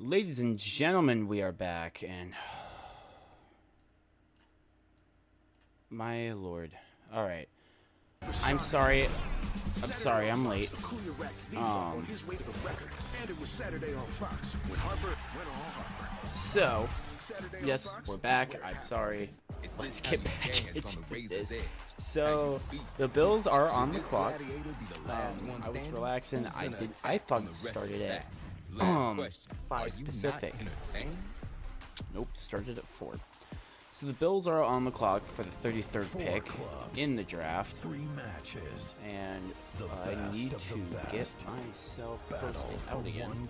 Ladies and gentlemen, we are back, and my lord. All right, I'm sorry. I'm sorry. I'm late. So, yes, we're back. I'm sorry. Let's get back into this. So, the Bills are on the clock. I was relaxing. I thought it started at 5 Pacific. Nope, started at 4. So the Bills are on the clock for the 33rd pick in the draft. 3 matches. And I need to get myself posted out again.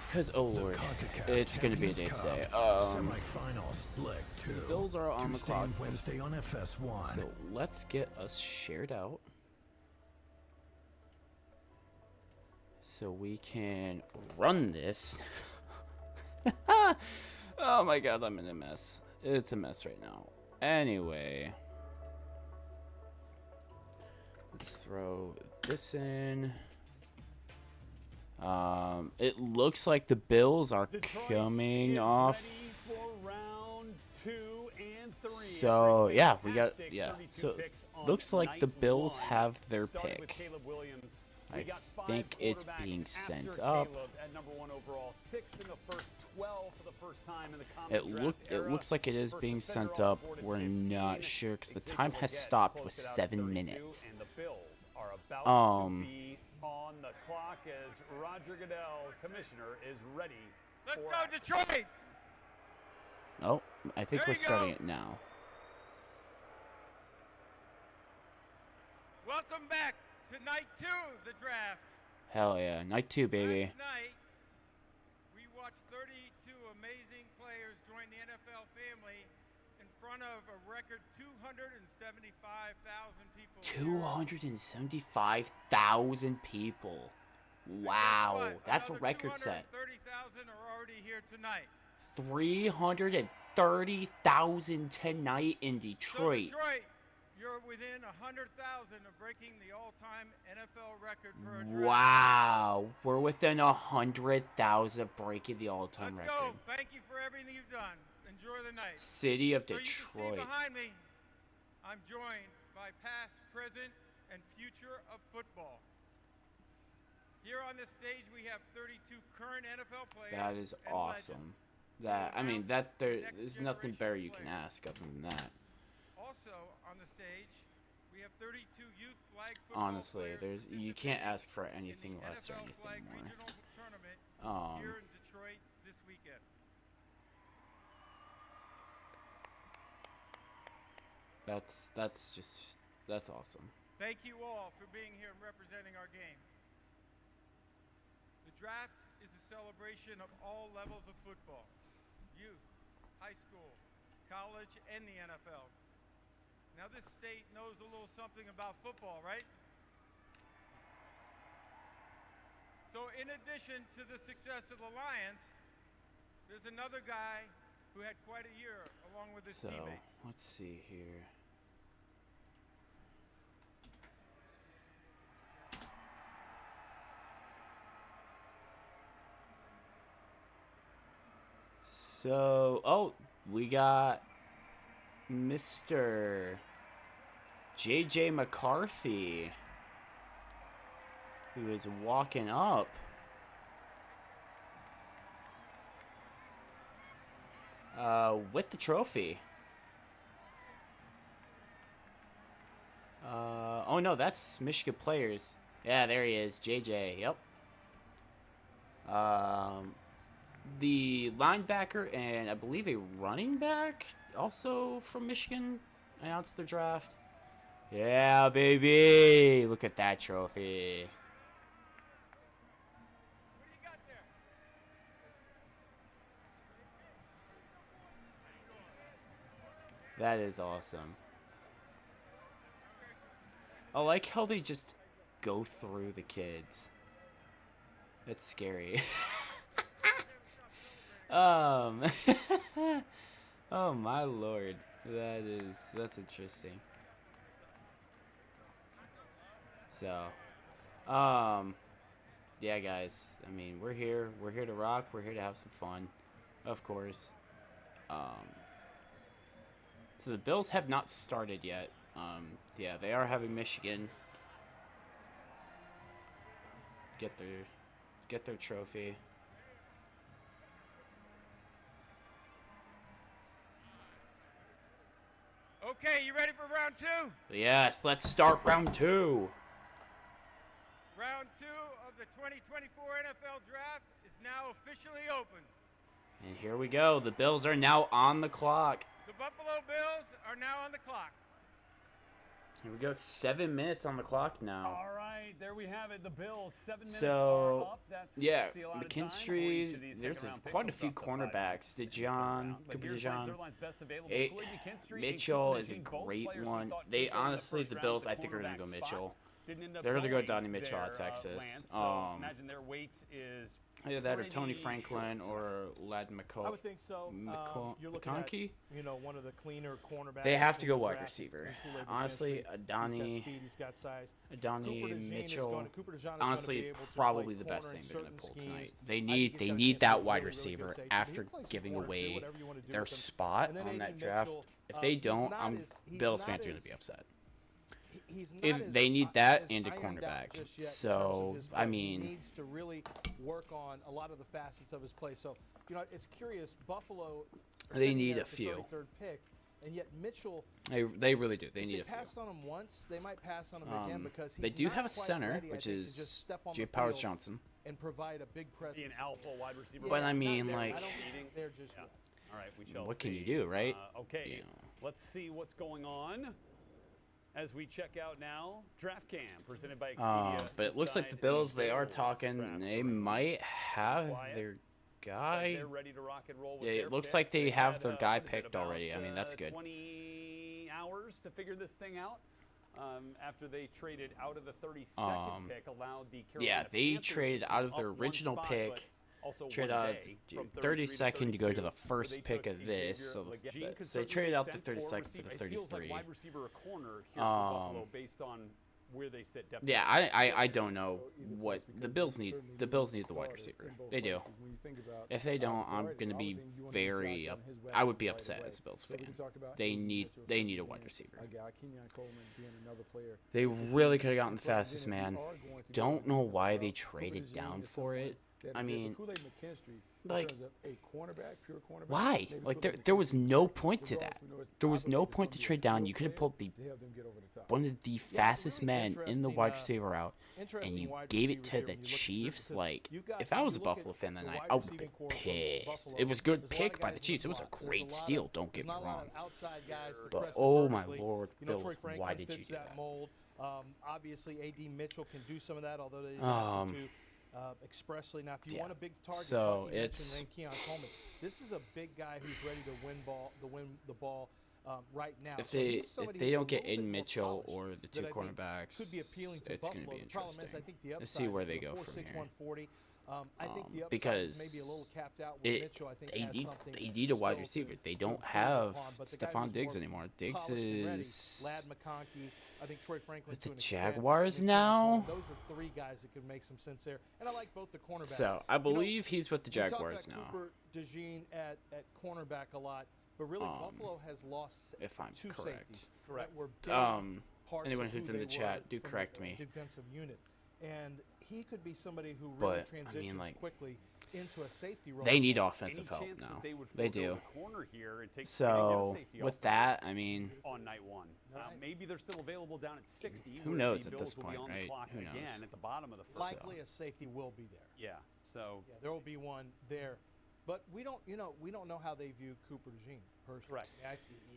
Because, oh lord, it's going to be a day today. The Bills are on the clock. Wednesday on FS1. So let's get us shared out. So we can run this. Oh my god, I'm in a mess. It's a mess right now. Anyway. Let's throw this in. It looks like the Bills are coming off. So, yeah, we got, yeah. So, looks like the Bills have their pick. I think it's being sent up. It looks like it is being sent up. We're not sure because the time has stopped with 7 minutes. On the clock as Roger Goodell, commissioner, is ready. Let's go, Detroit! Oh, I think we're starting it now. Welcome back to night 2 of the draft. Hell yeah, night 2, baby. Last night, we watched 32 amazing players join the NFL family in front of a record 275,000 people. 275,000 people. Wow, that's a record set. 330,000 are already here tonight. 330,000 tonight in Detroit. So Detroit, you're within 100,000 of breaking the all-time NFL record for a draft. Wow, we're within 100,000 of breaking the all-time Let's record. go. Thank you for everything you've done. Enjoy the night. City of So you can Detroit. see behind me, I'm joined by past, present, and future of football. Here on this stage, we have 32 current NFL players. That is and awesome. legends. I mean, there's nothing better you can ask other than that. Also on the stage, we have 32 youth flag football Honestly, players you can't ask for participating anything in the less or NFL flag anything more. regional tournament Um, here in Detroit this weekend. that's awesome. Thank you all for being here and representing our game. The draft is a celebration of all levels of football: youth, high school, college, and the NFL. Now this state knows a little something about football, right? So in addition to the success of the Lions, there's another guy who had quite a year along with his So teammates. let's see here. So, oh, we got Mr. JJ McCarthy, who is walking up. With the trophy. Oh no, that's Michigan players. Yeah, there he is, JJ. Yep. The linebacker and I believe a running back also from Michigan announced their draft. Yeah, baby. Look at that trophy. What do you got there? That is awesome. I like how they just go through the kids. That's scary. Oh my lord. That's interesting. So, yeah, guys. I mean, we're here. We're here to rock. We're here to have some fun, of course. So the Bills have not started yet. Yeah, they are having Michigan get their trophy. Okay, you ready for round two? Yes, let's start round 2. Round two of the 2024 NFL Draft is now officially open. And here we go. The Bills are now on the clock. The Buffalo Bills are now on the clock. Here we go. 7 minutes on the clock now. All right, there we have it. The Bills, 7 minutes So, are up. That's yeah, the allotted time for each McKinstry, of these there's second-round picks. quite a Comes few up to 5 cornerbacks. picks. DeJohn, But Cooper here's DeJohn. Zerline's best available. It, Kool-Aid McKinstry and Mitchell Cooper is a DeJean, both great players we one. thought They could go in the honestly, first the round Bills, at I the think are going to go cornerback Mitchell. spot. Didn't end up They're going to go going Donnie Mitchell there, at Texas. Lance, so imagine their weight is Either that or Tony pretty Franklin short. or Lad I would think so. You're looking at, McConkey. one of the cleaner cornerbacks. They have to in go the wide draft. receiver. Kool-Aid Honestly, McKinstry, he's got Adani, speed, he's got size. Adani Cooper DeJean is Mitchell. going- Cooper DeJean is gonna Honestly, be able to probably play the best corner thing in they're going to certain pull schemes. tonight. I They think need he's they got a need chance to that be wide really, really good receiver safety. after He plays giving corner, too, away whatever you wanna do their with him. spot And then on A.D. that draft. Mitchell, If they he's don't, not I'm he's Bills not fans are going as- to be upset. He's not If as- they need that as and a ironed out cornerback. just yet in terms So, of his I play. mean- he needs to really work on a lot of the facets of his play. So, it's curious. Buffalo, They sitting need there a at the few. 33rd pick, and yet Mitchell. They really do. They If need they a few. passed on him once, they might pass on him again because he's They do not have a quite center, ready, I which think, to just is step on Jay the Powers field Johnson. and provide a big presence. be an alpha wide receiver. But I not mean, there. like- I don't think he's there just Yeah. yet. All right, we shall What can you see. do, right? Okay, You know. let's see what's going on as we check out now. Draft Cam presented by Expedia. But it looks like the inside Bills, they are Bills talking. draft They room. might have Quiet. their Looks like guy. they're ready to rock and roll with Yeah, their it looks pick. like they have had, their guy what is it, picked about, already. I mean, that's good. 20 hours to figure this thing out. After they traded out of the 32nd pick, allowed the Carolina Yeah, they Panthers to traded move out of up their one original spot, pick, but also traded one out day the from 32nd to go to 32, the where first they pick took of this. Xavier So Leggett. Could so they certainly traded make out the sense, or 32nd for the receiver. It feels like 33. wide receiver or corner here for Buffalo based on where they sit depth. Yeah, I don't know what the Bills need. The Bills need the wide receiver. They do. If they don't, I'm gonna be very up. I would be upset as a Bills fan. They need a wide receiver. They really could have gotten the fastest man. Don't know why they traded down for it. I mean, like, why? Like, there was no point to that. There was no point to trade down. You could have pulled one of the fastest men in the wide receiver route, and you gave it to the Chiefs. Like, if I was a Buffalo fan that night, I would be pissed. It was a good pick by the Chiefs. It was a great steal. Don't get me wrong. But oh my Lord, Bills, why did you do that? Obviously, A.D. Mitchell can do some of that, although they didn't ask him to. Expressly. Now, if you want a big target, so like you it's mentioned, Keon Coleman. This is a big guy who's ready to win the ball right now. If So they he's somebody if they who's a don't get little bit Aiden more Mitchell polished or the two that I think cornerbacks, could be appealing to it's going to Buffalo. be The problem is, interesting. I think the Let's see upside where they with go the from 4.6, here. 140. I think the upside Because is maybe a little capped out. Where Mitchell, I think, has something they need a wide still receiver. They to don't improve have upon, but the guy Stephon who's Diggs more anymore. Diggs polished and ready, is Lad McConkey. I think Troy Franklin with to the an extent, Jaguars and Keon now. Coleman. Those are three guys that could make some sense there. And I like both the cornerbacks. So I believe he's with the we talk Jaguars about now. Cooper DeJean at cornerback a lot, but really Buffalo has lost if I'm two correct. safeties Correct. that were big parts anyone of who's who in they the chat, were do from correct the me. defensive unit, and he could be somebody who really But, I mean, transitions like, quickly into a safety role. They need Any offensive help chance that now. they would They forego do. the corner here and take So safety with off that, I mean, on night one. Maybe they're still available down at 60. Who where knows the at Bills this will be point, on the right? clock Who knows? again at the bottom of the first. Likely a safety will be there. Yeah. So Yeah, there will be one there. But we don't know how they view Cooper DeJean personally. Correct.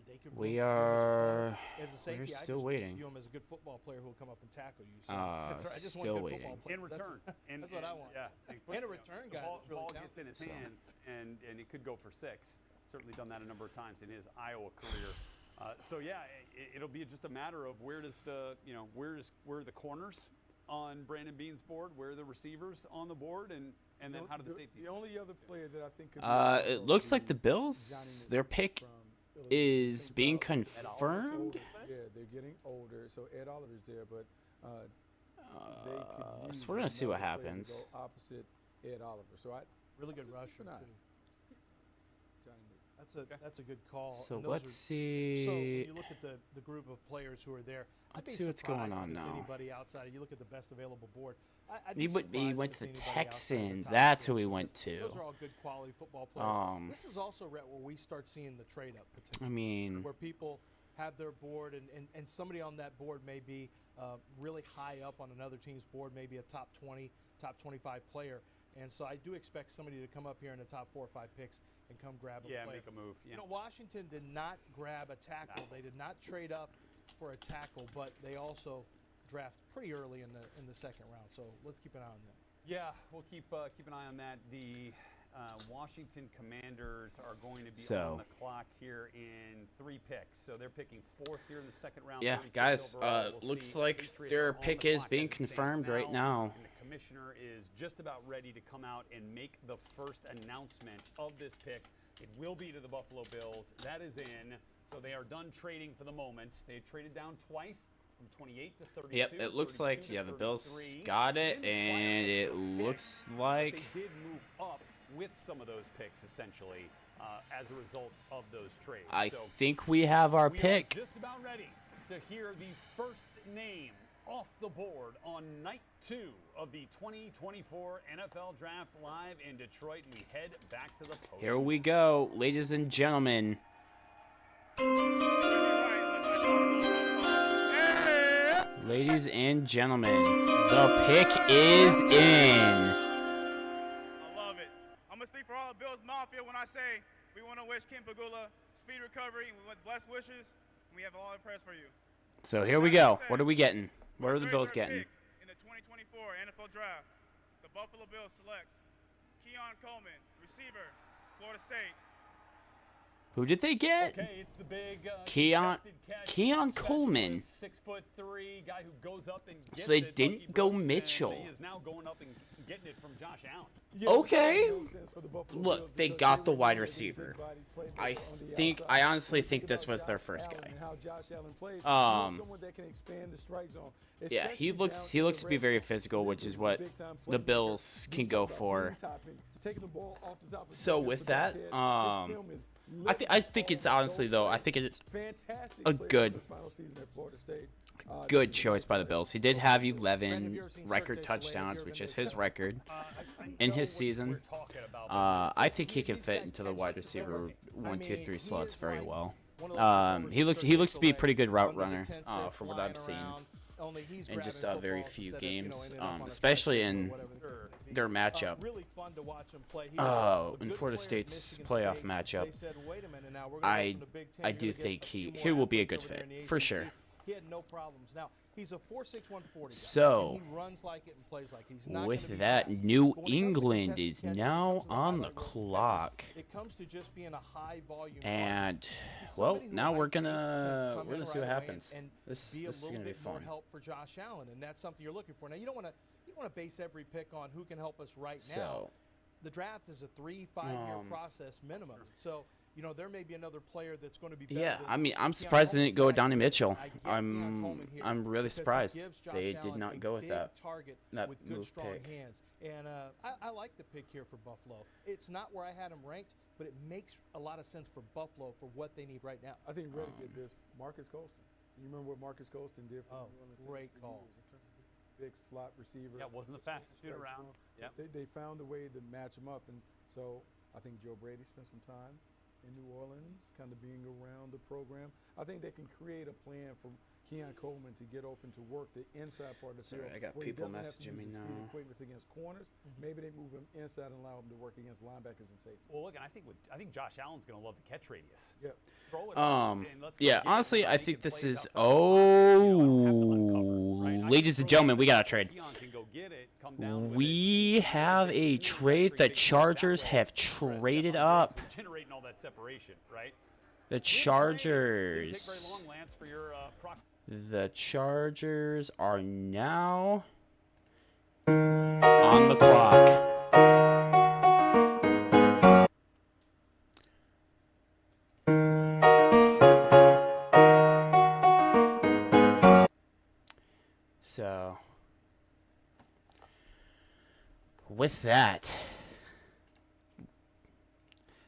They could We view him are- as a safety. we're I still just waiting. view him as a good football player who will come up and tackle you. So Uh, that's right. I just still want good waiting. football players. in return, That's what I want. Yeah. And a return the guy ball, that's really ball gets in talented. his hands, and it could go for 6. Certainly done that a number of times in his Iowa career. So yeah, it'll be just a matter of where does the where are the corners on Brandon Beane's board, where are the receivers on the board, and then how do the safeties? The only other player that I think could it looks like the Bills, their pick is being confirmed. Yeah, they're getting older. So Ed Oliver's there, but they could use So we're gonna see what another player to happens. go opposite Ed Oliver. So I Really good just rusher keep an eye. too. Johnny Newton. That's a good call. So And those let's So when see. you look at the group of players who are there, I'd Let's be see what's going surprised on if it's now. anybody outside. You look at the best available board. I'd He be went surprised to if the it's anybody outside the Texans. top That's 10 who he because went to. Those are all good quality football players. This is also, Rhett, where we start seeing the trade up potential. I mean, where people have their board and somebody on that board may be really high up on another team's board, maybe a top 20, top 25 player. And so I do expect somebody to come up here in the top 4 or 5 picks and come grab a player. make a move. Yeah. You know, Washington did not grab a tackle. They did not trade up for a tackle, but they also draft pretty early in the second round. So let's keep an eye on that. Yeah, we'll keep an eye on that. The Washington Commanders are going to be on the clock here in 3 picks. So they're picking 4th here in the second round. yeah, 36 guys. overall. We'll Looks see. like Patriots their are on pick the is clock being as it stands confirmed right now. And the commissioner is just about ready to come out and make the first announcement of this pick. It will be to the Buffalo Bills. That is in. So they are done trading for the moment. They traded down twice from 28 to 32. Yep, it looks 32 like to the Bills 33. got it, They didn't acquire and those it picks, looks but like they did move up with some of those picks, essentially, as a result of those trades. I So think we have our we are pick. just about ready to hear the first name off the board on night 2 of the 2024 NFL Draft live in Detroit. And we head back to the podium. Here we go, ladies and gentlemen. Ladies and gentlemen, the pick is in. I love it. I'm going to speak for all of Bills Mafia when I say we want to wish Ken Pagula speed recovery and we want blessed wishes, and we have all the prayers for you. So here we go. What are we getting? What are the Bills getting? In the 2024 NFL Draft, the Buffalo Bills select Keon Coleman, receiver, Florida State. Who did they get? Okay, it's the big Keon contested catch Keon Coleman. specialist, 6'3" guy who goes up and gets So they it. didn't Bucky go Brooks, and Mitchell. He is now going up and getting it from Josh Allen. Yeah, Okay. no sense for the Buffalo Look, Bills they because got the really wide know that he's a receiver. big-body playmaker I on the think, outside. I honestly Think think this about was their Josh first Allen guy. and how Josh Allen plays. You want someone that can expand the strike zone. Yeah, he especially looks down he in looks the to be red very zone. physical, which is He's a what big-time the playmaker. Bills You can talk go about for. lean topping, taking the ball off the top of the So defense with with that, Josh Allen. His film is I think it's honestly though, I think it's fantastic a player good in his final season at Florida State. good choice by the Bills. He did have Brandon, 11 have you ever seen record Cirque du Soleil? touchdowns, Have you which ever is been his to record I in know his what season. we're talking about, I think he can He's fit got into the catch wide up to receiver seven. 1, 2, 3 he slots is very like well. one of those performers He of looks Cirque du to be a pretty good route Soleil, runner under the tent set, from what I've flying seen around, only he's in just grabbing very footballs few instead of, games, ending up on a especially touchdown or in whatever the case may be. their matchup. Really fun to watch him play. He was a In good Florida player at State's Michigan playoff State. matchup. They said, "Wait a minute now, we're gonna go from the Big Ten. I You're do gonna get think a few he more will be a athletes good over there fit in the for ACC." sure. He had no problems. Now, he's a 4.6, 140 guy. So, and he runs like it and plays like it. He's not with gonna be that, fast. New But when it comes to England contested is catches, it now comes to the on the highlight reel catches. clock. It comes to just being a high volume And target. well, Somebody who now I we're think can gonna come we're in gonna see right what away happens. and This be a is little gonna be bit more fun. help for Josh Allen, and that's something you're looking for. Now you don't want to base every pick on who can help us right now. So, The draft is a 3-5 year Um, process minimum. So, there may be another player that's going to be better yeah, than I mean, I'm Keon surprised they Coleman, didn't go but I Donnie get- Mitchell. I get Keon Coleman here I'm really because he surprised gives Josh they did Allen not a go with big that. target that with good, move strong pick. hands. And I like the pick here for Buffalo. It's not where I had him ranked, but it makes a lot of sense for Buffalo for what they need right now. I think Reddick did this. Marcus Colston. You remember what Marcus Colston did for Oh, New Orleans Saints great for call. years? Big slot receiver. Yeah, wasn't the fastest dude Strike around. zone. Yep. They found a way to match him up, and so I think Joe Brady spent some time in New Orleans, kind of being around the program. I think they can create a plan for Keon Coleman to get open to work the inside part of the Sorry, field. I got where he people doesn't have to messaging me use his speed now. and quickness against corners. Maybe they move him inside and allow him to work against linebackers and safeties. Well, look, and I think Josh Allen's going to love the catch radius. Yep. Throw it up and let's go Yeah, get it. honestly, I He think can this play is. outside the pocket. I don't have to uncover, right? I can Ladies throw and it gentlemen, up we there. got a trade. Keon can go get it, come down with We it. have a trade. The Chargers have traded up. Generating all that separation, right? The Didn't take very Chargers. long, Lance, for your The Chargers are now on the clock. So, with that,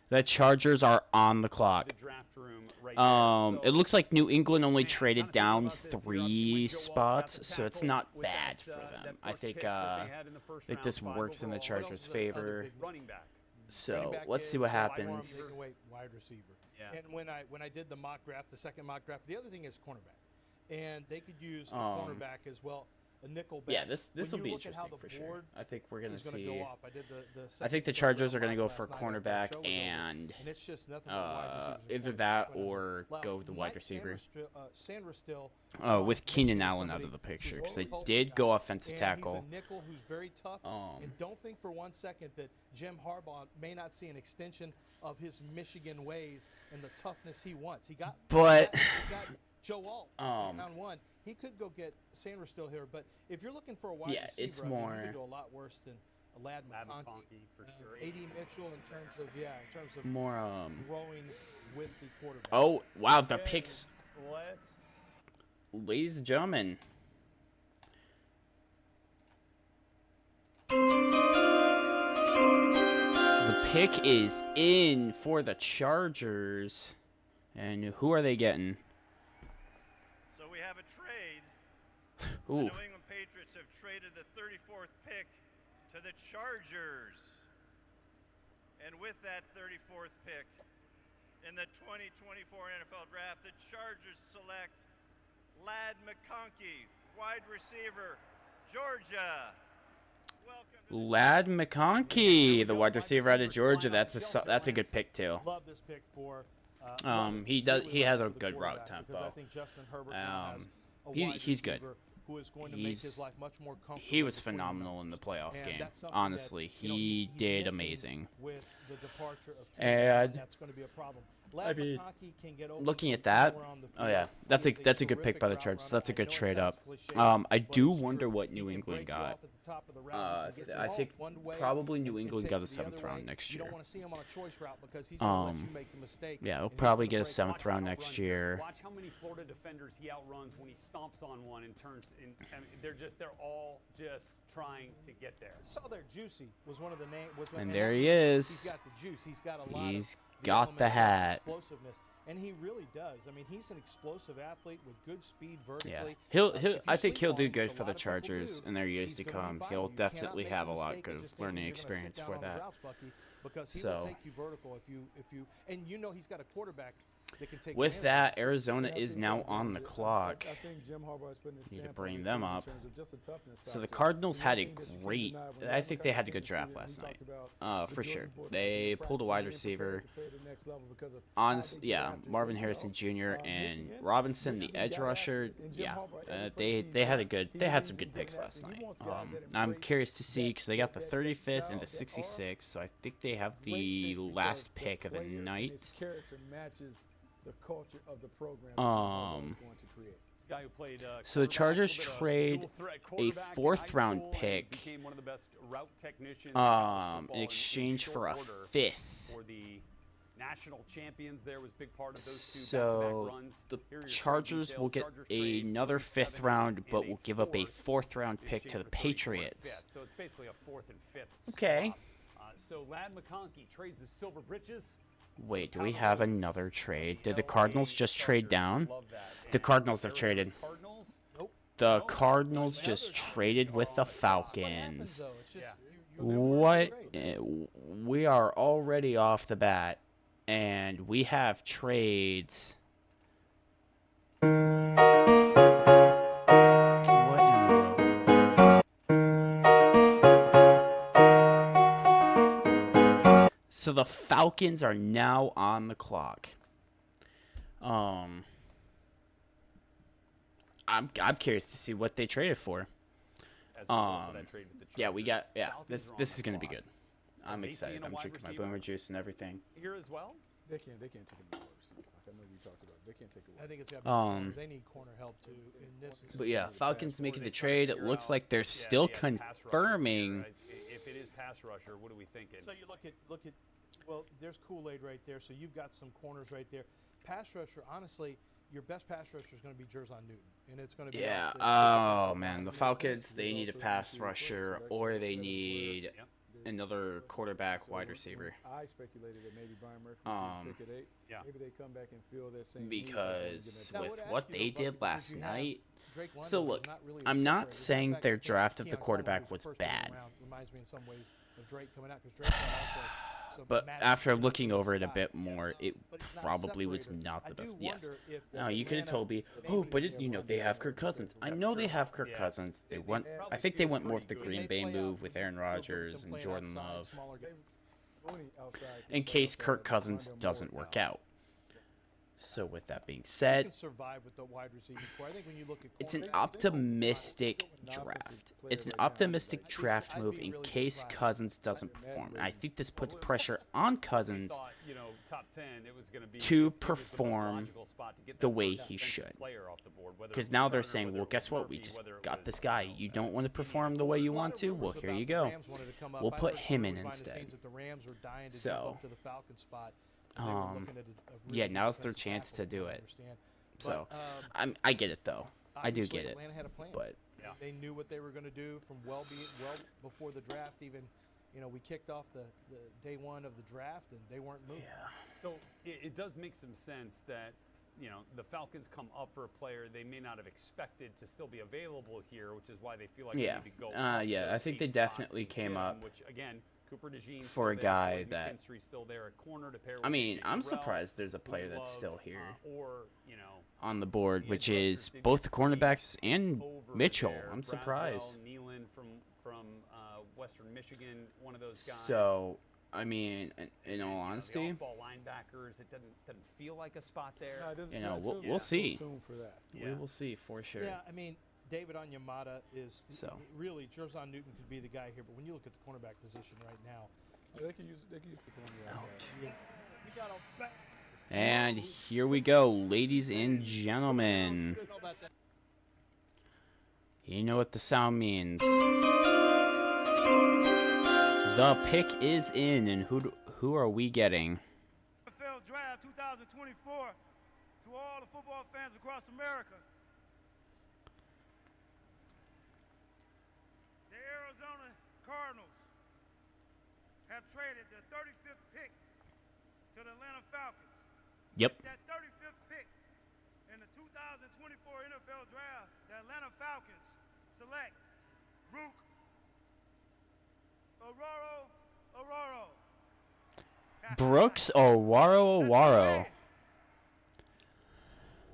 the Chargers are on the clock. The draft room right there. It So, looks like New England only man, traded kinda down thinking about this, 3 when Joe got spots, the so it's tackle not with bad that, for them. that I first think pick that they had in the first round, this 5 works in the overall. What else Chargers' is the other favor. big- Running back. So Running back let's see is what wide happens. receiver, wide receiver. Yeah. And when I did the mock draft, the second mock draft, the other thing is cornerback, and they could use a cornerback as well, a nickel back. Yeah, this When will you be look at how interesting the for sure. board I think we're gonna is going to see. go off. I did the I second think the split Chargers are mock gonna go last for night after the cornerback show was over, and and it's just nothing but wide receivers and either cornerbacks that going on. or Well, go with the wide Mike receiver. Sandra still. With Keenan Allen out of the picture because they did go offensive tackle. He's a nickel who's very tough. And don't think for one second that Jim Harbaugh may not see an extension of his Michigan ways and the toughness he wants. He got Joe Alt in round 1. He could go get Sanders still here, but if you're looking for a wide receiver, it's I mean, you more- could do a lot worse than Lad McConkey. McConkey for sure. A.D. Mitchell in terms of More growing with the quarterback. Oh wow, the picks, Let's. ladies and gentlemen. The pick is in for the Chargers, and who are they getting? So we have a trade. The Ooh, New England Patriots have traded the 34th pick to the Chargers. And with that 34th pick in the 2024 NFL Draft, the Chargers select Lad McConkey, wide receiver, Georgia. Welcome to Lad McConkey, the wide receiver out of Georgia. That's a good pick too. Love this pick for. He has a good route Because I tempo. think Justin Herbert now has a wide He's good. receiver who is going to make his life much more comfortable. He was between phenomenal in the numbers. playoff And game. that's something Honestly, that, you know, he he's did missing amazing. With the departure of And that's going to be a problem. Lad McConkey can get open looking from at that, anywhere on the oh yeah, field. that's He a is good pick terrific by the route Chargers. runner. That's a I good know it trade sounds up. cliche, I but do it's wonder true. what He New can England break you got. off at the top of the route. He can get you I off think one way probably and- New and England take got a you the 7th other round way. next You don't year. want to see him on a choice route because he's going to let you make the mistake. Yeah, he'll and he's probably gonna get a break 7th off. round Watch next how year. Watch how many Florida defenders he outruns when he stomps on one and turns. I mean, they're all just trying to get there. I saw there Juicy was one of the names. And there he He's is. got the juice. He's got a lot He's of got the elements of hat. explosiveness, and he really does. I mean, he's an explosive athlete with good speed vertically. Yeah, If you I think sleep he'll on do him, good which a for the lot of people Chargers do, in their years he's to gonna be come. by He'll you. You cannot definitely make have a the lot mistake of good just thinking learning you're gonna sit experience down for on those that. routes, Bucky, because he So- will take you vertical if you and you know he's got a quarterback that can take With advantage of that, Arizona is now on the clock. I think Jim Harbaugh is putting his Need to stamp on bring this them team in up. terms of just the toughness So the factor. Cardinals And had one a thing that you can't great. deny when I think they had a McConkey good was draft here, last we night. talked about the For Jordan sure. Board They practice pulled a and wide being receiver. prepared to play at the next level because of how Honest, they yeah, drafted Marvin him. Harrison Jr. and Michigan, Robinson, the Michigan edge got rusher. after it, and Jim Yeah, Harbaugh, every place they he had a went, good. he They had knew some he good was picks doing last that, and night. he wants guys that I'm embrace curious to see because they got the that 35th and the style, that 66th, so I think they have great the pick because last pick of the player and night. his character matches the culture of the program that Jim Harbaugh is going to create. Guy who played, So the quarterback, Chargers a little bit of trade dual-threat a quarterback in 4th high round school and pick, became one of the best route technicians in college football in exchange short for a order 5th. for the national champions. There was a big part of those two So back-to-back runs. the Here are your trade Chargers details. will get Chargers trade another 47 5th round, and but a will give up a 4th 4th round in pick to exchange the for 34 and a Patriots. 5th. So it's basically a 4th and 5th. Okay. swap. So Lad McConkey trades the Silver Britches. Wait, do we have another trade? Did the Cardinals just trade down? Love that. The And Cardinals have Arizona traded. Cardinals. The Cardinals just traded with the What happens, Falcons. though. It's just, Yeah. you never really What? trade. We are already off the bat, and we have trades. What in the world? So the Falcons are now on the clock. I'm curious to see what they traded for. As a result of that trade with the Yeah, we got Falcons this are on this the is gonna be clock. good. I'm They excited. seeing a I'm wide drinking my receiver? boomer juice and everything. Here as well. They can't take him to the receiver. Like I know we talked about. They can't take away. I think it's got to be. Um, They need corner help too. In this, But yeah, Falcons making the Or they try to trade. It figure looks out- like they're yeah, still pass rusher here, confirming. right? If it is pass rusher, what are we thinking? So you look at. Well, there's Kool-Aid right there. So you've got some corners right there. Pass rusher, honestly, your best pass rusher is going to be Jerzon Newton, and it's going to be. Yeah. off the Oh defensive man, line. the Makes sense. Falcons. They They need a also pass need to rusher, select or a they defensive need Yep. another quarterback, wide receiver. I speculated that maybe Brian Murphy would pick at 8. Yeah. Maybe they come back and feel that same need, but I wouldn't Because give that Now, I to with would what ask you, they though, Buck, did because last you have night, Drake London, so who's look, not really a I'm not separator. saying In fact, their I think draft of the Keon Coleman, quarterback who's was the first pick in the bad. round, reminds me in some ways of Drake coming out, because Drake can also But match after up looking with over it a Scott. bit more, it But he's not a probably was separator. not I the do best. Yes. wonder if Now you could have Atlanta told me, maybe oh, but can they have Kirk Cousins. I know they have Kirk Yeah. Cousins. They They went. probably I think they feel went more with pretty the good. Green They Bay play move out- with Aaron them Rodgers and playing Jordan outside, Love, smaller guys. Mooney outside, in can play case outside, Kirk but Cousins Rondale doesn't Moore- work out. So with that being They said, can survive with the wide receiving core. I think when you look at it's an corner- optimistic An offensive draft. player It's an right now. optimistic I'd be- draft I'd move be in really case surprised. Cousins doesn't Madden perform. And I ratings. think this puts pressure on Cousins Thought, top 10, it was going to be to it was the most perform logical spot to get the that way first he offensive should. player off the board, whether it because was now they're Turner, saying, whether well, it guess was what? We Murphy, just whether it got was, this guy. You don't want to perform the way you want to? Well, here you go. We'll put him in instead. That the Rams were dying to So, jump up to the Falcon spot. and they were looking at a really yeah, good now's their defensive chance tackle, to do I it. understand. So, But, I get it though. I do obviously get it. Atlanta had a plan. But Yeah. They knew what they were going to do from well before the draft. Even, we kicked off the day one of the draft, and they weren't moving. yeah, So it does make some sense that, the Falcons come up for a player they may not have expected to still be available here, which is why they feel like Yeah. they need to go. Yeah, I think they definitely came up Which again, Cooper DeJean for a guy that- still there at corner to pair. I with mean, AJ I'm Terrell, surprised there's a who we player that's love, still here or on the board, the which edge is rushers, they both the just need cornerbacks and over Mitchell. there. I'm Braswell, surprised. Nealon from Western Michigan, one of those guys. So, I mean, in all The honesty, off-ball linebackers, it doesn't feel like a spot there. No, it doesn't You feel- know, it we'll- feels we'll like too see. soon for that. we will see for sure. Yeah, I mean, David Onyemata is So. really Jerzon Newton could be the guy here, but when you look at the cornerback position right now, They could use people on the outside. you got a And here we go, ladies and gentlemen. don't know about that. You know what the sound means. The pick is in, and who are we getting? NFL Draft 2024 to all the football fans across America. The Arizona Cardinals have traded their 35th pick to the Atlanta Falcons. Yep. That 35th pick in the 2024 NFL Draft, the Atlanta Falcons select Rook Ororo. Brooks Owaro.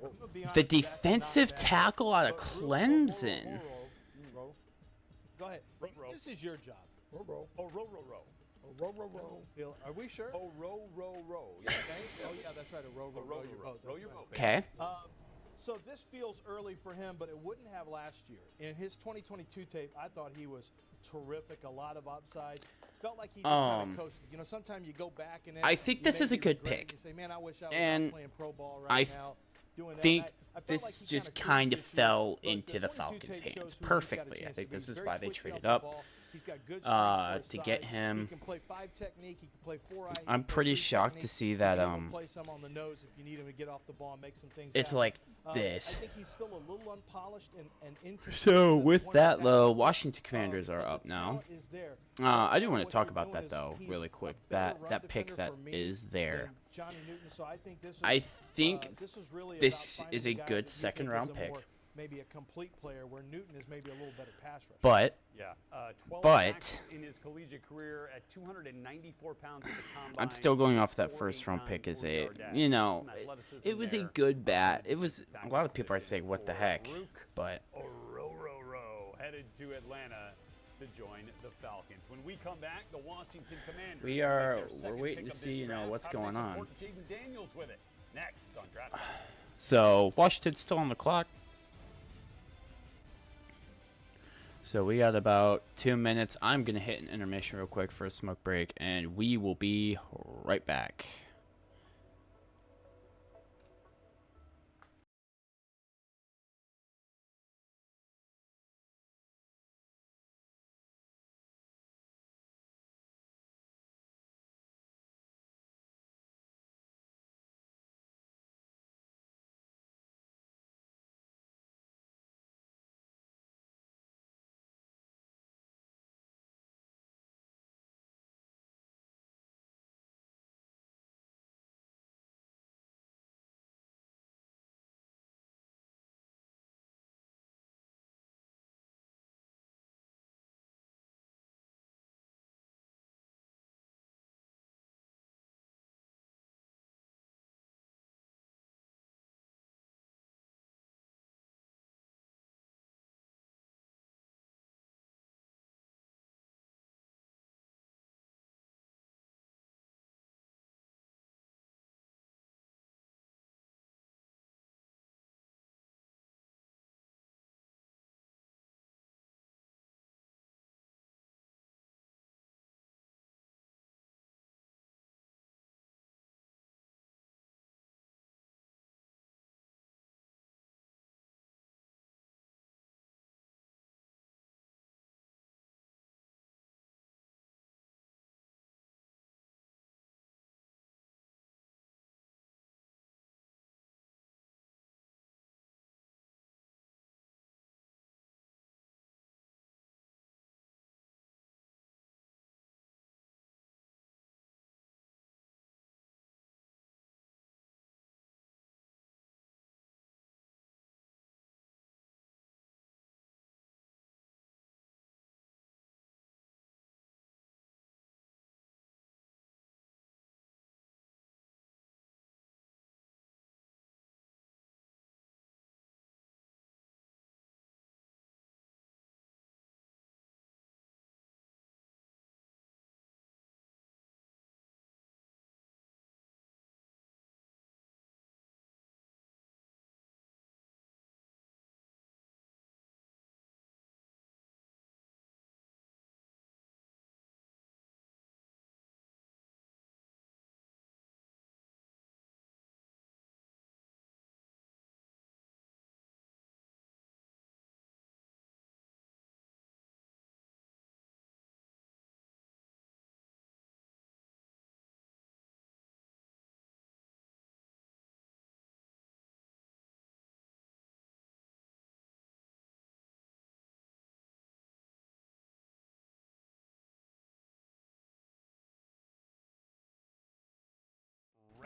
I'm gonna be honest, The that's not defensive bad. tackle out of But Clemson. Row, Go ahead. Row. This is your job. row, row, Oh, row. row. Phil, are we sure? Oh, row. Yeah. Okay. Oh yeah, that's right. A row your boat. Row That's your right. boat. Okay. So this feels early for him, but it wouldn't have last year. In his 2022 tape, I thought he was terrific. A lot of upside. Felt like he just kind of coasted. Sometimes you go back and then I think you this is a maybe good regret it. pick. You say, man, I wish I was And out playing pro ball I right now. Doing that. think I felt this like he just kinda kind of cruised this year, fell but into the 22 Falcons' tape shows hands who he's got a perfectly. I chance think to be. this He's is very why they twitchy traded off the up. ball. He's got good To strength for get his size. him. He can play 5 technique. He can play 4 eye. he I'm can play pretty 3 shocked to technique. see He that, can even play some on the nose if you need him to get off the ball and make some things It's happen. like I this. think he's still a little unpolished and inconsistent. So at the with point of that, attack. though, Washington Commanders But are the up now. talent is there. I do What want to talk you're about doing that is though, he's really a quick. better That run that pick defender that for me is there. than Johnny Newton, so I think this is, I think this is really this about is finding a guy good that you second think round is a pick. more- maybe a complete player where Newton is maybe a little better pass rusher. But Yeah. 12 But- sacks in his collegiate career at 294 pounds at the combine. I'm still going off that 4 first round 8'9", pick as a, 40-yard dash. you know, Some athleticism it was a there. good bat. It was Tackle a lot of people are position saying what the for heck, Rook but Ororo headed to Atlanta to join the Falcons. When we come back, the Washington Commanders. We make are- their we're second waiting pick to of see, this you know, draft. what's How do they going on. support Jaden Daniels with it next on Draft Stock. so Washington's still on the clock. So we got about 2 minutes. I'm gonna hit an intermission real quick for a smoke break, and we will be right back.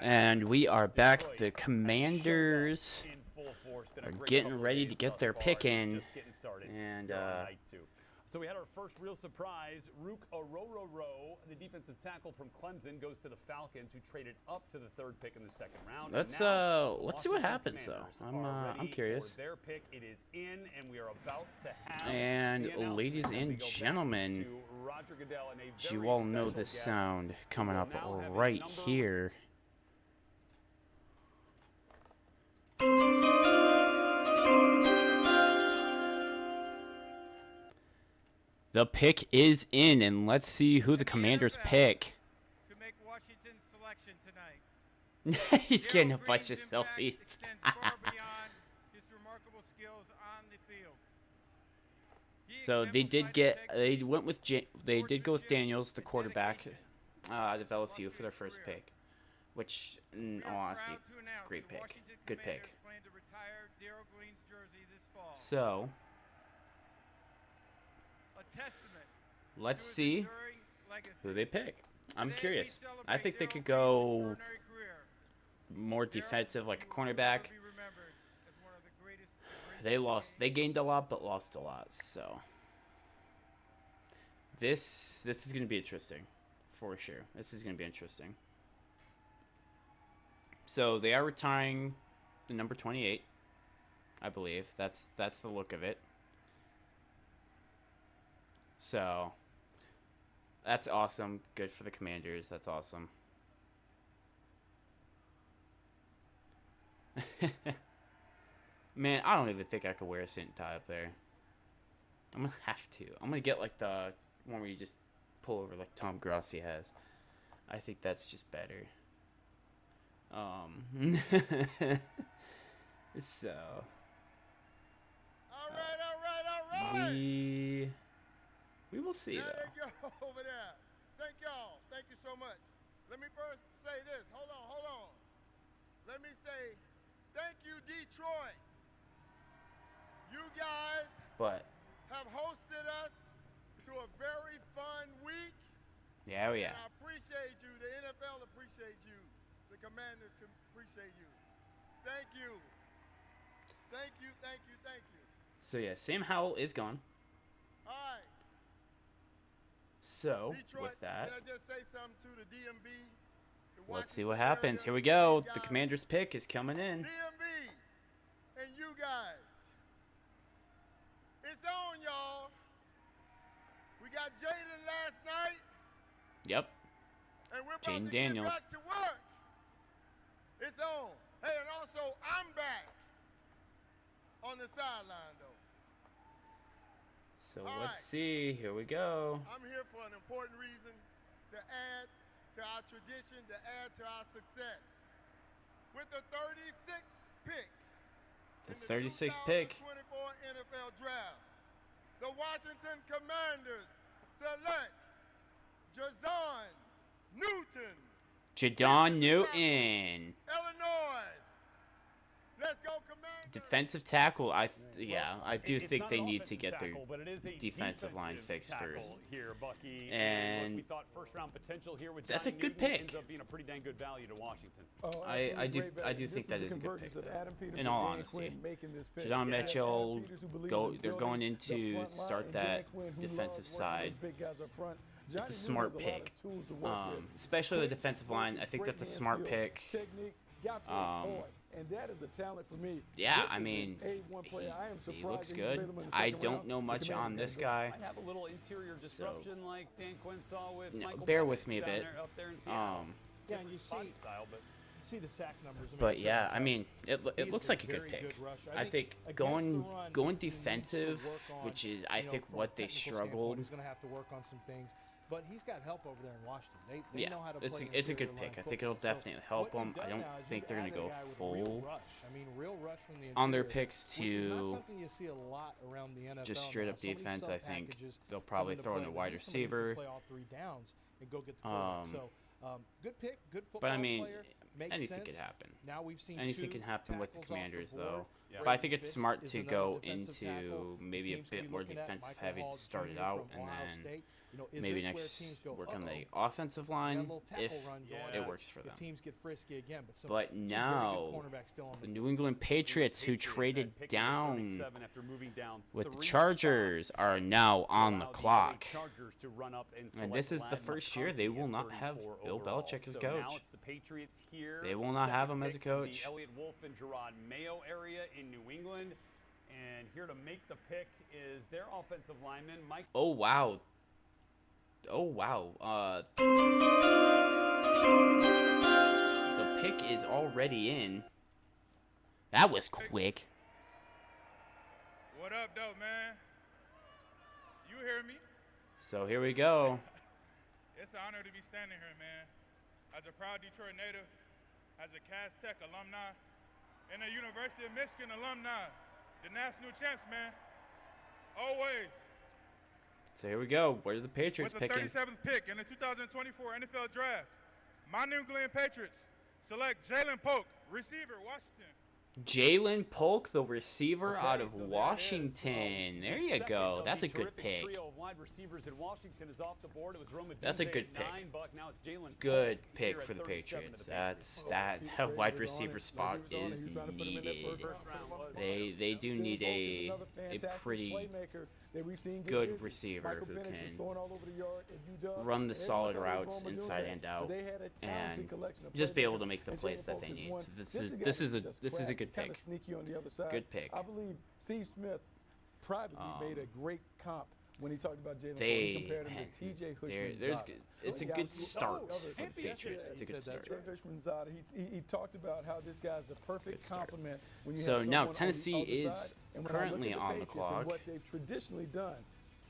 And we are back. The Commanders are getting ready to get their pick in. And so we had our first real surprise. Rook Orororo, the defensive tackle from Clemson, goes to the Falcons, who traded up to the 3rd pick in the 2nd round. Let's see what happens though. I'm curious. Their pick, it is in, and we are about to have. And ladies and gentlemen, you all know this sound coming up right here. The pick is in, and let's see who the Commanders pick. To make Washington's selection tonight. He's getting a bunch of selfies. So they did go with Daniels, the quarterback, out of LSU for their first pick, which, in all honesty, great pick, good pick. So let's see who they pick. I'm curious. I think they could go more defensive, like a cornerback. They gained a lot, but lost a lot. So this is going to be interesting, for sure. This is going to be interesting. So they are retiring the number 28, I believe. That's the look of it. So that's awesome. Good for the Commanders. That's awesome. Man, I don't even think I could wear a suit and tie up there. I'm gonna have to. I'm gonna get like the one where you just pull over like Tom Grossi has. I think that's just better. So all right. We will see, there though. There you go, over there. Thank y'all. Thank you so much. Let me first say this. Hold on. Let me say thank you, Detroit. You guys have hosted us to a very fun week. Yeah, And I appreciate you. The NFL appreciates you. The Commanders appreciate you. Thank you. Thank you. So, yeah, Sam Howell is gone. All right. So, Detroit, with that, can I just say something to the DMV? let's see what happens. Here we go. The Commanders' pick is coming in. DMV and you guys. It's on, y'all. We got Jaden last night. Yep. And we're about Jaden to Daniels. get back to work. It's on. Hey, and also, I'm back on the sideline, though. So let's see. Here we go. I'm here for an important reason, to add to our tradition, to add to our success. With the 36th pick. The 36th pick. 2024 NFL Draft. The Washington Commanders select Jadon Newton. Jadon Newton. Illinois. Let's go, Commanders. Defensive tackle. I do It's think not they an need to offensive get their tackle, but it is a defensive line defensive fixed tackle first. here, Bucky. And look, we thought first round potential here with that's a Johnny good Newton pick. Ends up being a pretty dang good value to Washington. I do think that is a good pick, though. In all honesty, Jadon Mitchell, they're going in to start that defensive side. It's a smart pick, especially the defensive line. I think that's a smart pick. And that is a talent for me. Yeah, I mean, he looks good. I don't know much on this guy. Might have a little interior disruption like Dan Quinn saw with Michael bear Patrick with me a down bit. there, up there in Seattle. Yeah, and you Body style, but see the sack numbers. But yeah, I mean, it looks like a good pick. I think going defensive, which is I think what they struggled. He's going to have to work on some things. But he's got help over there in Washington. They know how to play it's a good interior pick. I line think it'll football. definitely help them. I don't think they're going to go full real rush from the on their interior, picks which is not to something you see a lot around the NFL just straight now. up So many defense. I sub think packages they'll come probably into throw in play. a We wide need somebody who can receiver. play all three downs and go get the quarterback. So good pick, good football But I mean, player. makes anything sense. could happen. Now we've seen Anything two can happen with the tackles off Commanders, board. though. Yeah. But I think it's Fisk smart is to another go defensive tackle. into maybe a Teams could be bit more looking at defensive Michael heavy Hall to start it Jr. out, from and Ohio then State. You know, is maybe this where next teams go, work on the "Uh-oh, offensive we got a line little tackle if run going Yeah. it on." works for The them. teams get frisky again, but some But two very good now, cornerbacks still on the the New England Patriots, who Patriots traded at pick number down 37 after moving down with the 3 Chargers, spots are now to on the allow LA clock. Chargers to run up and And this select is the Ladd first year they McConkey will at not have 34 Bill overall. Belichick as So coach. now it's the Patriots here. They will not have him as a second pick from coach. The Elliott Wolf and Gerard Mayo area in New England. And here to make the pick is their offensive lineman, Mike. Oh wow. Oh wow. The pick is already in. That was quick. What up, though, man? You hear me? So here we go. It's an honor to be standing here, man. As a proud Detroit native, as a Cass Tech alumni, and a University of Michigan alumni, the national champs, man. Always. So here we go. Where are the Patriots With the picking? 37th pick in the 2024 NFL Draft, my New England Patriots select Jalen Polk, receiver, Washington. Jalen Polk, the receiver Okay, out of so there it is. Washington. There The you second go. of That's the a good terrific pick. Trio of wide receivers in Washington is off the board. It was Roma That's a Dunze good at pick. 9 buck. Now it's Jalen Good Polk pick here for at the 37 Patriots. of the Patriots. That wide receiver spot is needed. They do need a pretty good receiver who can run the solid routes inside and out and just be able to make the plays that they need. So this is a good Kind pick. of sneaky on the other side. Good pick. I believe Steve Smith privately made a great comp when he talked about Jalen Polk. They He compared him man, to T.J. there's Hushmanzada. it's a Yeah, good absolutely. start Oh, for the other- Patriots. It's a He good said that, start. Trey Hushmanzada, he talked about how this guy's the Good perfect start. complement when you So have now someone on the Tennessee other is side. And when I look currently at on the Patriots clock. and what they've traditionally done,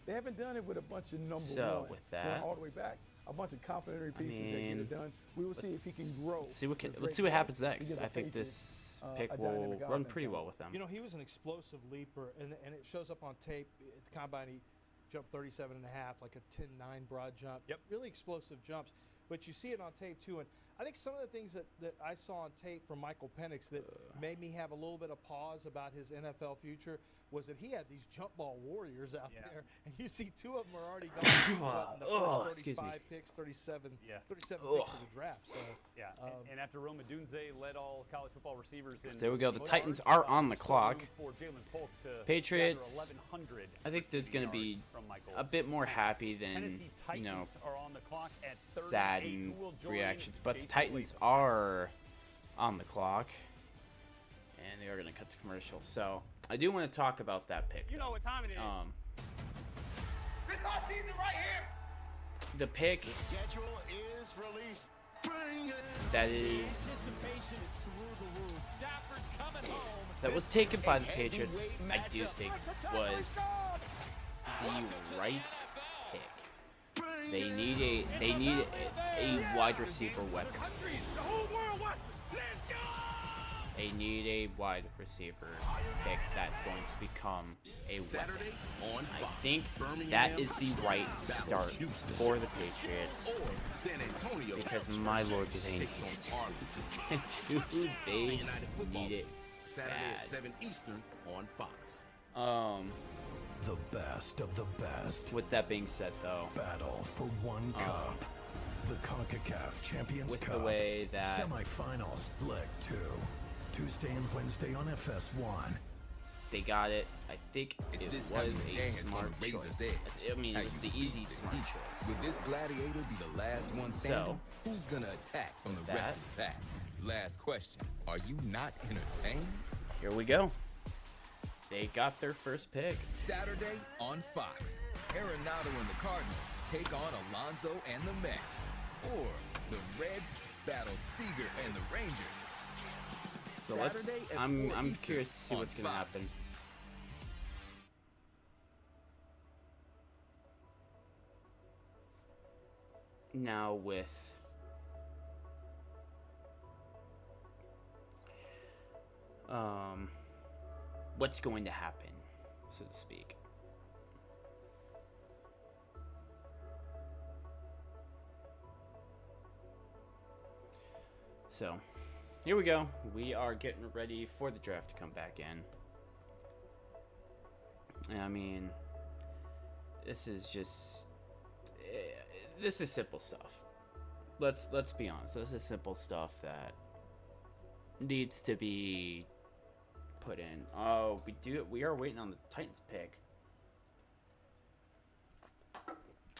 they haven't done it with a bunch of number So, ones with going that, all the way back. A bunch of complementary pieces that get mean, it done. We will see if he can grow. Let's see what with let's Drake see what London happens and next. give the I think Patriots, this a pick will dynamic run offense pretty going. well with them. You know, he was an explosive leaper, and it shows up on tape at the combine. He jumped 37 and a half, like a 10-9 broad jump. Yep. Really explosive jumps. But you see it on tape, too. And I think some of the things that I saw on tape from Michael Penix that made me have a little bit of pause about his NFL future was that he had these jump ball warriors out Yeah. there. And you see two of them are already gone what, in the Oh, first excuse me. 35 picks, 37, Yeah. 37 Ugh. picks of the draft. So Yeah, and after Roma Dunze led all college football receivers in. So there we go. The yards, Titans are on the still clock. room for Jalen Polk to gather Patriots, 1,100 I think there's receiving going to be yards from Michael a bit more Penix. happy than, Tennessee you know, Titans are on the clock at 38. saddened Who will join reactions. But the Jason Titans Latham? are on the clock, and they are going to cut the commercial. So I do want to talk about that pick. You know what time it is. This our season right here. The pick Schedule is released. Bring it. that is that was taken by the Patriots, I do think was the right pick. They need a wide receiver weapon. The whole world watching. Let's go. They need a wide receiver pick that's going to become a weapon. I think that is the right start for the Patriots. Because my lord, do they need it. Dude, they need it Saturday at bad. 7 Eastern on Fox. The best of the best. With that being said, though, Battle for one cup. The CONCACAF Champions with Cup. the way that Semifinals, Leg 2. Tuesday and Wednesday on FS1. they got it, I think it was how you a dance on smart the razor's choice. edge. I mean, How it was you the easy smart choice. Would this gladiator be the last one standing? Who's gonna attack from the rest of the pack? Last question. Are you not entertained? Here we go. They got their first pick. Saturday on Fox. Arenado and the Cardinals take on Alonso and the Mets. Or the Reds battle Seager and the Rangers. So let's. Saturday at I'm 4 Eastern curious to see on what's gonna Fox. happen. Now with what's going to happen, so to speak. So, here we go. We are getting ready for the draft to come back in. I mean, this is just this is simple stuff. Let's be honest. This is simple stuff that needs to be put in. Oh, we are waiting on the Titans pick.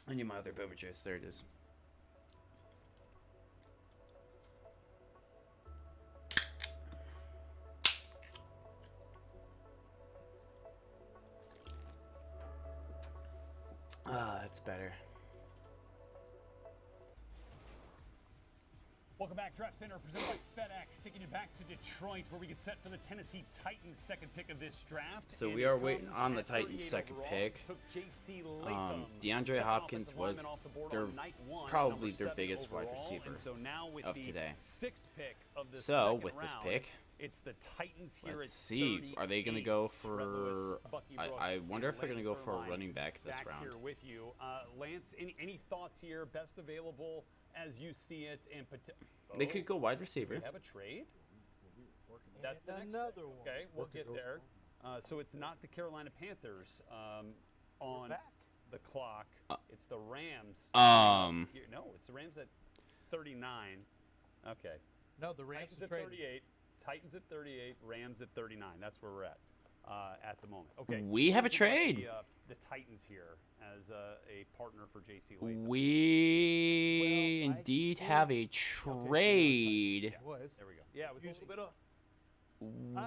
I need my other beverages. There it is. Ah, that's better. Welcome back, Draft Center, presented by FedEx, taking you back to Detroit, where we get set for the Tennessee Titans' second pick of this draft. So we are waiting on the Titans' second pick. DeAndre Hopkins was probably their biggest wide receiver of today. So with this pick, it's the Titans here. Let's see. Are they going to go for? I wonder if they're going to go for a running back this round. Here with you, Lance. Any thoughts here? Best available as you see it, and they could go wide receiver. We have a trade. That's the next another pick. one. Okay, we'll get there. So it's not the Carolina Panthers on the clock. It's the Rams. No, it's the Rams at 39. Okay. No, the Rams Titans at 38. Titans at 38. Rams at 39. That's where we're at the moment. Okay. We have a trade. The Titans here as a partner for J.C. Latham. We indeed have a trade. There we go. Yeah, with a little bit of.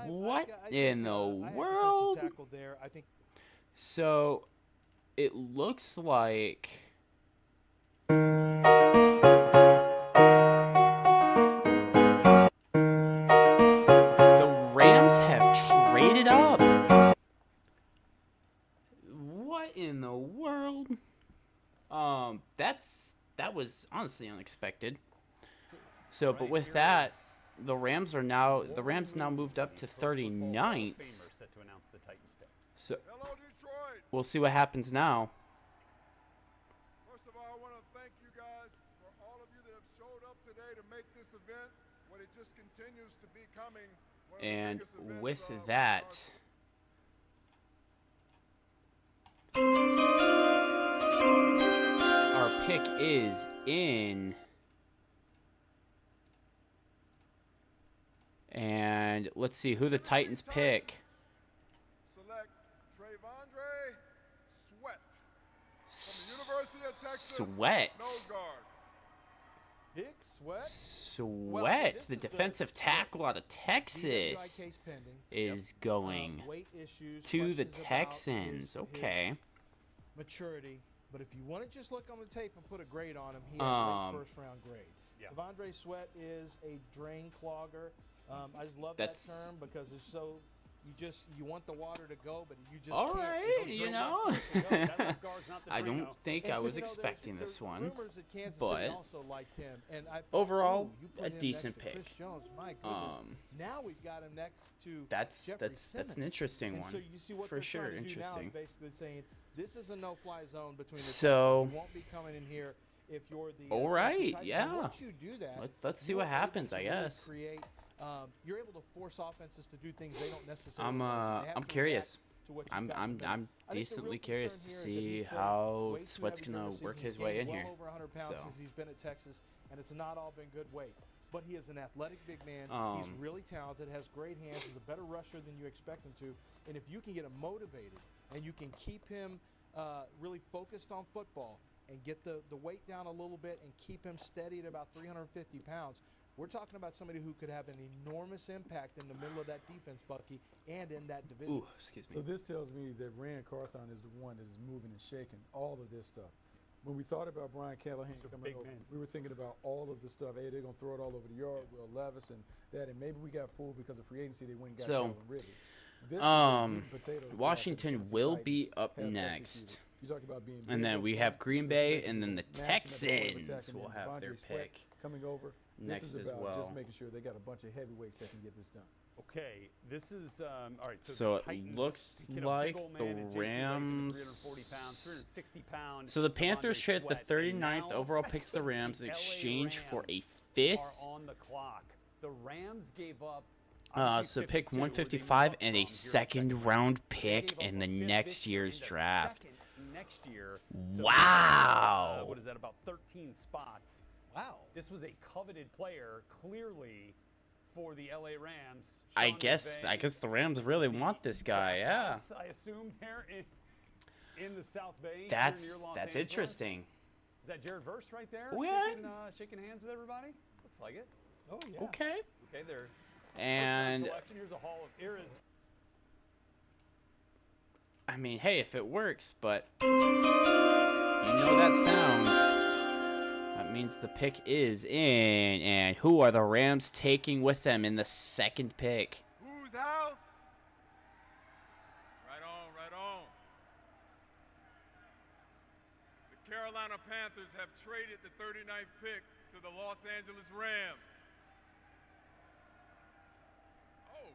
What in the I world? Tackle there. I think. So, it looks like. The Rams have traded up. What in the world? That was honestly unexpected. So, but with that, the Rams now moved up to 39th. So we'll see what happens now. First of all, I want to thank you guys for all of you that have showed up today to make this event what it just continues to becoming one of And the biggest events with of that, our pick is in. And let's see who the Titans pick. Select Trayvondre Sweat from the University of Texas. Sweat. Nose guard. Dick Sweat. Sweat, the defensive tackle out of Texas, is going weight issues, to the questions about Texans. his Okay. maturity, but if you want to just look on the tape and put a grade on him, he had a late first-round grade. Yeah. Devondre Sweat is a drain clogger. I just love that term because it's so you want the water to go, but you just All can't. right, you know. I don't think And I so, was you know, expecting there's this one, rumors that Kansas but City also liked him, and I thought, overall, you put a him decent next to pick. Chris Jones, my goodness. Now we've got him next to That's Jeffrey an Simmons. interesting And one. So you see what For they're sure, trying to do now is interesting. basically saying this is a no-fly zone between the So- Titans. You won't be coming in here if you're the All Tennessee right, Titans. yeah. And once you do that, Let's see you're what able happens, to I really guess. Create, you're able to force offenses to do things they don't necessarily. want. They have I'm to curious. react to what you've I'm got in them. I think the decently real curious to concern here is that see he's been how way too Sweat's heavy gonna during the work season. his He's way in gained here. well over 100 pounds So. since he's been at Texas, and it's not all been good weight. But he is an athletic big man. He's really talented, has great hands, is a better rusher than you expect him to. And if you can get him motivated and you can keep him really focused on football and get the weight down a little bit and keep him steady at about 350 pounds, we're talking about somebody who could have an enormous impact in the middle of that defense, Bucky, and in that division. Ooh, excuse me. So this tells me that Rand Carthon is the one that is moving and shaking all of this stuff. When we thought about Brian Callahan coming over, we were thinking about all of the stuff. Hey, they're going to throw it all over the yard, Will Levis and that, and maybe we got fooled because of free agency. They went and got Calvin Ridley. This is a meat and potatoes Washington job that the will Titans be up have next. executed. You talk about being And then big we up have front, Green just Bay, making and then the sure mashing up the Texans attacking, will and have their Devondre Sweat pick coming over. next This is as about well. just making sure they got a bunch of heavyweights that can get this done. Okay, this is all right. So the it Titans, looks you know, big like old the man in J.C. Latham at Rams. 340 pounds, 360 pounds. So the Panthers Devondre trade the Sweat, and 39th now overall pick to the Rams in LA exchange for a Rams 5th are on the clock The Rams gave up. So pick 155 and a second round pick in the next year's draft. Next year. So Wow. what is that? About 13 spots. Wow. This was a coveted player, clearly, for the LA Rams. I Sean guess McVay. the Rams really want this guy. Yeah. I assume there in the South Bay. here That's near Los Angeles. interesting. Is that Jared Verse right there? What? Shaking hands with everybody? Looks like it. Oh yeah. Okay. Okay, there. And Selection. Here's a Hall of Eras. I mean, hey, if it works, but you know that sound. That means the pick is in. And who are the Rams taking with them in the second pick? Whose house? Right on, right on. The Carolina Panthers have traded the 39th pick to the Los Angeles Rams. Oh.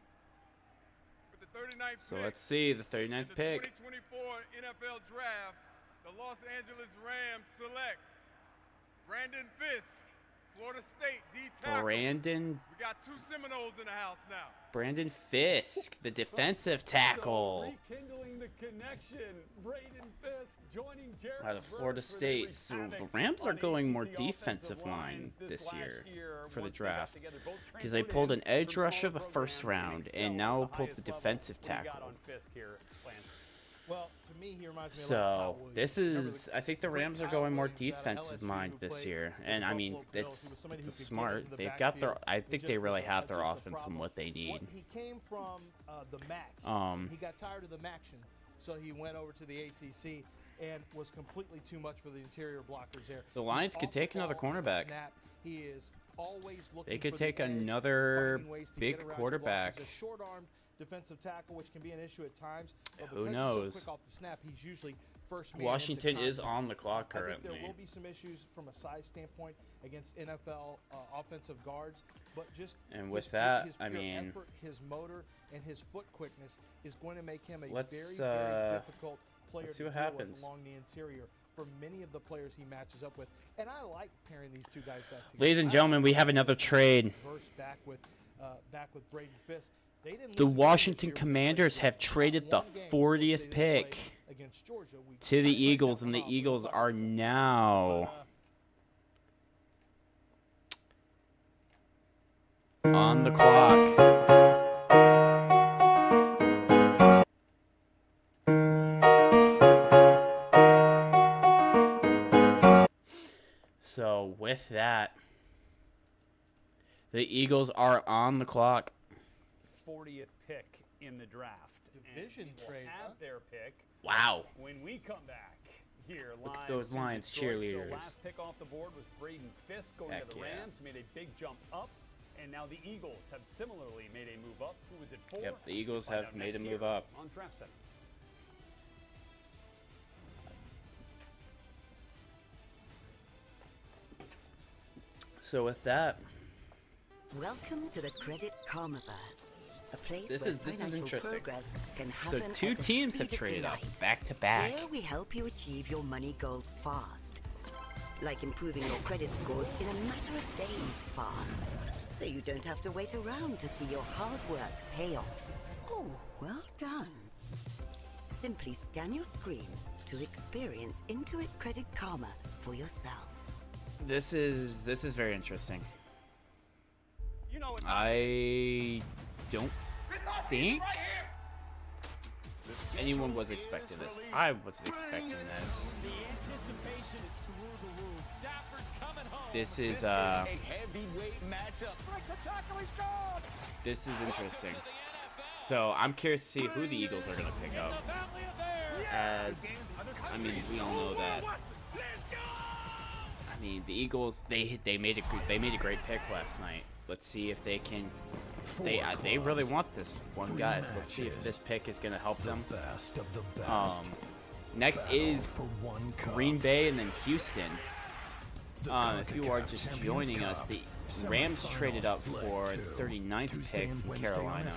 With the 39th So pick let's see the in 39th the pick. 2024 NFL Draft, the Los Angeles Rams select Brandon Fisk, Florida State D tackle. Brandon We got two Seminoles in the house now. Fisk, the defensive tackle So rekindling the connection. Braden Fisk joining Jared out of Florida Verse, where they State. wreaked So havoc the Rams are on going more ACC defensive offensive line lines this last year for the once they got draft together. Both because they transferred pulled in an edge from rusher smaller the first programs round excel and at now the pulled the highest level. defensive What do you got tackle. on Fisk here, Lance? Well, to me, he reminds me a lot of Kyle So Williams. this Remember is, the I think the great Rams are Kyle going more Williams out of defensive LSU mind who this played year, with and the I mean Buffalo Bills. He was it's somebody who it's could get smart. into the They've got their, backfield I and think just they really was have just their a offense and problem. what they need. He came from the MAC. He got tired of the MACtion, so he went over to the ACC and was completely too much for the interior blockers there. The He's Lions could off the take another ball on the cornerback. snap. He is always looking They could for take the edge, another finding ways to big get around your block. quarterback. He's a short-armed defensive tackle, which can be an issue at times. But Who because knows? He's so quick off the snap, he's usually first man into Washington is contact. on the clock I think currently. there will be some issues from a size standpoint against NFL offensive guards, but just And his with fu- that, his I pure mean- effort, his motor, and his foot quickness is going to make him a Let's, very difficult player let's to see what deal happens. with along the interior for many of the players he matches up with. And I like pairing these two guys back together. Ladies and gentlemen, we have another trade. Verse back with Braden Fisk. They didn't The lose a game Washington this year, but they Commanders played have one traded the game in which 40th they didn't pick play against Georgia. We to the break that Eagles, and one the off. We'll Eagles talk are about that. now But, on the clock. So with that, the Eagles are on the clock. 40th pick in the draft. Division And we will trade, have huh? their pick Wow. when we come back here live. Look at those to Lions Detroit. cheerleaders. So last pick off the board was Braden Fisk going Heck to the yeah. Rams, made a big jump up, and now the Eagles have similarly made a move up. Who is it for? Yep, the Eagles Find have out made a next move here up. on Draft Center. So with that, Welcome to the Credit Karmaverse, a place This where is financial interesting. progress can so happen two at the teams have speed of traded up light. back to back. Here we help you achieve your money goals fast, like improving your credit scores in a matter of days fast, so you don't have to wait around to see your hard work pay off. Oh, well done. Simply scan your screen to experience Intuit Credit Karma for yourself. This is very interesting. You know it's I don't this our season think right here. anyone was expecting this. I wasn't expecting this. The anticipation is through the roof. Stafford's coming home. This is a heavyweight matchup. Breaks a tackle, he's gone. this is interesting. So I'm curious to see who the Eagles are going to pick up. As I mean, we all know that. I mean, the Eagles they made a great pick last night. Let's see if they can. They really want this one guy. So let's see if this pick is going to help them. Best of the best. Next is For one cup. Green Bay and then Houston. If you are just joining us, the Rams traded up for the 39th pick from Carolina.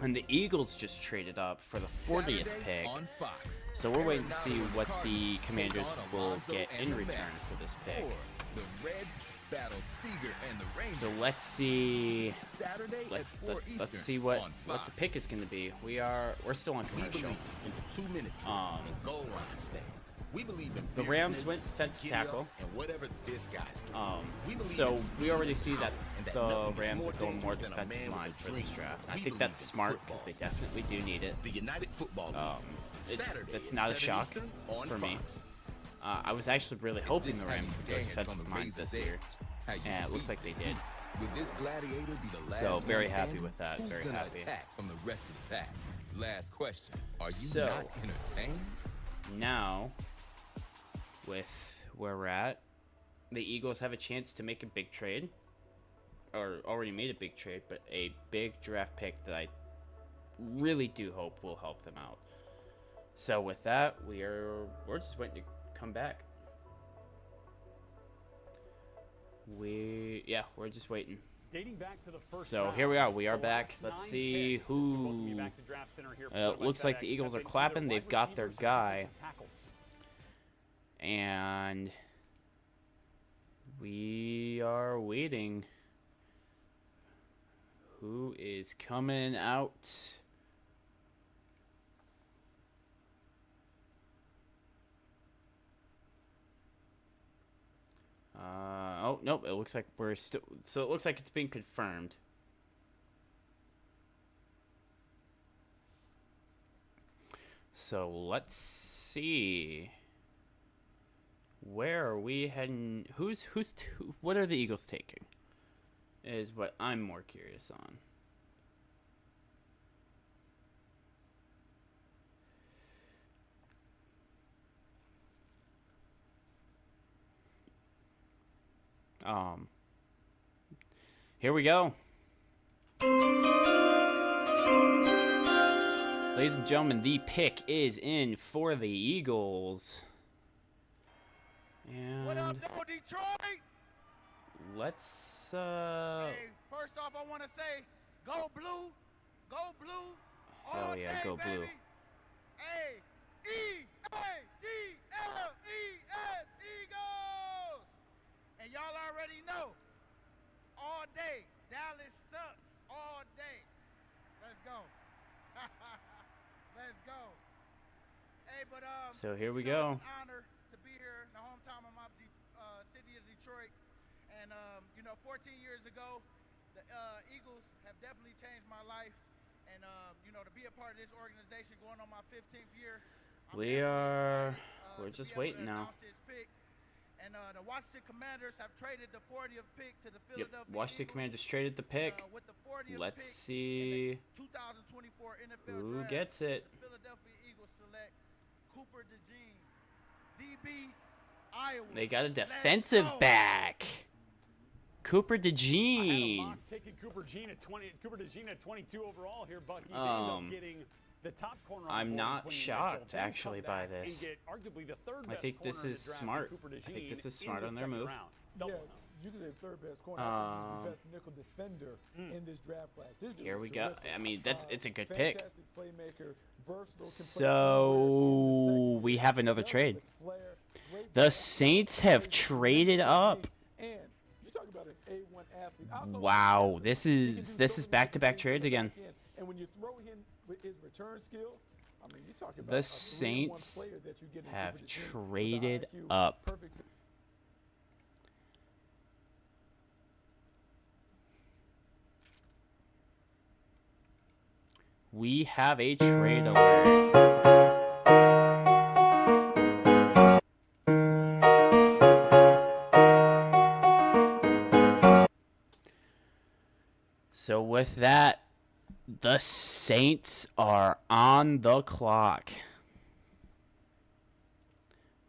And the Eagles just traded up for the 40th Saturday pick. on Fox. So we're waiting to see Arenado and what Cardinals the take Commanders on will Alonso get and in the return Mets. for this pick. Or the Reds battle Seeger and the Rangers. So let's see. Saturday at 4 Eastern. Let's see what on the Fox. pick is going to be. We're still on We commercial. believe in the 2-minute drill and goal line stands. We believe in The Beer Rams Snakes, went defensive Giddy Up, tackle. and whatever this guy's doing. We believe So in we speed already and see that power, and the nothing is Rams more are going more dangerous than a defensive man line with a for this dream. draft. I We think believe that's in smart because football. they definitely do need it. The United Football League. Saturday That's at not a 7 shock Eastern on for me. Fox. I was actually really hoping this the how Rams you would go dance defensive on the line razor's this edge? year. How you And it looks beat? like they did. Would this gladiator be the last So, very one happy standing? with that, Who's very gonna happy. attack from the rest of the pack? Last question. Are you So- not entertained? Now, with where we're at, the Eagles have a chance to make a big trade, or already made a big trade, but a big draft pick that I really do hope will help them out. So with that, we're just waiting to come back. We're just waiting. Dating back to the first So round, here we are. We are the back. last Let's 9 see picks, as we welcome you who. back to Draft Center here, presented by Looks like the FedEx, Eagles have are been clapping. either They've wide got their receivers or guy. defensive tackles. And we are waiting. Who is coming out? Oh, nope. It looks like we're still. So it looks like it's being confirmed. So let's see. Where are we heading? What are the Eagles taking? Is what I'm more curious on. Here we go. Ladies and gentlemen, the pick is in for the Eagles. And What up, though, Detroit? let's Hey, first off, I want to say, go blue, hell all yeah, day, go blue. baby. Hey, E-A-G-L-E-S, Eagles. And y'all already know, all day, Dallas sucks, all day. Let's go. Let's go. Hey, but So here we you know, go. It's an honor to be here in the hometown of my city of Detroit. And 14 years ago, the Eagles have definitely changed my life. And to be a part of this organization going on my 15th year, we're just waiting now. And the Washington Commanders have traded the 40th pick to the Yep, Philadelphia Washington Eagles. Commanders traded the pick. With the 40th Let's pick see in the 2024 NFL who draft, gets it. The Philadelphia Eagles select Cooper DeJean, DB, Iowa. They got a Let's defensive go. back. Cooper I had a DeJean. mock taking Cooper DeJean at 22 overall here, Bucky. They ended up getting the top corner on the I'm board, not Quinton shocked, Mitchell, then actually, come by back this. And get arguably the third I best think this corner in is the draft, smart. Cooper I think DeJean, this is in smart the on their second move. round. Yeah, Double. you can say third best corner. I think he's the best nickel defender in this draft class. This dude Here is we go. terrific. I mean, it's a good pick. Fantastic playmaker, versatile, can play So anywhere in the we have another secondary, trade. with flair, great The ball, Saints have great traded up. And you talk about an A1 athlete. I know Wow, he this can is do this so is many back-to-back different trades things again. on the back end. And when you throw him with his return skills, I mean, you talk about The a 3-in-1 Saints player that you get in have Cooper DeJean with the traded IQ, up. perfect fit. We have a trade alert. So with that, the Saints are on the clock.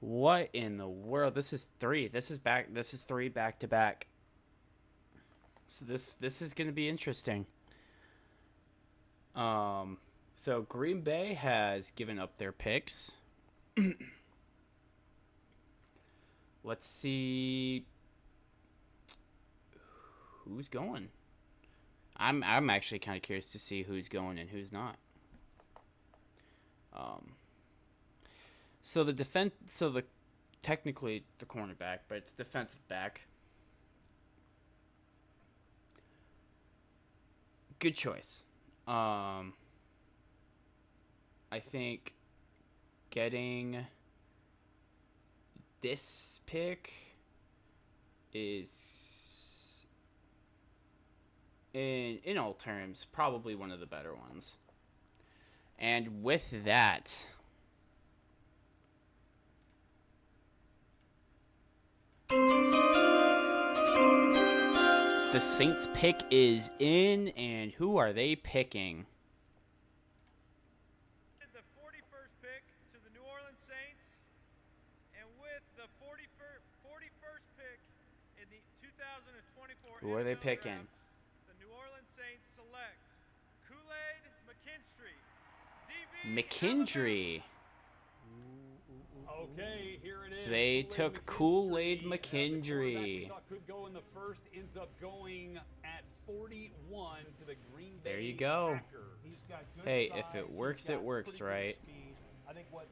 What in the world? This is three. This is three back to back. So this is going to be interesting. So Green Bay has given up their picks. Let's see who's going. I'm actually kind of curious to see who's going and who's not. So technically the cornerback, but it's defensive back. good choice. I think getting this pick is, in all terms, probably one of the better ones. And with that, the Saints pick is in, and who are they picking? The 41st pick to the New Orleans Saints, and with the 41st pick in the 2024 Who are they NFL picking? Draft, the New Orleans Saints select Kool-Aid McKinstry, DB. McKinstry. Okay, here it is. So they Kool-Aid took Kool-Aid the quarterback we McKinstry. thought could go in the first, ends up going at 41 to the Green Bay There you go. Packers. He's got good Hey, size, if it he's works, got it works, pretty good right? speed. I think what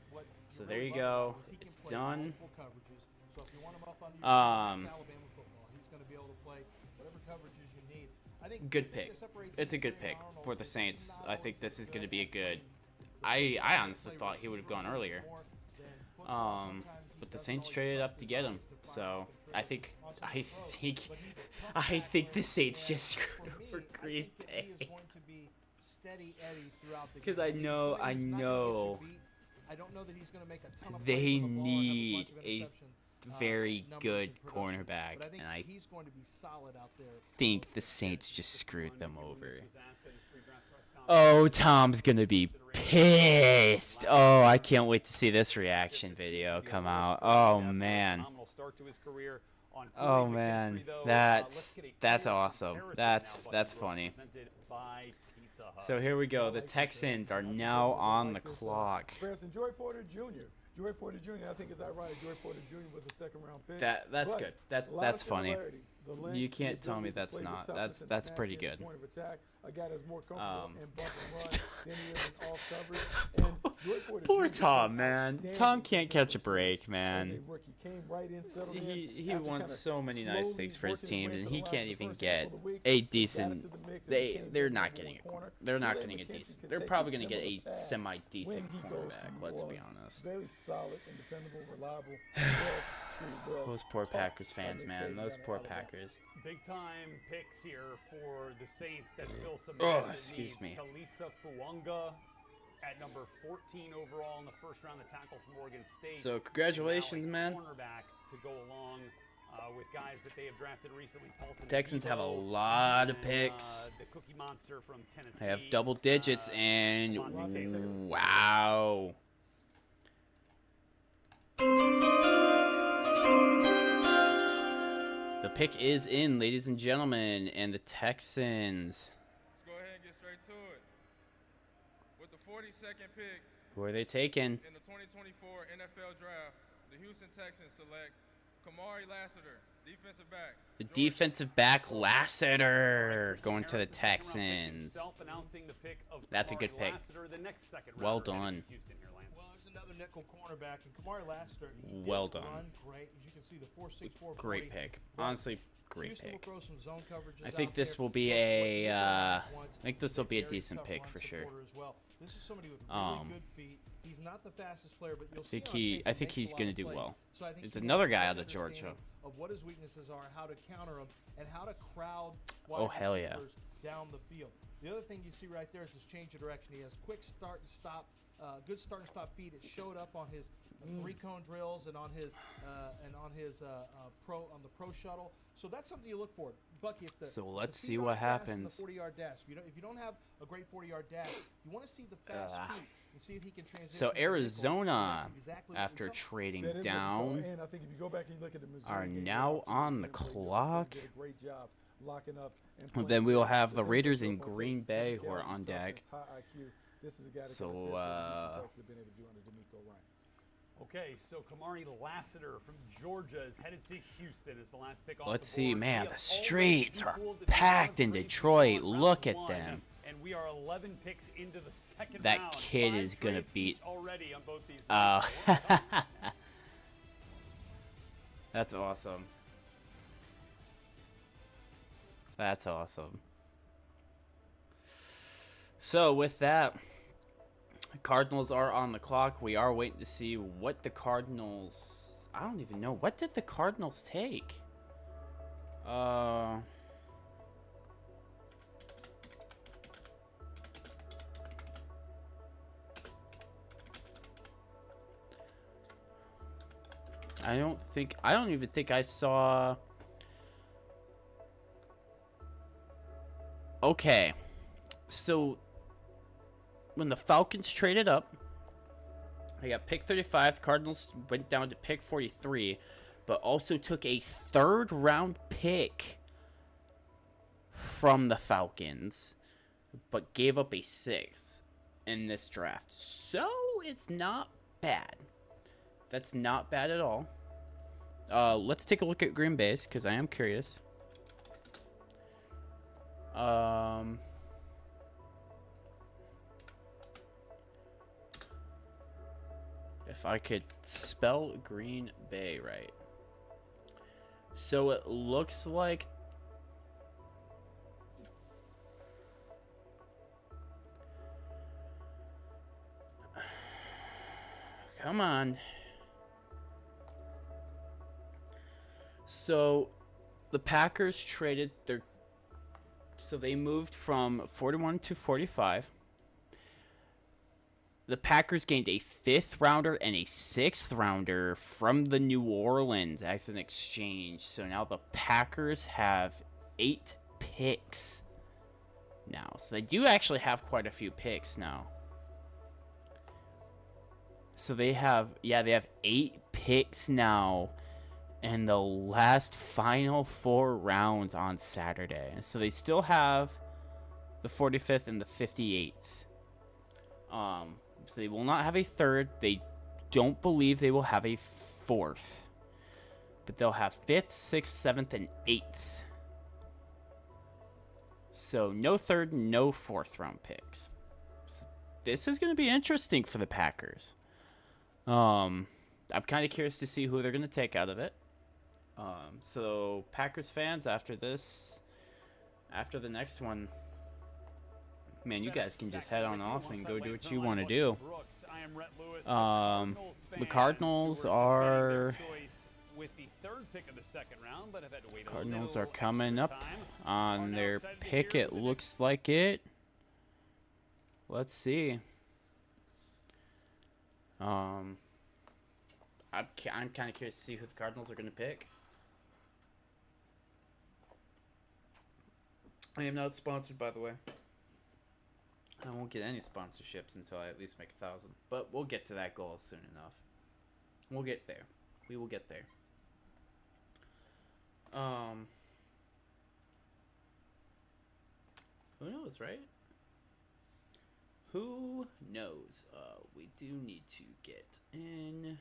So you there really you love go. about him is he can It's play done. multiple coverages. So if you want him up under your Um, that's Alabama football. He's going to be able to play whatever coverages you need. I think Good the thing pick. that separates It's a him good from pick Terry Arnold for the is he's Saints. not I think always this as is going to good be a at good. playing I honestly thought he would have gone earlier. But the Saints traded up to get him. So I think the Saints just screwed over Green Bay. Because I know I don't know that he's going to make a ton of they plays on the ball and have a need bunch of a interception, very numbers good and production. cornerback, But I think and I he's going to be solid out there. think the Saints just screwed them over. Oh, Tom's gonna be pissed. Oh, I can't wait to see this reaction video come out. Oh man. Oh man, that's awesome. That's funny. So here we go. The Texans are now on the clock. Comparison, Joey Porter Jr. Joey Porter Jr. I think it's ironic. Joey Porter Jr. was a second-round pick. That's but good. a lot That's of funny. similarities. The length, You can't the tell me ability to that's play the not. toughness and That's tenacity pretty at good. the point of attack. A guy that's more comfortable in bump and run than he is in off coverage. And Joey Porter Poor Jr. Tom, man. outstanding Tom can't catch a defensive break, as man. a rookie. Came right in, settled in He after wants kinda so many nice slowly things for his working his team, way and to he the can't line even the first get handful of weeks. a He got decent. into the mix and became They're the not number getting one corner. they're not Kool-Aid getting a McKinstry decent. can They're take probably a going to get similar a path semi-decent when he goes to cornerback. New Let's be Orleans. honest. Very solid and dependable, reliable. Those poor Packers fans, man. Those poor Packers. Big time picks here for the Saints that fill some Oh, massive excuse needs. me. Talisa Fuanga at number 14 overall in the first round, the tackle from Oregon State. So congratulations, And now man. a cornerback to go along with guys that they have drafted recently. Paulson Texans have a Adebo, lot of and, picks. the Cookie Monster from Tennessee. They have double digits, and wow. The pick is in, ladies and gentlemen, and the Texans. Let's go ahead and get straight to it. With the 42nd pick Who are they taking? in the 2024 NFL Draft, the Houston Texans select Kamari Lassiter, defensive back. The defensive back Lassiter going to the Texans. Self-announcing the pick of That's a Kamari good pick. Lassiter, the next second Well rounder headed done. to Houston here, Lance. Well, there's another nickel cornerback, and Kamari Lassiter. He Well did done. Run great. As you can see, the 4.64. Great pick. Honestly, great Houston pick. will throw some zone coverages I think out this there. will be What a. New Orleans I wants think this is will be a very decent tough pick run for sure. supporter as well. This is somebody with really good feet. He's not the fastest player, but you'll see on tape I think makes he's a lot going of to do plays. well. So I think It's he has another a guy good out of Georgia. understanding of what his weaknesses are, how to counter them, and how to crowd wide Oh, hell yeah. receivers down the field. The other thing you see right there is his change of direction. He has quick start and stop, good start and stop feet. It showed up on his three-cone drills and on his pro shuttle. So that's something you look for, Bucky. If the, So if let's the see feet what aren't fast in happens. The 40-yard dash. If you don't have a great 40-yard dash, you want to see the fast feet and see if he can transition. So to the nickel. Arizona, That's exactly what we after saw. trading That is what we saw. down, And I think if you go back and look at the Missouri are game, now they on the absolutely clock. did a great job locking up and Well, playing then we will great have the defensive Raiders in football, Green taking Bay who are physicality, on deck. toughness, high IQ. This is a guy that So, kind of fits what the Houston Texans have been able to do under D'Amico Ryan. Okay, so Kamari Lassiter from Georgia is headed to Houston as the last pick off Let's the see, board. man, We the have streets already are equaled the packed in amount of trades Detroit. we saw in round Look at one, them. And we are 11 picks into the second That round. kid 5 is gonna trades beat. each already on both these. That's awesome. That's awesome. So with that, Cardinals are on the clock. We are waiting to see what the Cardinals... I don't even know. What did the Cardinals take? I don't even think I saw... Okay. So, when the Falcons traded up, they got pick 35. The Cardinals went down to pick 43, but also took a third-round pick from the Falcons, but gave up a sixth in this draft. So, it's not bad. That's not bad at all. Let's take a look at Green Bay's, because I am curious. If I could spell Green Bay right. So it looks like... Come on. So the Packers traded their... So they moved from 41 to 45. The Packers gained a 5th rounder and a 6th rounder from the New Orleans as an exchange. So now the Packers have 8 picks now. So they do actually have quite a few picks now. So they have 8 picks now in the last final 4 rounds on Saturday. So they still have the 45th and the 58th. So they will not have a 3rd. They don't believe they will have a 4th. But they'll have 5th, 6th, 7th, and 8th. So no 3rd, no 4th round picks. So this is going to be interesting for the Packers. I'm kind of curious to see who they're going to take out of it. So Packers fans, after the next one, man, you guys can just head on off and go do what you want to do. The Cardinals are... Cardinals are coming up on their pick, it looks like it. Let's see. I'm kind of curious to see who the Cardinals are going to pick. I am not sponsored, by the way. I won't get any sponsorships until I at least make 1,000. But we'll get to that goal soon enough. We'll get there. We will get there. Who knows, right? Who knows? We do need to get in...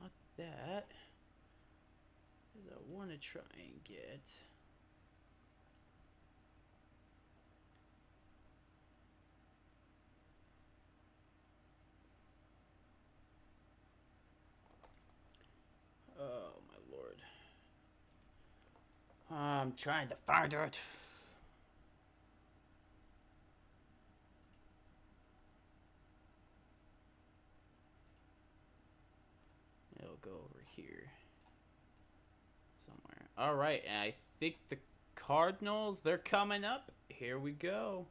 not that. I want to try and get... Oh, my lord. I'm trying to find it. It'll go over here somewhere. All right, and I think the Cardinals, they're coming up. Here we go.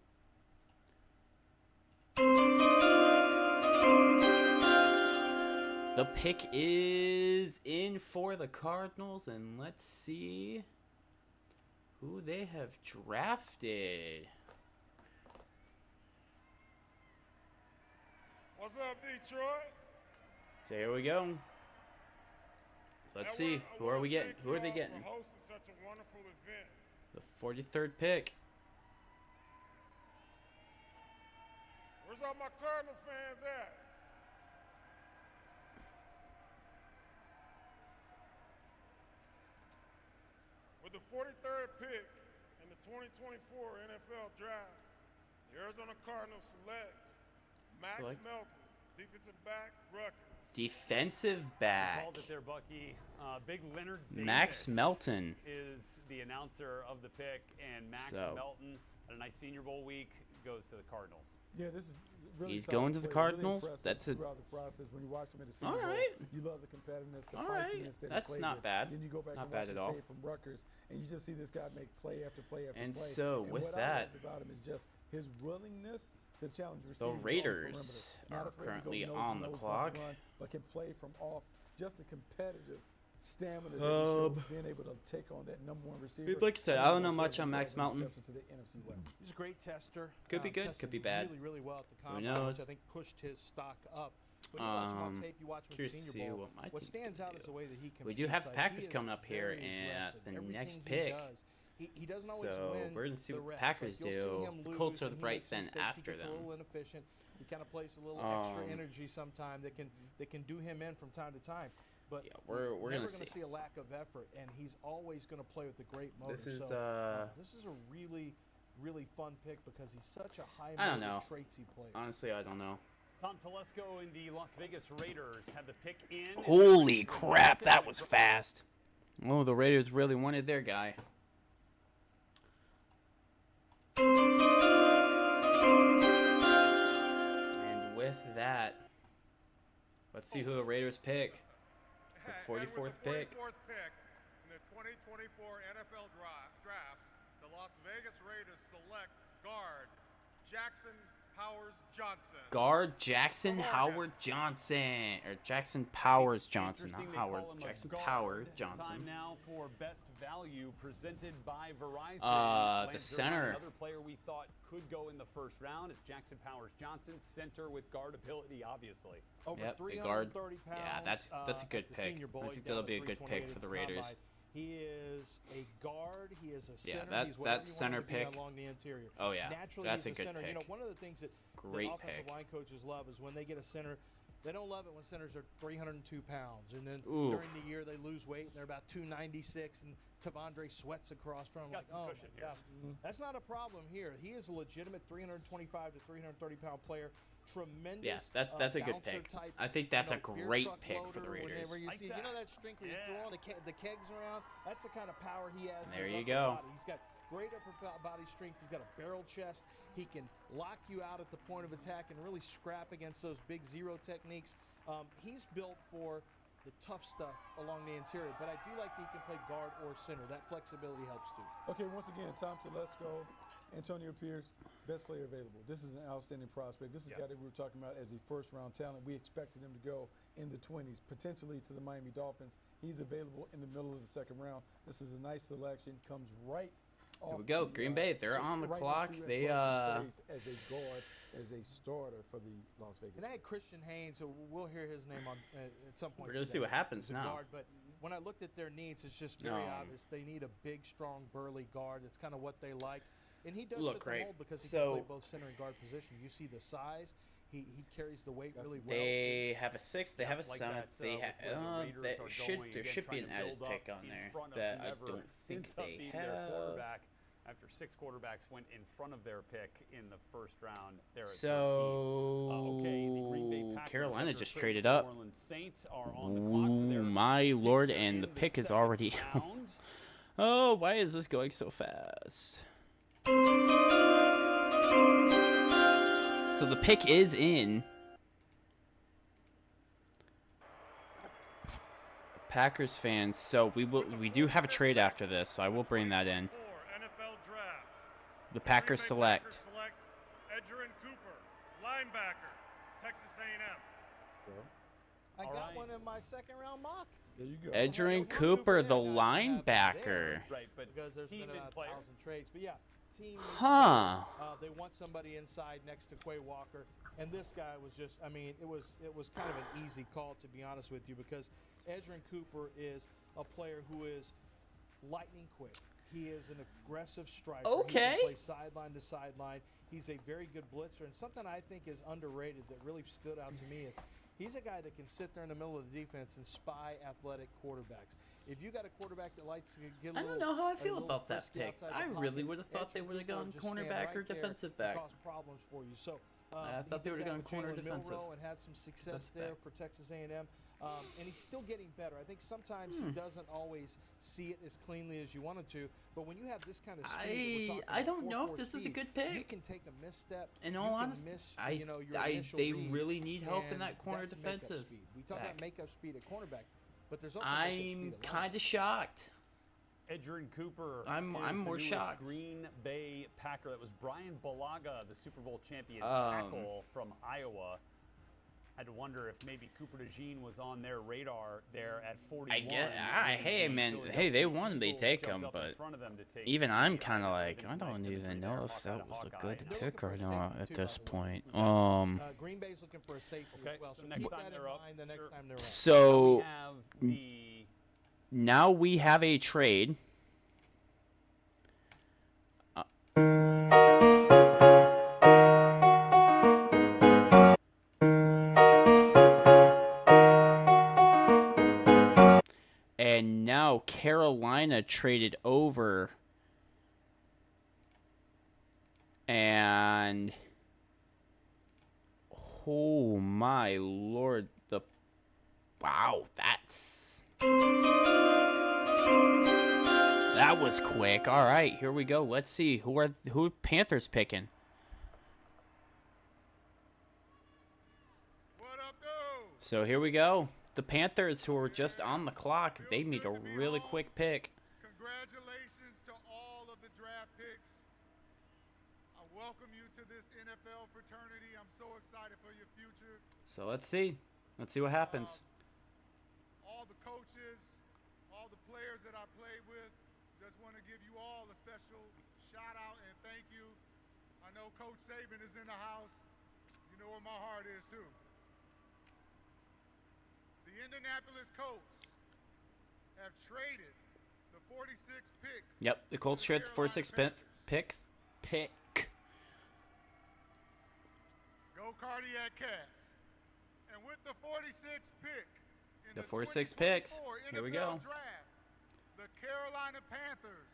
The pick is in for the Cardinals, and let's see who they have drafted. What's up, Detroit? So here we go. Let's see. Who are we getting? Who are they getting? For hosting such a wonderful event. The 43rd pick. Where's all my Cardinal fans at? With the 43rd pick in the 2024 NFL Draft, the Arizona Cardinals select Max Melton, defensive back, Rutgers. Defensive back. Called it there, Bucky. Big Leonard Davis Max Melton is the announcer of the pick, and Max Melton had a nice Senior Bowl week. Goes to the Cardinals. Yeah, this is really. He's going to the Cardinals. Really That's a. throughout the process when you watch him at the Senior All Bowl, right. You love the competitiveness, the All right. feistiness that That's he played not with. bad. Then you go back Not and bad watch at his all. tape from Rutgers, and you just see this guy make play after play after And play. so and with what that, I loved about him is just his willingness to challenge the receivers. Raiders Not are afraid to go currently nose to on the nose, clock. bump and run, but can play from off. Just a competitive stamina that he showed, being able to take on that number one receiver. Like I said, I don't know much on Max Melton. Into the NFC West. He's a great tester. Could be good, Tested could be bad. Really, really well at the Who combine, knows? which I think pushed his stock up. But you watch him on tape, you watch him at Curious the to Senior see Bowl. what my team's stands gonna out is do. the way that he competes. We do have the Like, Packers he is coming up here very at aggressive. the Everything next he pick. does, he doesn't always So win we're gonna see the what the reps. Packers Like, you'll see do. him The lose Colts are and he right makes then mistakes. after he gets them. a little inefficient. He kind of plays a little extra Um, energy sometime that can do him in from time to time. But Yeah, we're never gonna gonna see. a lack of effort, and he's always going to play with a great motor. This is this is a really, really fun pick because he's such a high I don't motor know. traitsy player. Honestly, I don't know. Tom Telesco and the Las Vegas Raiders have the pick in. Holy crap, that was fast. Oh, the Raiders really wanted their guy. And with that, let's see who the Raiders pick. The 44th pick. 44th pick in the 2024 NFL draft, the Las Vegas Raiders select guard Jackson Powers Johnson. Guard Jackson Howard Johnson. Or Jackson Powers Johnson, not Interesting, they Howard. call him a Jackson guard. Powers Time Johnson. now for best value presented by Verizon. The Lands Derby, center. Another player we thought could go in the first round is Jackson Powers Johnson, center with guard ability, obviously. Over Yep, the 330 guard. pounds. Yeah, that's a good at the pick. Senior Bowl. I He's think down that'll to be a good pick 328 for the at Raiders. combine. He is a guard. He is a center. Yeah, he's that whatever you center want him to be pick. along the interior. Oh, yeah, Naturally, that's he's a good center. You know, pick. one of the things that Great offensive pick. line coaches love is when they get a center. They don't love it when centers are 302 pounds, and then Ooh. during the year they lose weight and they're about 296, and Tavondre sweats across from him. Got Like, some oh cushion my here. gosh, that's not a problem here. He is a legitimate 325 to 330 pound player. Tremendous. Yeah, that's a good bouncer pick. type, I think that's you a know, beer great truck pick for the loader, Raiders. whenever you Like see, that. you know that string where you throw all the kegs around? That's the kind of power he has. in There his you upper go. Body. He's got great upper body strength. He's got a barrel chest. He can lock you out at the point of attack and really scrap against those big zero techniques. He's built for the tough stuff along the interior, but I do like that he can play guard or center. That flexibility helps too. Okay, once again, Tom Telesco, Antonio Pierce, best player available. This is an outstanding prospect. This is a guy that we were talking about as a first-round talent. We expected him to go in the 20s, potentially to the Miami Dolphins. He's available in the middle of the second round. This is a nice selection. Comes right off. Here we go. the, Green Bay, they're on the right clock. into They, plays as a guard, as a starter for the Las Vegas. And I had Christian Haynes, so we'll hear his name on at some point. We're gonna see today. what happens He's a now. Guard, but when I looked at their needs, it's just very Um, obvious. They need a big, strong, burly guard. It's kind of what they like. And he does Look fit the great. mold because he So- can play both center and guard position. You see the size. He carries the weight really well. They have a sixth. They have a Like seventh. that, They with where the Raiders that are should going, there again, should be trying an to added build up pick on in there front of that I whoever don't think ends up they being their have. quarterback. After 6 quarterbacks went in front of their pick in the first round, they're at 13. So Okay, the Green Bay Packers, Carolina after just trading traded the up. New Orleans Saints are on the clock for their My lord, and the in pick is second already. round. Oh, why is this going so fast? So the pick is in. Packers fans, so we do have a trade after this, so I will bring that in. NFL draft. The Packers Green Bay select Packers select Edgerrin Cooper, linebacker, Texas A&M. I All got right. one in my second round mock. There you go. Edgerrin Cooper, the linebacker. Right, but Because there's team been and about player. 1,000 trades. But yeah, team. needs Huh. to- they want somebody inside next to Quay Walker, and this guy was just. I mean, it was kind of an easy call, to be honest with you, because Edgerrin Cooper is a player who is lightning quick. He is an aggressive striker. Okay. He can play sideline to sideline. He's a very good blitzer, and something I think is underrated that really stood out to me is he's a guy that can sit there in the middle of the defense and spy athletic quarterbacks. If you got a quarterback that likes to get a I little, don't know how I a feel little about that frisky pick. outside the I pocket, really would have thought they Edgerrin would have Cooper gone just stand cornerback or right there defensive and back. cause problems for you. So I thought he they were did that going with corner Jalen defensive. Milroe and had some success there for Texas A&M. And he's still getting better. I think sometimes he doesn't always see it as cleanly as you wanted to. But when you have this kind of speed, I don't know if this is a good pick. You can take a misstep. In all honesty, they really need help in that corner defensive. Speed. We talk about makeup speed at cornerback, but there's also I'm kind of shocked. Edgerrin Cooper. I'm is the more newest shocked. Green Bay Packer. That was Brian Bulaga, the Super Bowl champion tackle from Iowa. I had to wonder if maybe Cooper DeJean was on their radar there at 41. I get. Hey man, hey, they won. They take him, but even I'm kind of like, I don't even know if that was a good pick or not at this point. Green Bay's looking for a safety as well. So keep that in mind the next time they're up. So now we have a trade. And now Carolina traded over. And oh my lord, wow, that was quick. All right, here we go. Let's see who Panthers picking. So here we go. The Panthers, who were just on the clock, they made a really quick pick. Congratulations to all of the draft picks. I welcome you to this NFL fraternity. I'm so excited for your future. So let's see. Let's see what happens. All the coaches, all the players that I played with, just want to give you all a special shout out and thank you. I know Coach Saban is in the house. You know where my heart is too. The Indianapolis Colts have traded the 46th pick. Yep, the Colts traded the 46th pick. Go Cardiac Cats. And with the 46th pick in The 46th pick. Here we go. Draft, the Carolina Panthers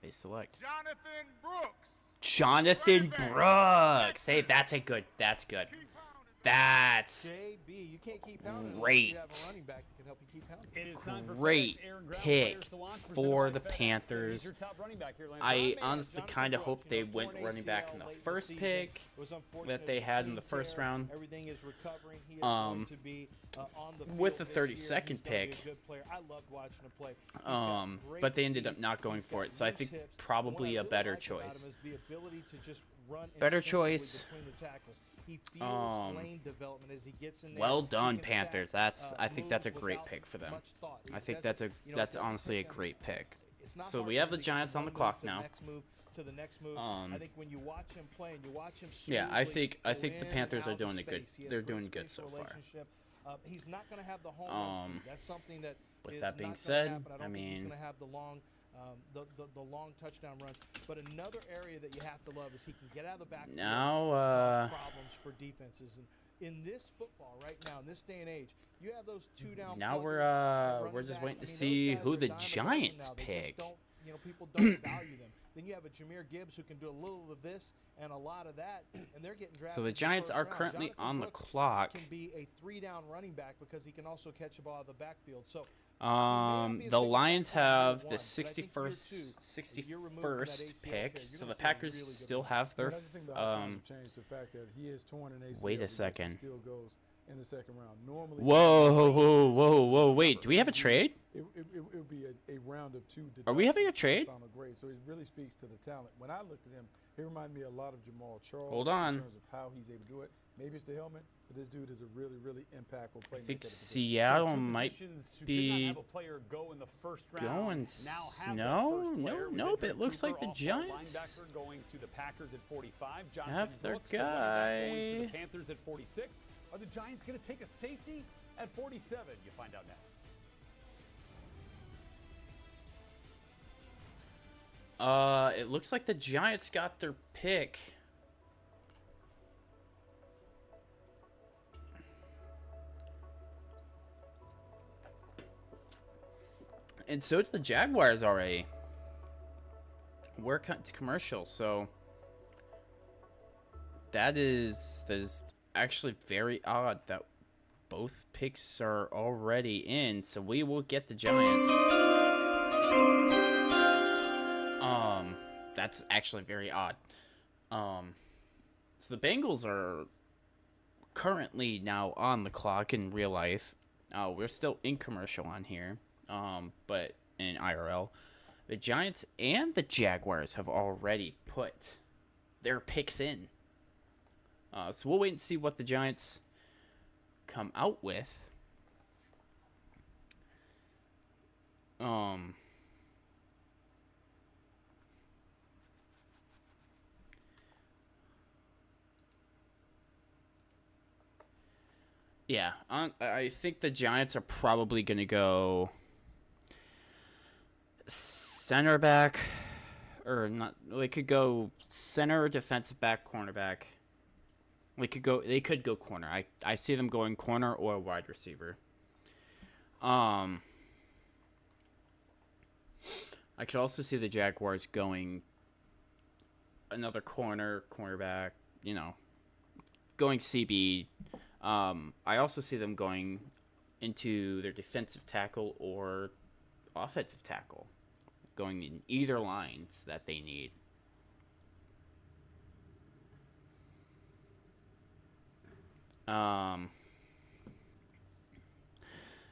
select Jonathan Brooks. Jonathan Brooks. Hey, that's good. That's JB, you can't keep pounding. Great. You have a running back that can help you keep pounding. It is time for Great FedEx Air and Ground pick players to launch, for presented the by FedEx. Panthers. He's your top running back here, Lance. I honestly kind of hope they went running back in the first pick that they had in the first round. Everything is recovering. He is going to be on the with the field this year. 32nd He's gonna be pick. a good player. I loved watching him play. He's got great But they ended up feet. not going He's for got it. So I loose think hips. probably a What I better really like about choice. him is the ability to just run Better instinctively choice. between the tackles. He feels lane development as he gets in there. Well He done, can Panthers. stack, I think that's a moves great without pick for them. much thought. I He think doesn't, that's doesn't honestly a take him. great pick. It's not So hard we for have him the to get Giants from on the one clock move to now. The next move to the next move. I think when you watch him play and you watch him Yeah, I smoothly think the go in Panthers and are out of doing it good. space. He has They're great doing good spatial so far. relationship. He's not going to have the home run speed. That's something that With is that being not gonna said, happen. I don't think he's mean, going to have the long touchdown runs. But another area that you have to love is he can get out of the backfield. Now, cause problems for defenses. And in this football right now, in this day and age, you have those two down. now pluggers, we're just running waiting back. to I mean, see those guys who are the dime a dozen Giants now. They just pick. don't, people don't value them. Then you have a Jahmyr Gibbs who can do a little of this and a lot of that, and they're getting drafted. So the in Giants first are round. currently Jonathan on the Brooks clock. Can be a 3-down running back because he can also catch the ball out of the backfield. So The Lions have the 61st pick, so the Packers still have their. Change the fact that he is torn in ACL. Wait a because he second. Still goes in the second round. Normally. Whoa! Wait, do we have a trade? It would be a round of two. Are we having a trade? Final grade, so it really speaks to the talent. When I looked at him, he reminded me a lot of Jamal Charles. Hold on. In terms of how he's able to do it.Maybe it's the helmet, but this dude is a really, really impactful player. I think Seattle might be have a player go in the first round. going. Now have No, but it looks like the Giants linebacker going to the Packers at 45. have their Brooks, the running back, going to guy. the Panthers at 46. Are the Giants going to take a safety at 47? You find out next. It looks like the Giants got their pick. And so did the Jaguars already. We're cut to commercial, so that is actually very odd that both picks are already in. So we will get the Giants. That's actually very odd. So the Bengals are currently now on the clock in real life. We're still in commercial on here, but in IRL. The Giants and the Jaguars have already put their picks in. So we'll wait and see what the Giants come out with. Yeah, I think the Giants are probably going to go center back, or not. They could go center, defensive back, cornerback. They could go corner. I see them going corner or wide receiver. I could also see the Jaguars going another cornerback, going CB. I also see them going into their defensive tackle or offensive tackle, going in either lines that they need.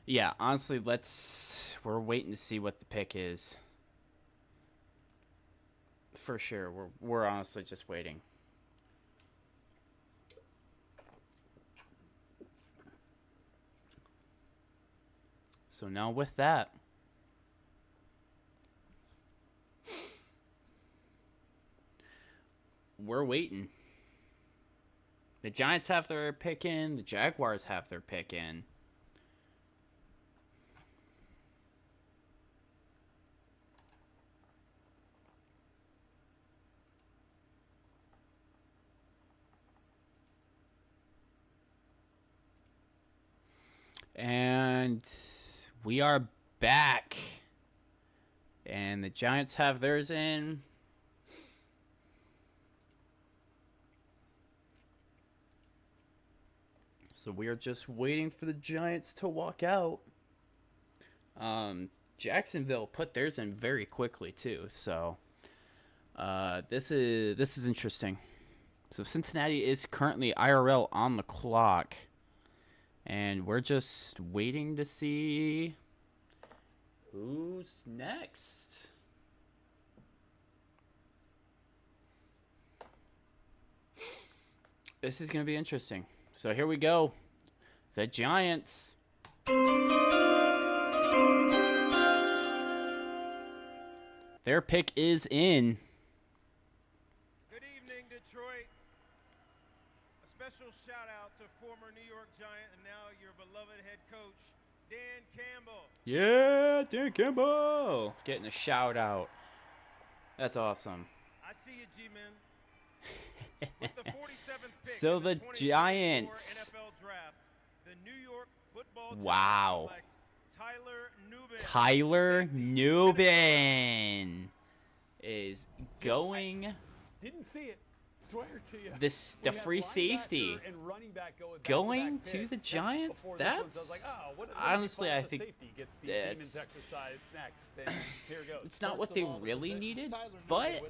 Yeah, honestly, we're waiting to see what the pick is. For sure, we're honestly just waiting. So now with that, we're waiting. The Giants have their pick in. The Jaguars have their pick in. And we are back. And the Giants have theirs in. So we are just waiting for the Giants to walk out. Jacksonville put theirs in very quickly too. So this is interesting. So Cincinnati is currently IRL on the clock. And we're just waiting to see who's next. This is going to be interesting. So here we go. The Giants. Their pick is in. Good evening, Detroit. A special shout out to former New York Giant and now your beloved head coach, Dan Campbell. Yeah, Dan Campbell. Getting a shout out. That's awesome. I see you, G-Men. With the 47th pick So in the the Giants. NFL draft, the New York Football Wow. Giants select Tyler Nubin is going. Didn't see it. Swear to you. The free safety going to the Giants. That's honestly, I think that's. It's not what they really needed, but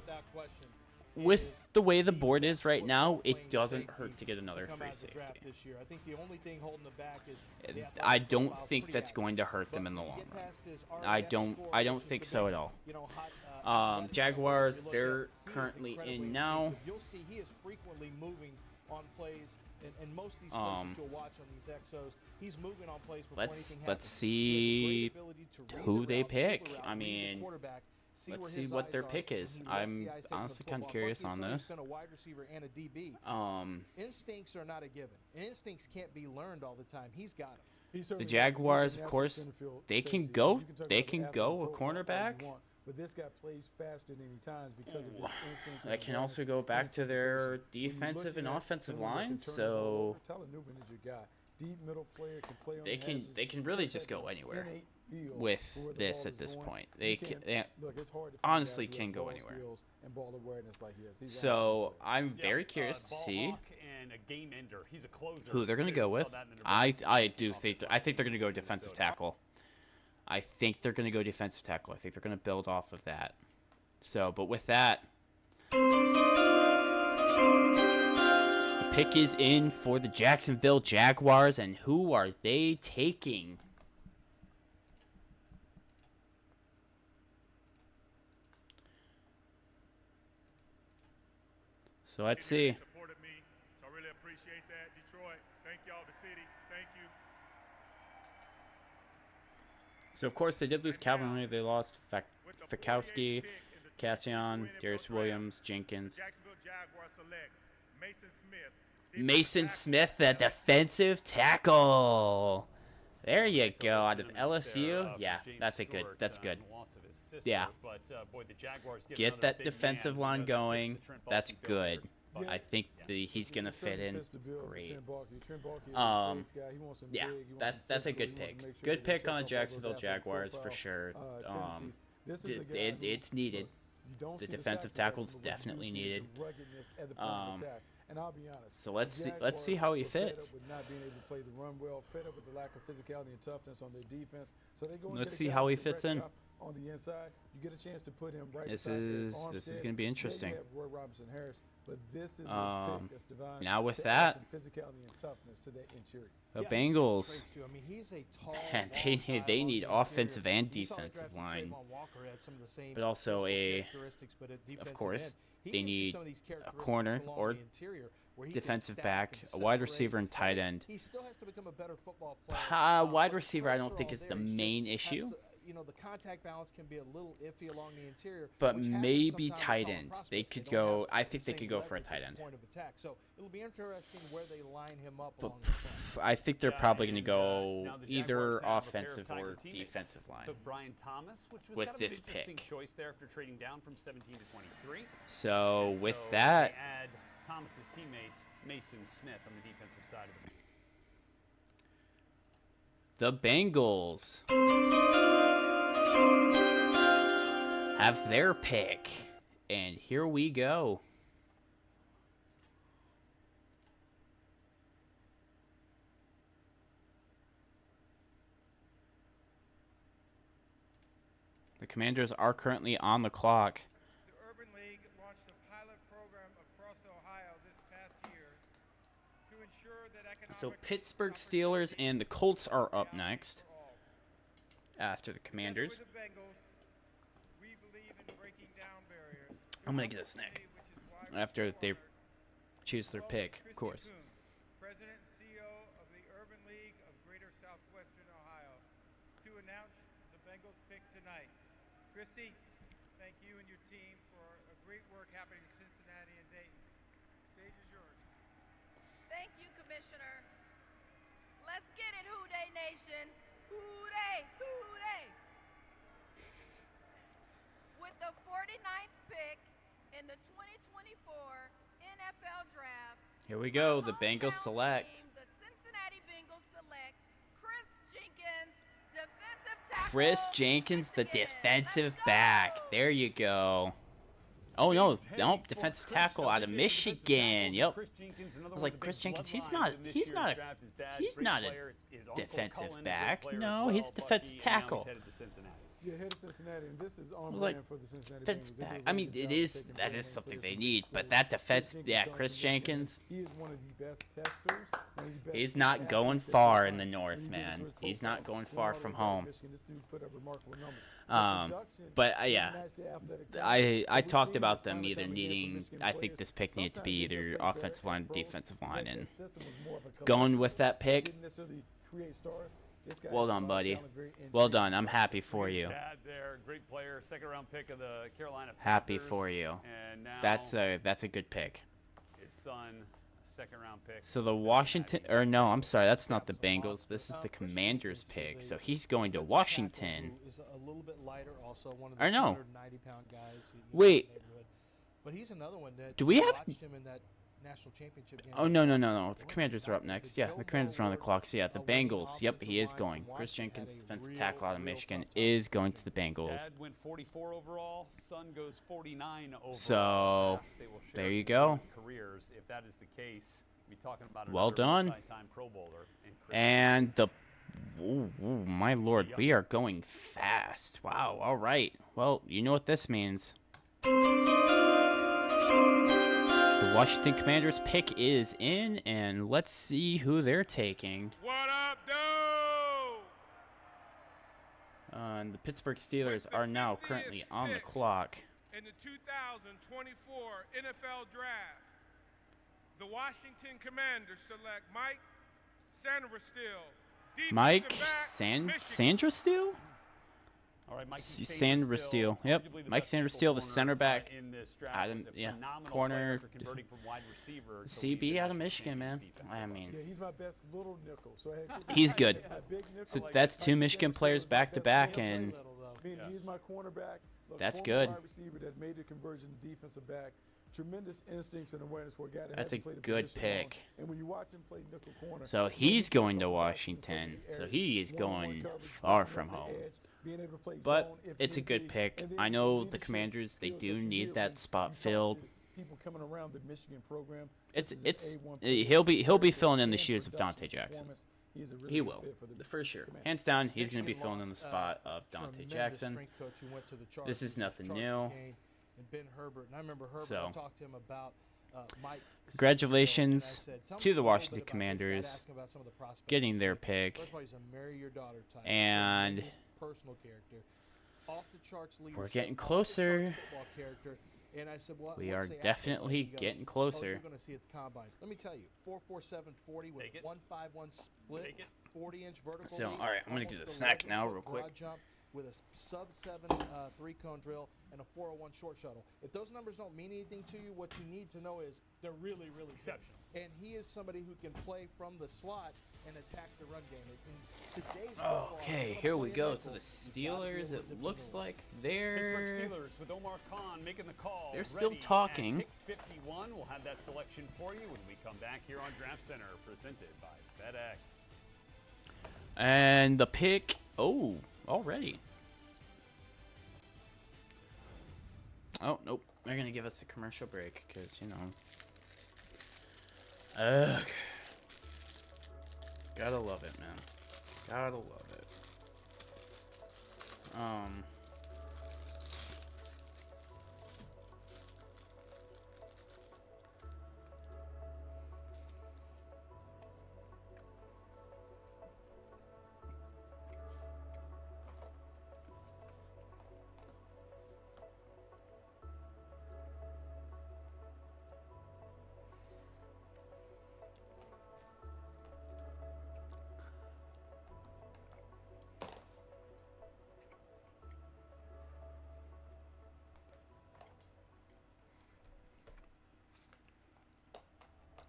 with the way the board is right now, it doesn't hurt to get another free safety. This year. I think the only thing holding them back is I don't think that's going to hurt them in the long run. I don't think so at all. Jaguars, they're currently in now. You'll see he is frequently moving on plays, and most of these plays that you'll watch on these XOs, he's moving on plays before anything happens. Let's see who they pick. I mean, let's see what their pick is. I'm honestly kind of curious on this. A wide receiver and a DB. Instincts are not a given. Instincts can't be learned all the time. He's got them. The Jaguars, of course, they can go. They can go a cornerback. But this guy plays faster than he times because of his instincts. That can also go back to their defensive and offensive line. So Tyler Nubin is your guy. Deep middle player can play on they can really just go anywhere. feel with for where the this ball at is this going. point. You They can't- look, it's hard to find honestly guys who can have go ball anywhere. skills and ball awareness like he has. He's So I'm very curious to ball see hawk and a game ender. He's a closer. who they're going to too. go Saw with. that in the I do think I think they're going to go defensive tackle. I think they're going to go defensive tackle. I think they're going to build off of that. So, but with that, the pick is in for the Jacksonville Jaguars, and who are they taking? So let's see. Supported me, so I really appreciate that. Detroit, thank y'all, the city, thank you. So of course they did lose Calvin Ridley. They lost Fikowski, Cassian, Darius Williams, Jenkins. Jacksonville Jaguars select Mason Smith. Mason Smith, the defensive tackle. There you go, out of LSU. Yeah, that's a good. That's good. Yeah. Get that defensive line going. That's good. I think he's gonna fit in great. Yeah, that's a good pick. Good pick on the Jacksonville Jaguars for sure. It's needed. The defensive tackle's definitely needed. And I'll be honest. So let's see how he were fed fits. up with not being able to play the run well, fed up with the lack of physicality and toughness on their defense. So they go and Let's get a see guy how he with the fits red in. shot on the inside. You get a chance to put him right This beside Eric is Armstead. gonna be interesting. Yeah, you have Roy Robinson Harris, but this is a pick that's divine. Now with to add that, some physicality and toughness to the interior. the Bengals. I mean, he's a tall, And long guy they along need the offensive interior. and You saw they defensive drafted line, Trayvon Walker, had some of the same but also physical a, characteristics, but at defensive of course, end, he they gives you need some of these a characteristics corner along or the interior where he can defensive stack back, and a wide separate. receiver, and tight end. He still has to become a better football player. Wide but receiver, I traits don't are think all is the there. He just main has issue. to- you know, the contact balance can be a little iffy along the interior, But which happens maybe sometimes with tight taller end. prospects. They could don't go. have I the think they same could go for a leverage tight at the end. point of attack. So it'll be interesting where they line him up But along the front. I think they're probably going to go now the either Jaguars have a pair of offensive Tiger or teammates. defensive line. Took Brian Thomas, which was with kind of this an interesting pick. choice there after trading down from 17 to 23. So And with so that, they add Thomas's teammate Mason Smith on the defensive side of the the Bengals have their pick, and here we go. The Commanders are currently on the clock. The Urban League launched a pilot program across Ohio this past year to ensure that economic So Pittsburgh Steelers and the Colts are up next after the Commanders. With the Bengals, we believe in breaking down barriers. I'm gonna get a snack after they choose their pick, of course. President and CEO of the Urban League of Greater Southwestern Ohio, to announce the Bengals pick tonight. Christy, thank you and your team for a great work happening in Cincinnati and Dayton. Stage is yours. Thank you, Commissioner. Let's get it, Houday Nation. Houday, Houday. With the 49th pick in the 2024 NFL Draft, Here we go. The Bengals select team, the Cincinnati Bengals select Chris Jenkins, defensive tackle. Chris Jenkins, the defensive back. There you go. Oh no, defensive tackle out of Michigan. Yep. I was like, Chris Jenkins, he's not a defensive back. No, he's a defensive tackle. Yeah, head of Cincinnati, and this is on Like, brand for the Cincinnati defensive Bengals. They do a back. I mean, really it good job is. taking That care is of something players they from need. the But that defense, yeah, comes Chris from Michigan. Jenkins. He is one of the best testers. One of the best He's not going athletes that far you in the find. north, When you man. get to his He's profile, not going Florida, far from home. Michigan, this dude put up remarkable numbers. But yeah, I talked about them either needing. I think this pick needed to be either offensive line, or defensive line, and going with that pick. Well done, buddy. Well done. I'm happy for you. Dad there, great player, second-round pick of the Carolina Happy Panthers, for you. And now That's a good pick. his son, second-round pick. So the Washington, or no, I'm sorry, that's not the Bengals. This is the Commanders pick. So he's going to Washington. Who is a little bit lighter, also one of Or the no. 290-pound guys. Wait. But he's another one that Do we have- watched him in that national championship game. Oh, no. The Commanders are up next. Yeah, the Commanders are on the clock. So, yeah, the Bengals. Yep, he is going. Chris Jenkins, defensive tackle out of Michigan, is going to the Bengals. Dad went 44 overall. Son goes 49 overall. So, Perhaps they will share there you go. careers. If that is the case, we'll be talking about Well another done. multi-time Pro Bowler in Chris And the... Jenkins. Ooh, my lord, we are going fast. Wow, all right. Well, you know what this means. The Washington Commanders pick is in, and let's see who they're taking. What up, dude? And the Pittsburgh Steelers are now currently on the clock. In the 2024 NFL Draft, the Washington Commanders select Mike Sandersteele. Mike Sandra Steele? All right, Mike Sandra Steele. Yep. Mike Sandra Steele, the center back. Adam, yeah, corner. CB out of Michigan, man. I mean, Yeah, he's my best little nickel. So he's good. My big nickel, So like that's my two big Michigan nickel players is my back to best back, little and player. I mean, he's my cornerback. That's former good. Wide receiver that's made the conversion to defensive back. Tremendous instincts and awareness for a guy that That's a hasn't played the good position long. pick. And when you watch him play nickel corner, so he's going to Washington. So he is going far from home. But it's a good pick. I know the Commanders, they do need that spot filled. People coming around the Michigan program. It's he'll be filling in the shoes of Dante Jackson. He will, for sure. Hands down, he's going to be filling in the spot of Dante Jackson. This is nothing new. And Ben Herbert, and I remember Herbert. So, I talked to him about Mike. congratulations to the Washington Commanders getting their pick. First of all, he's a marry your daughter type. And His personal character, off the charts leadership, we're getting off the closer. charts football character. And I said, well, We once are they accolade, definitely he goes, getting Oh, closer. you're going to see it at the combine. Let me tell you, 4.4740 with a 1.51 split, 40-inch vertical. So, leap, all right, I'm gonna almost get a snack 11 now foot real quick. broad jump with a sub-7 three-cone drill and a 401 short shuttle. If those numbers don't mean anything to you, what you need to know is they're really, really exceptional. And he is somebody who can play from the slot and attack the run game. In today's football, Okay, here we go. So the Steelers, it looks like they're Pittsburgh Steelers with Omar Khan making the call. They're still Ready talking. at pick 51. We'll have that selection for you when we come back here on Draft Center, presented by FedEx. And the pick, oh, already. Oh, nope. They're going to give us a commercial break because, you know. Ugh. Gotta love it, man. Gotta love it.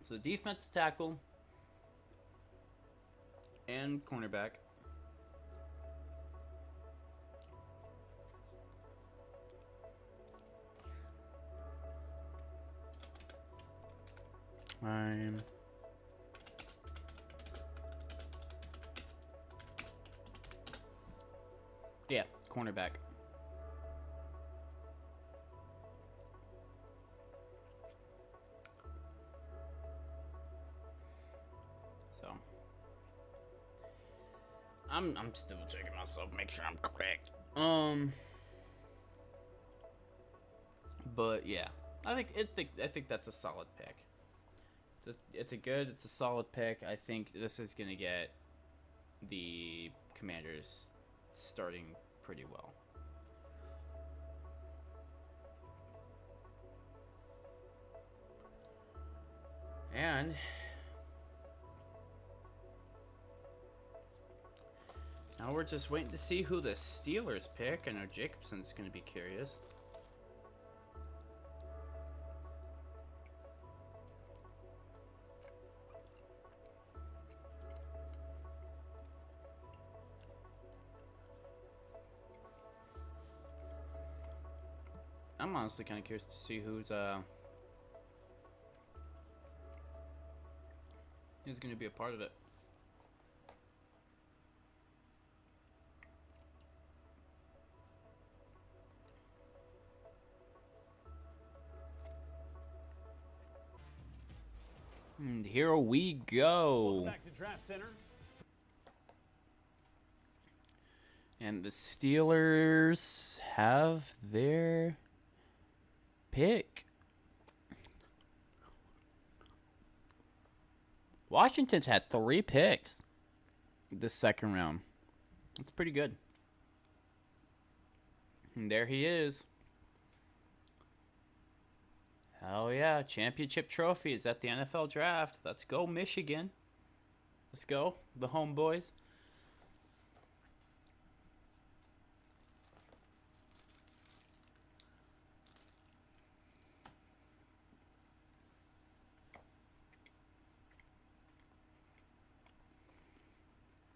So defensive tackle and cornerback. Yeah, cornerback. So I'm still checking myself, make sure I'm correct. But yeah, I think that's a solid pick. It's a solid pick. I think this is gonna get the Commanders starting pretty well. And now we're just waiting to see who the Steelers pick. I know Jacobson's going to be curious. I'm honestly kind of curious to see who's He's going to be a part of it. And here we go. Welcome back to Draft Center. And the Steelers have their pick. Washington's had 3 picks this second round. That's pretty good. And there he is. Hell yeah, championship trophy is at the NFL draft. Let's go, Michigan. Let's go, the homeboys.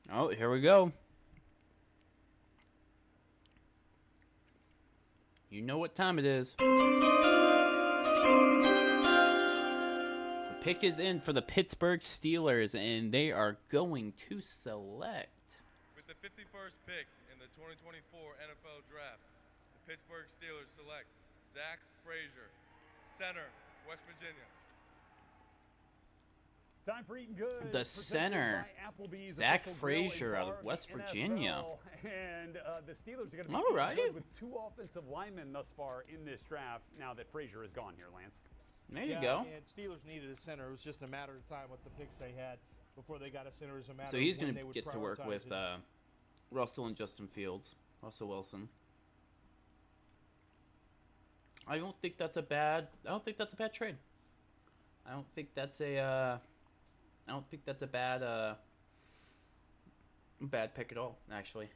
Oh, here we go. You know what time it is. The pick is in for the Pittsburgh Steelers, and they are going to select. With the 51st pick in the 2024 NFL Draft, the Pittsburgh Steelers select Zach Frazier, center, West Virginia. Time for Eating Good. The center, Zach Frazier out of West Virginia. And the Steelers are going to be All eating right. good with 2 offensive linemen thus far in this draft. Now that Frazier is gone here, Lance. There you go. And Steelers needed a center. It was just a matter of time what the picks they had before they got a center. It was a matter So he's of when going they to would get to work prioritize with it. Russell and Justin Fields. Russell Wilson. I don't think that's a bad trade. I don't think that's a bad pick at all, actually.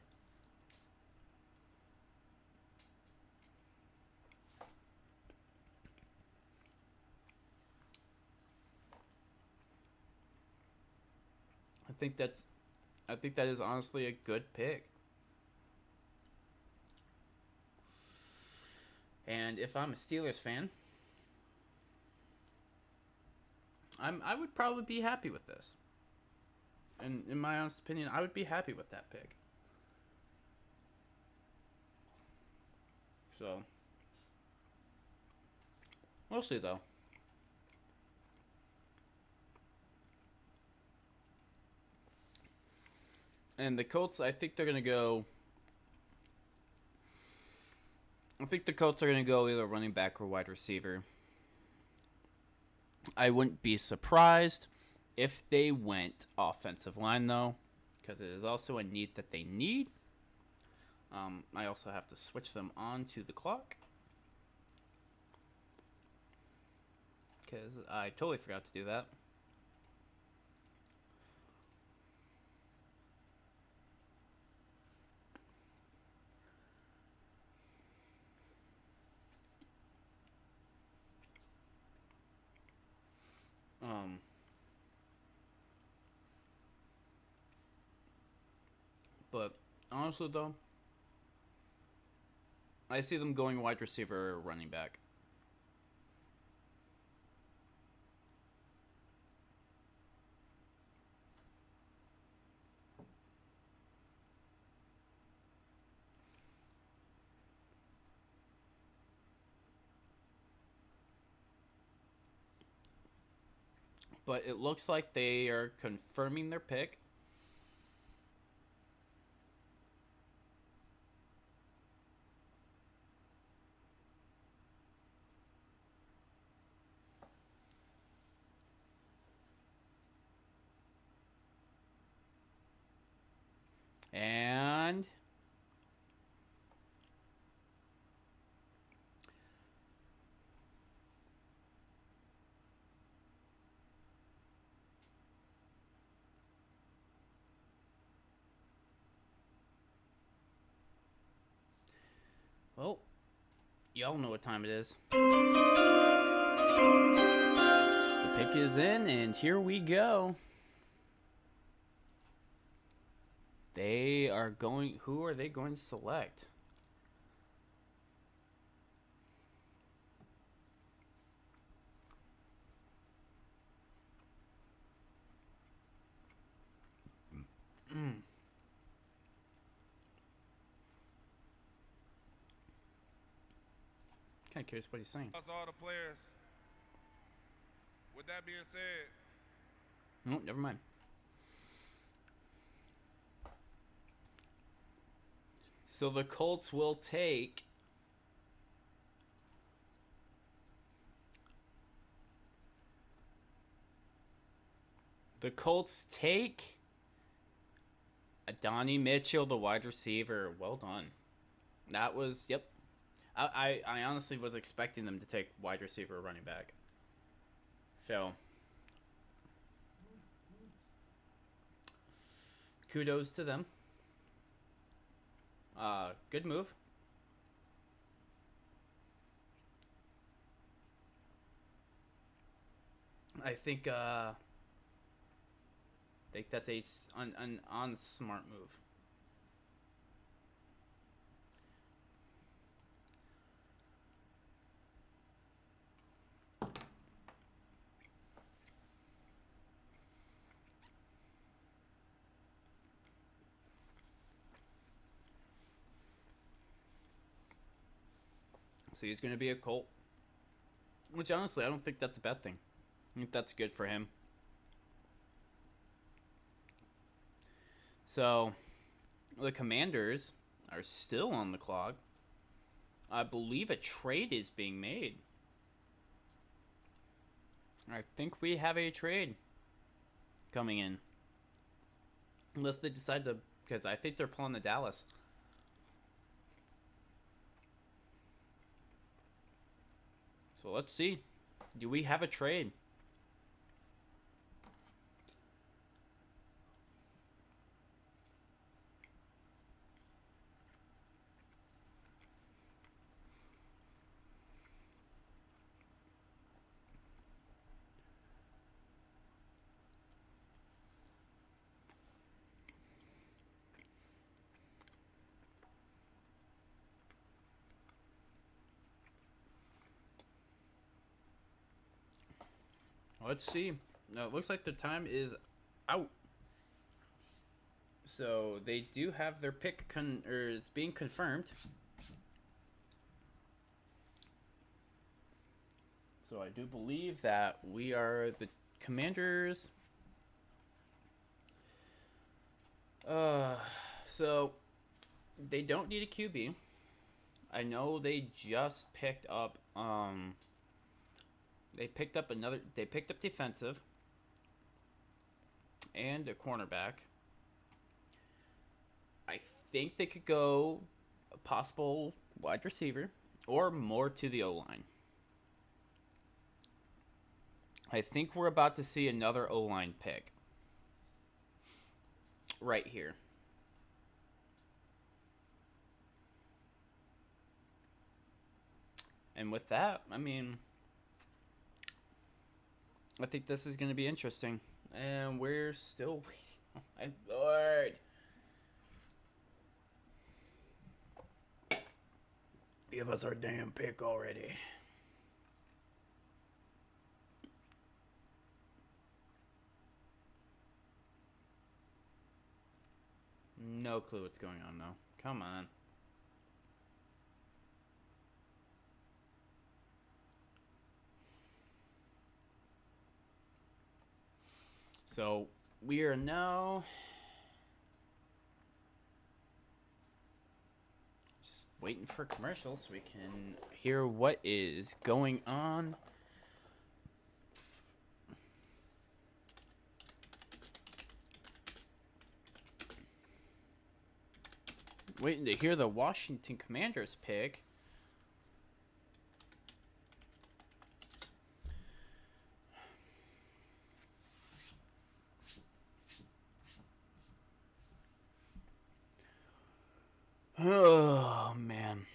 I think that is honestly a good pick. And if I'm a Steelers fan, I would probably be happy with this. And in my honest opinion, I would be happy with that pick. So, we'll see though. And the Colts, I think they're going to go... I think the Colts are going to go either running back or wide receiver. I wouldn't be surprised if they went offensive line, though, because it is also a need that they need. I also have to switch them on to the clock, because I totally forgot to do that. But honestly, though, I see them going wide receiver or running back. But it looks like they are confirming their pick. And well, y'all know what time it is. The pick is in, and here we go. They are going... Who are they going to select? Kind of curious what he's saying. Plus all the players. With that being said, Oh, never mind. So the Colts will take Adonai Mitchell, the wide receiver. Well done. That was, yep. I honestly was expecting them to take wide receiver or running back. So, kudos to them. Good move. I think that's an smart move. So he's going to be a Colt. Which, honestly, I don't think that's a bad thing. I think that's good for him. So, the Commanders are still on the clock. I believe a trade is being made. I think we have a trade coming in. Unless they decide to... Because I think they're pulling the Dallas. So let's see. Do we have a trade? Let's see. No, it looks like the time is out. So they do have their pick, or it's being confirmed. So I do believe that we are the Commanders. So they don't need a QB. I know they just picked up they picked up defensive and a cornerback. I think they could go a possible wide receiver or more to the O-line. I think we're about to see another O-line pick right here. And with that, I mean, I think this is going to be interesting. And we're still waiting. Oh my Lord. Give us our damn pick already. No clue what's going on though. Come on. So we are now just waiting for commercials so we can hear what is going on. Waiting to hear the Washington Commanders pick. Oh, man.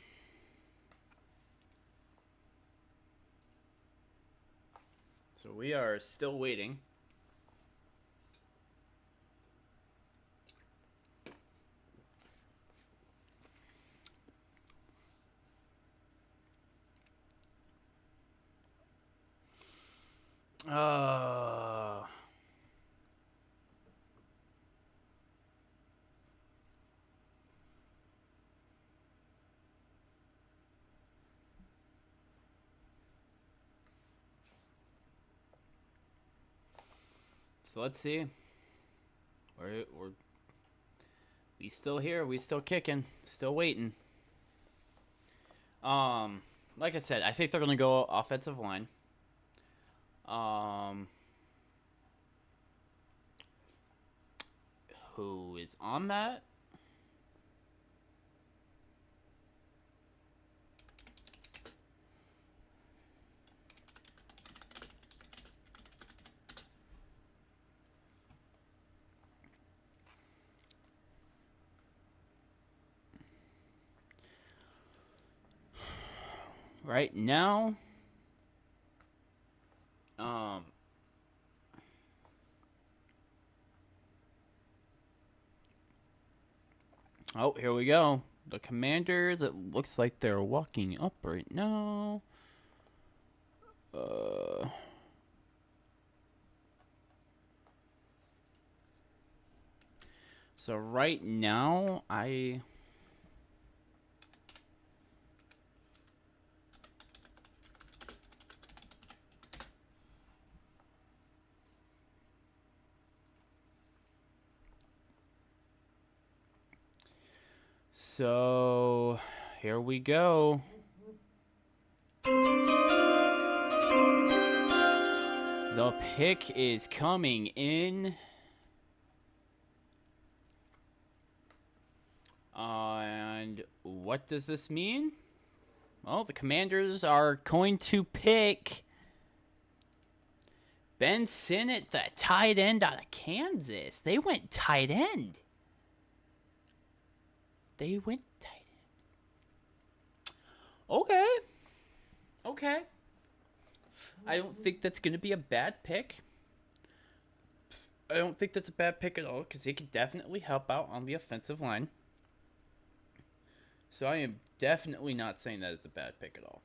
So we are still waiting. So let's see. We still here. We still kicking. Still waiting. Like I said, I think they're gonna go offensive line. Who is on that? Right now, oh, here we go. The Commanders, it looks like they're walking up right now. So right now, So, here we go. The pick is coming in. And what does this mean? Well, the Commanders are going to pick Ben Sinnott, the tight end out of Kansas. They went tight end. They went tight end. Okay. I don't think that's going to be a bad pick. I don't think that's a bad pick at all because he could definitely help out on the offensive line. So I am definitely not saying that it's a bad pick at all.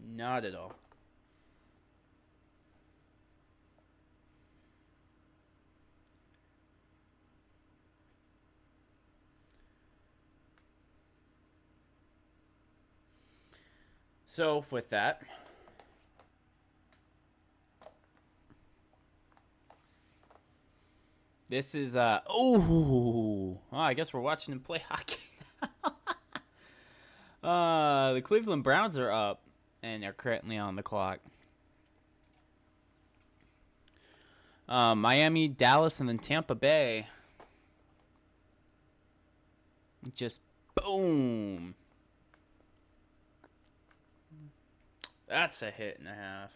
Not at all. So, with that, this is, I guess we're watching him play hockey. The Cleveland Browns are up, and they're currently on the clock. Miami, Dallas, and then Tampa Bay. Just boom. That's a hit and a half.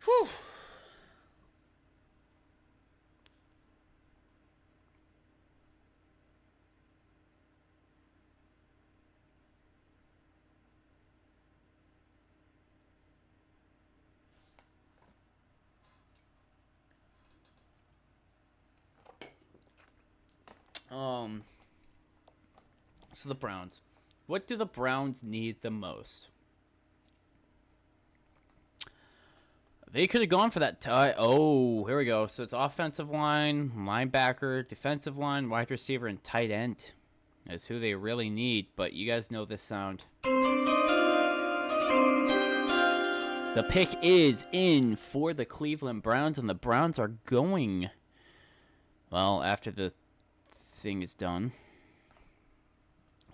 Whew. So the Browns. What do the Browns need the most? They could have gone for that tie. Oh, here we go. So it's offensive line, linebacker, defensive line, wide receiver, and tight end is who they really need. But you guys know this sound. The pick is in for the Cleveland Browns, and the Browns are going, well, after the thing is done.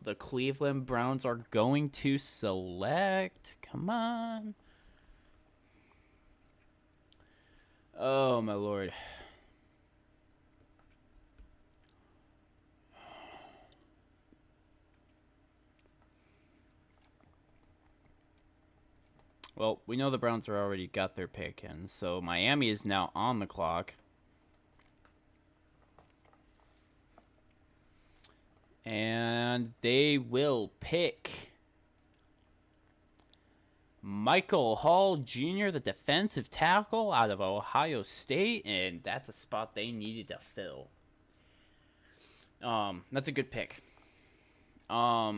The Cleveland Browns are going to select. Come on. Oh, my Lord. Well, we know the Browns are already got their pick in, so Miami is now on the clock. And they will pick Michael Hall Jr., the defensive tackle out of Ohio State, and that's a spot they needed to fill. That's a good pick. Yeah,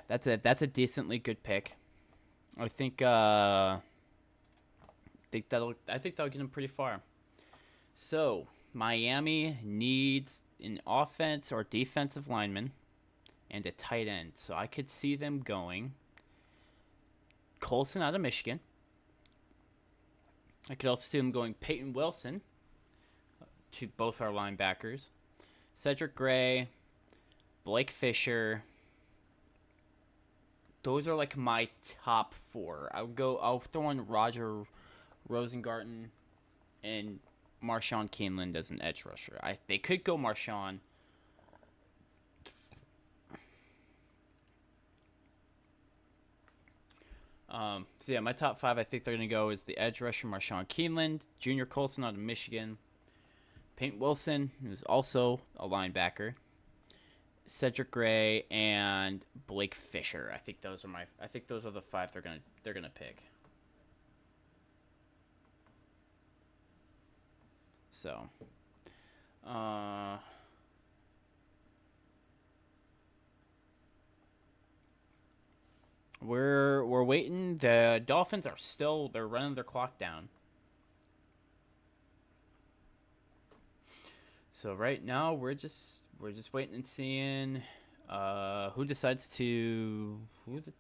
that's a decently good pick. I think that'll get them pretty far. So Miami needs an offense or defensive lineman and a tight end. So I could see them going Colson out of Michigan. I could also see them going Peyton Wilson to both our linebackers. Cedric Gray, Blake Fisher. Those are like my top 4. I'll throw in Roger Rosengarten and Marshawn Keeneland as an edge rusher. They could go Marshawn. So yeah, my top 5 I think they're going to go is the edge rusher Marshawn Keeneland, Junior Colson out of Michigan, Peyton Wilson, who's also a linebacker, Cedric Gray, and Blake Fisher. I think those are the 5 they're gonna pick. So, we're waiting. The Dolphins they're running their clock down. So right now we're just waiting and seeing who the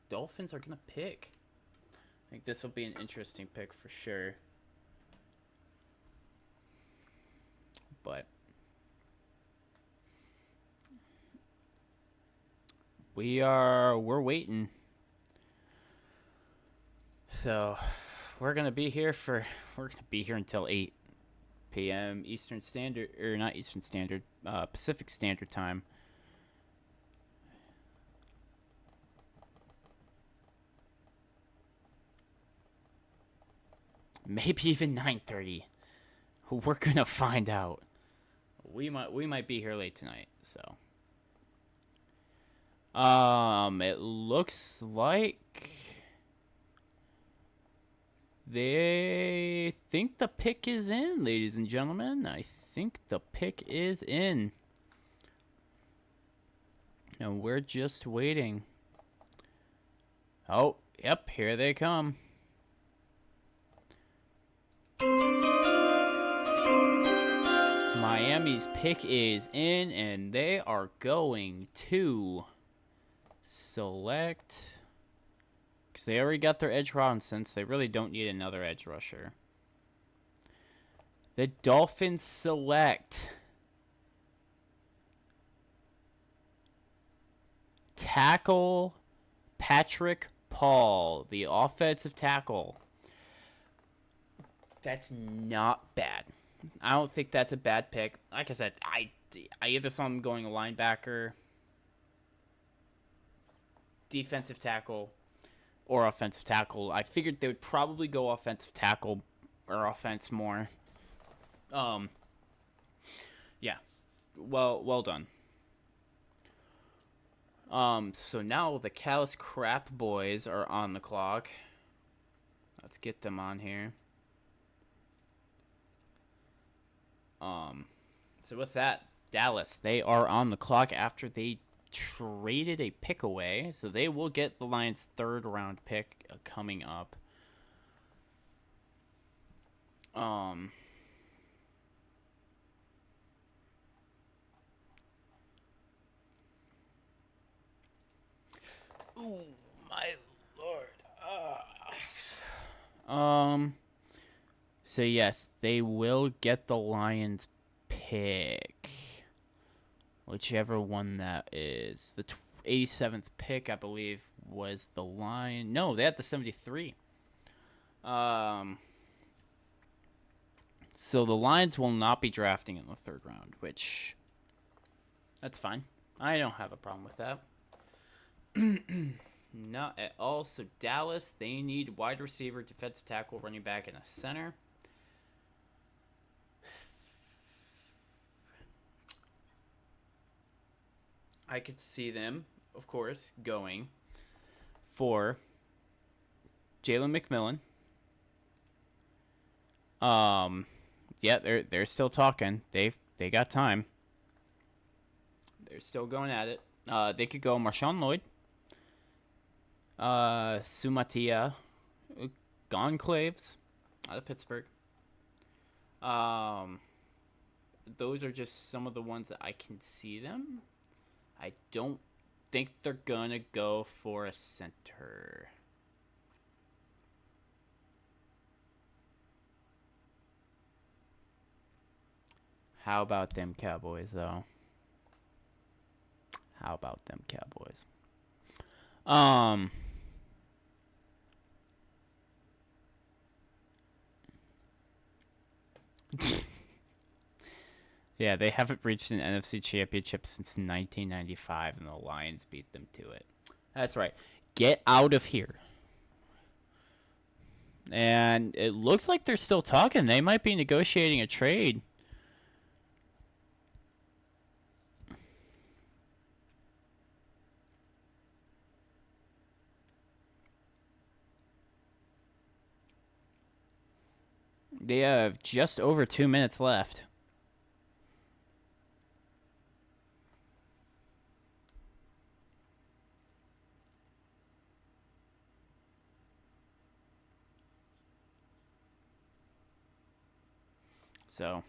Dolphins are gonna pick. I think this will be an interesting pick for sure. But we're waiting. So we're gonna be here until 8 p.m. Eastern Standard, or not Eastern Standard, Pacific Standard Time. Maybe even 9:30. We're gonna find out. We might be here late tonight, so. It looks like they think the pick is in, ladies and gentlemen. I think the pick is in. And we're just waiting. Oh, yep, here they come. Miami's pick is in, and they are going to select, because they already got their edge Robinson, so they really don't need another edge rusher. The Dolphins select tackle Patrick Paul, the offensive tackle. That's not bad. I don't think that's a bad pick. Like I said, I either saw him going a linebacker, defensive tackle, or offensive tackle. I figured they would probably go offensive tackle or offense more. Yeah. Well done. So now the Callous Crap Boys are on the clock. Let's get them on here. So with that, Dallas, they are on the clock after they traded a pick away, so they will get the Lions' 3rd round pick coming up. Ooh, my lord. So yes, they will get the Lions pick. Whichever one that is. The 87th pick, I believe, was the Lions. No, they had the 73. So the Lions will not be drafting in the 3rd round, which, that's fine. I don't have a problem with that. Not at all. So Dallas, they need wide receiver, defensive tackle, running back, and a center. I could see them, of course, going for Jalen McMillan. Yeah, they're still talking. They got time. They're still going at it. They could go Marshawn Lloyd, Sumatia Gonclaves out of Pittsburgh. Those are just some of the ones that I can see them. I don't think they're gonna go for a center. How about them Cowboys, though? How about them Cowboys? Yeah, they haven't reached an NFC championship since 1995, and the Lions beat them to it. That's right. Get out of here. And it looks like they're still talking. They might be negotiating a trade. They have just over 2 minutes left. So,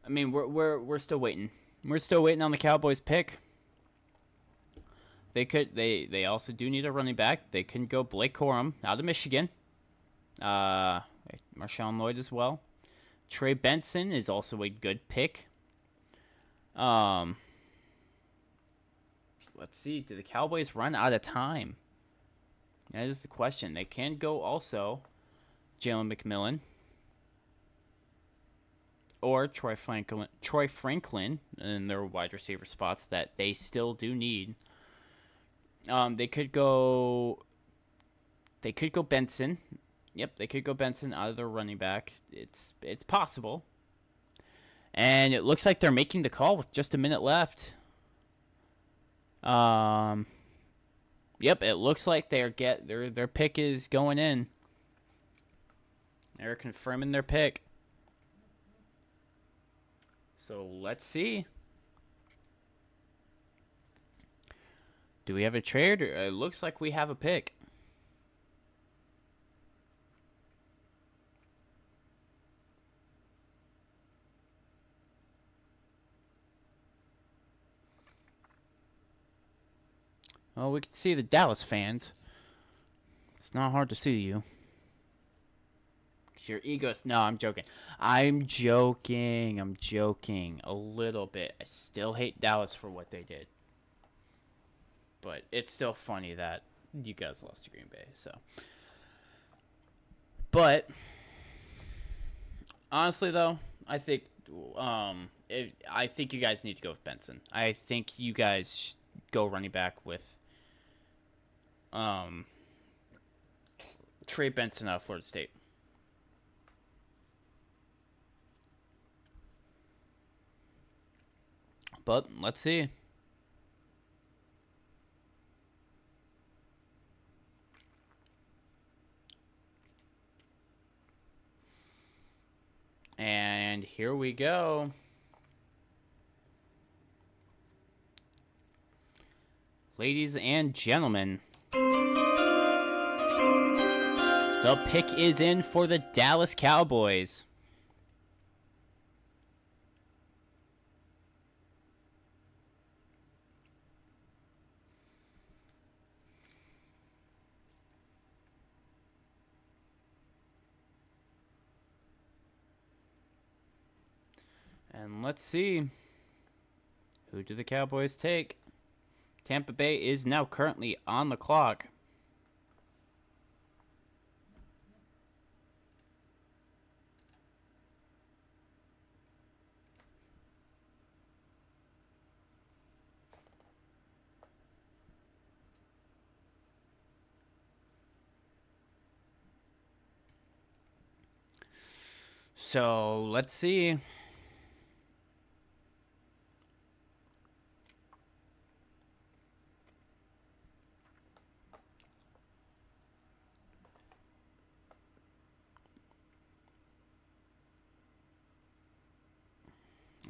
I mean, we're still waiting. We're still waiting on the Cowboys pick. They also do need a running back. They can go Blake Corum out of Michigan. Marshawn Lloyd as well. Trey Benson is also a good pick. Let's see. Do the Cowboys run out of time? That is the question. They can go also Jalen McMillan or Troy Franklin in their wide receiver spots that they still do need. They could go Benson. Yep, they could go Benson out of their running back. It's possible. And it looks like they're making the call with just a minute left. Yep, it looks like their pick is going in. They're confirming their pick. So let's see. Do we have a trade? It looks like we have a pick. Well, we can see the Dallas fans. It's not hard to see you. Your ego's... No, I'm joking. I'm joking a little bit. I still hate Dallas for what they did. But it's still funny that you guys lost to Green Bay, so. But honestly, though, I think I think you guys need to go with Benson. I think you guys go running back with Trey Benson out of Florida State. But let's see. And here we go. Ladies and gentlemen, the pick is in for the Dallas Cowboys. And let's see. Who do the Cowboys take? Tampa Bay is now currently on the clock. So, let's see.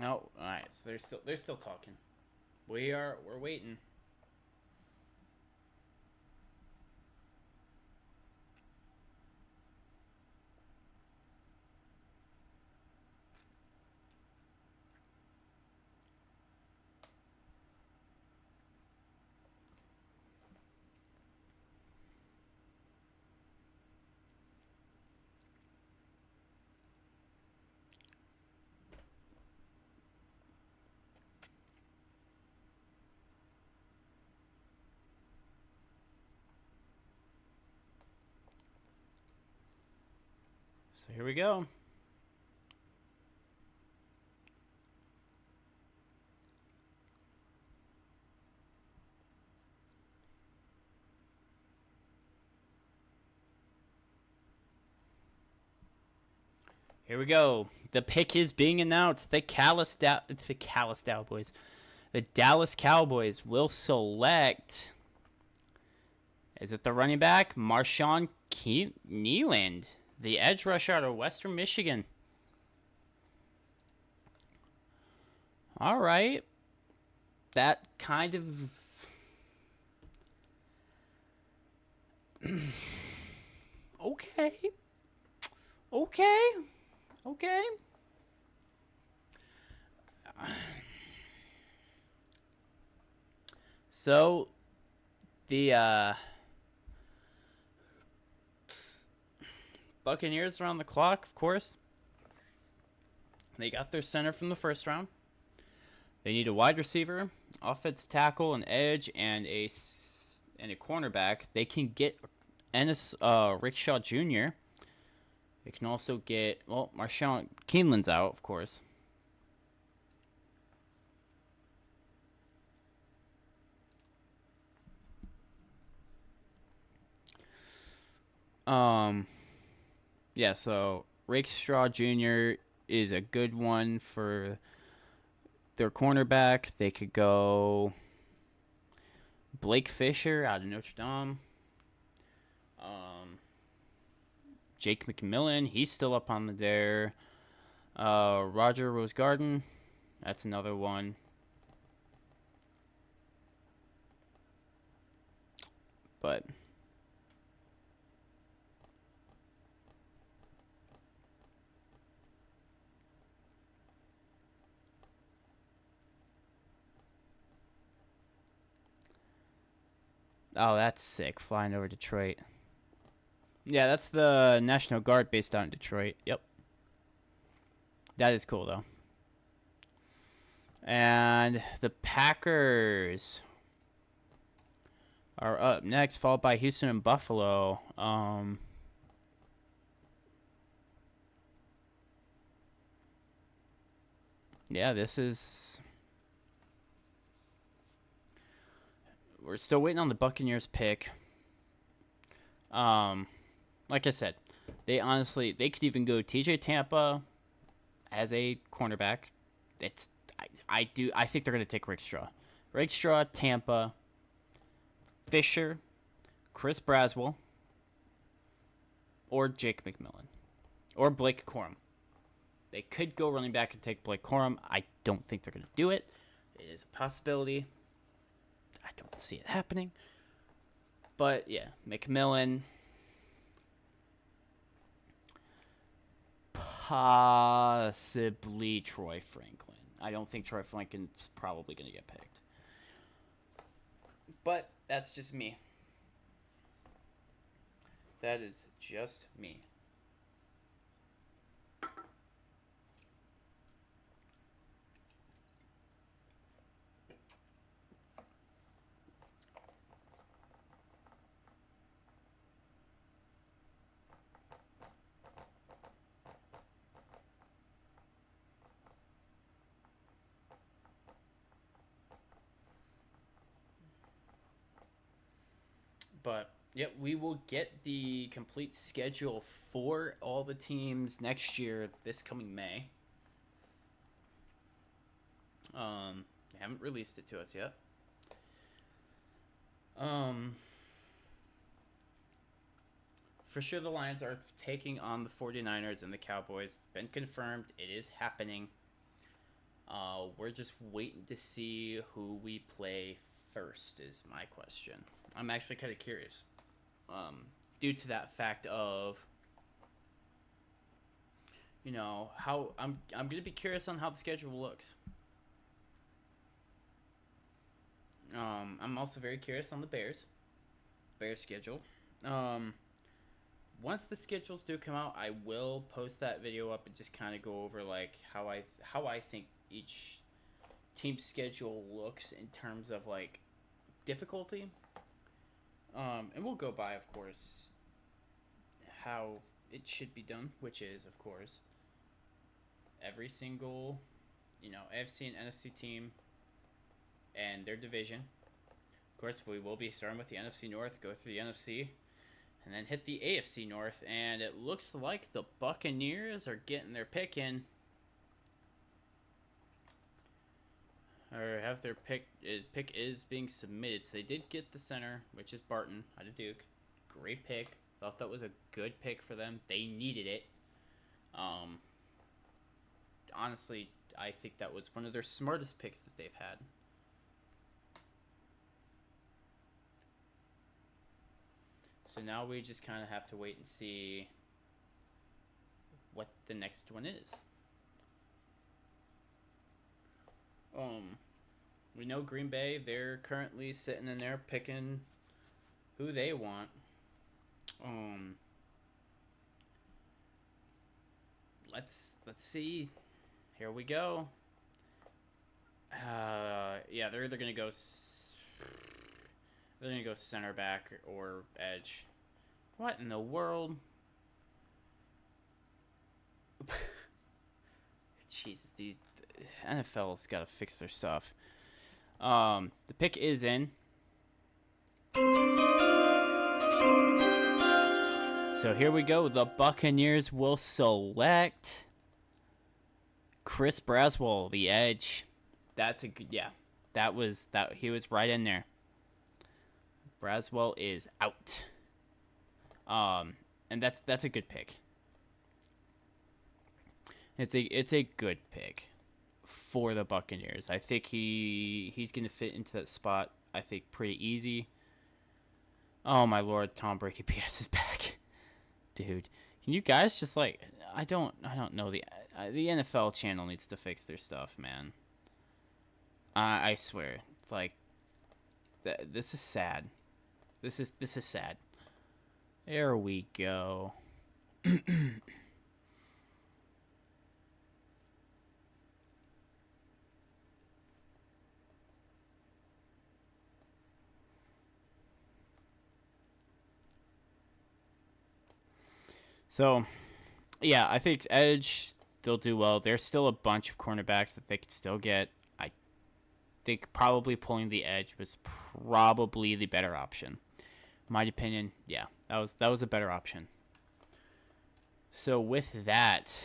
Oh, all right. So they're still talking. We're waiting. So here we go. Here we go. The pick is being announced. The Dallas Cowboys will select. Is it the running back? Marshawn Kneeland, the edge rusher out of Western Michigan. All right. That kind of... Okay. So, the Buccaneers are on the clock, of course. They got their center from the first round. They need a wide receiver, offensive tackle, an edge, and a cornerback. They can get Ennis Rickshaw Jr. They can also get, well, Marshawn Keeneland's out, of course. Yeah, so Rickshaw Jr. is a good one for their cornerback. They could go Blake Fisher out of Notre Dame. Jake McMillan, he's still up on the dare. Roger Rosegarden, that's another one. But oh, that's sick. Flying over Detroit. Yeah, that's the National Guard based out in Detroit. Yep. That is cool, though. And the Packers are up next, followed by Houston and Buffalo. Yeah, this is... We're still waiting on the Buccaneers pick. Like I said, they could even go TJ Tampa as a cornerback. I think they're gonna take Rickshaw, Tampa, Fisher, Chris Braswell, or Jake McMillan, or Blake Corum. They could go running back and take Blake Corum. I don't think they're gonna do it. It is a possibility. I don't see it happening. But yeah, McMillan. Possibly Troy Franklin. I don't think Troy Franklin's probably going to get picked. But that's just me. That is just me. But, yeah, we will get the complete schedule for all the teams next year, this coming May. They haven't released it to us yet. For sure the Lions are taking on the 49ers and the Cowboys. It's been confirmed. It is happening. We're just waiting to see who we play first is my question. I'm actually kind of curious. Due to that fact of, you know, how I'm going to be curious on how the schedule looks. I'm also very curious on the Bears schedule. Once the schedules do come out, I will post that video up and just kind of go over like how I think each team's schedule looks in terms of like difficulty. And we'll go by, of course, how it should be done, which is, of course, every single, AFC and NFC team and their division. Of course, we will be starting with the NFC North, go through the NFC, and then hit the AFC North. And it looks like the Buccaneers are getting their pick in. Or have their pick is being submitted. So they did get the center, which is Barton out of Duke. Great pick. Thought that was a good pick for them. They needed it. Honestly, I think that was one of their smartest picks that they've had. So now we just kind of have to wait and see what the next one is. We know Green Bay, they're currently sitting in there picking who they want. Let's see. Here we go. Yeah, they're either gonna go center back or edge. What in the world? Jesus, these NFL's got to fix their stuff. The pick is in. So here we go. The Buccaneers will select Chris Braswell, the edge. That's a good, yeah. He was right in there. Braswell is out. And that's a good pick. It's a good pick for the Buccaneers. I think he's going to fit into that spot, I think, pretty easy. Oh my lord, Tom Brady PS is back. Dude, can you guys just I don't know, the NFL channel needs to fix their stuff, man. I swear, this is sad. This is sad. There we go. So, yeah, I think edge, they'll do well. There's still a bunch of cornerbacks that they could still get. I think probably pulling the edge was probably the better option. My opinion, yeah, that was a better option. So with that,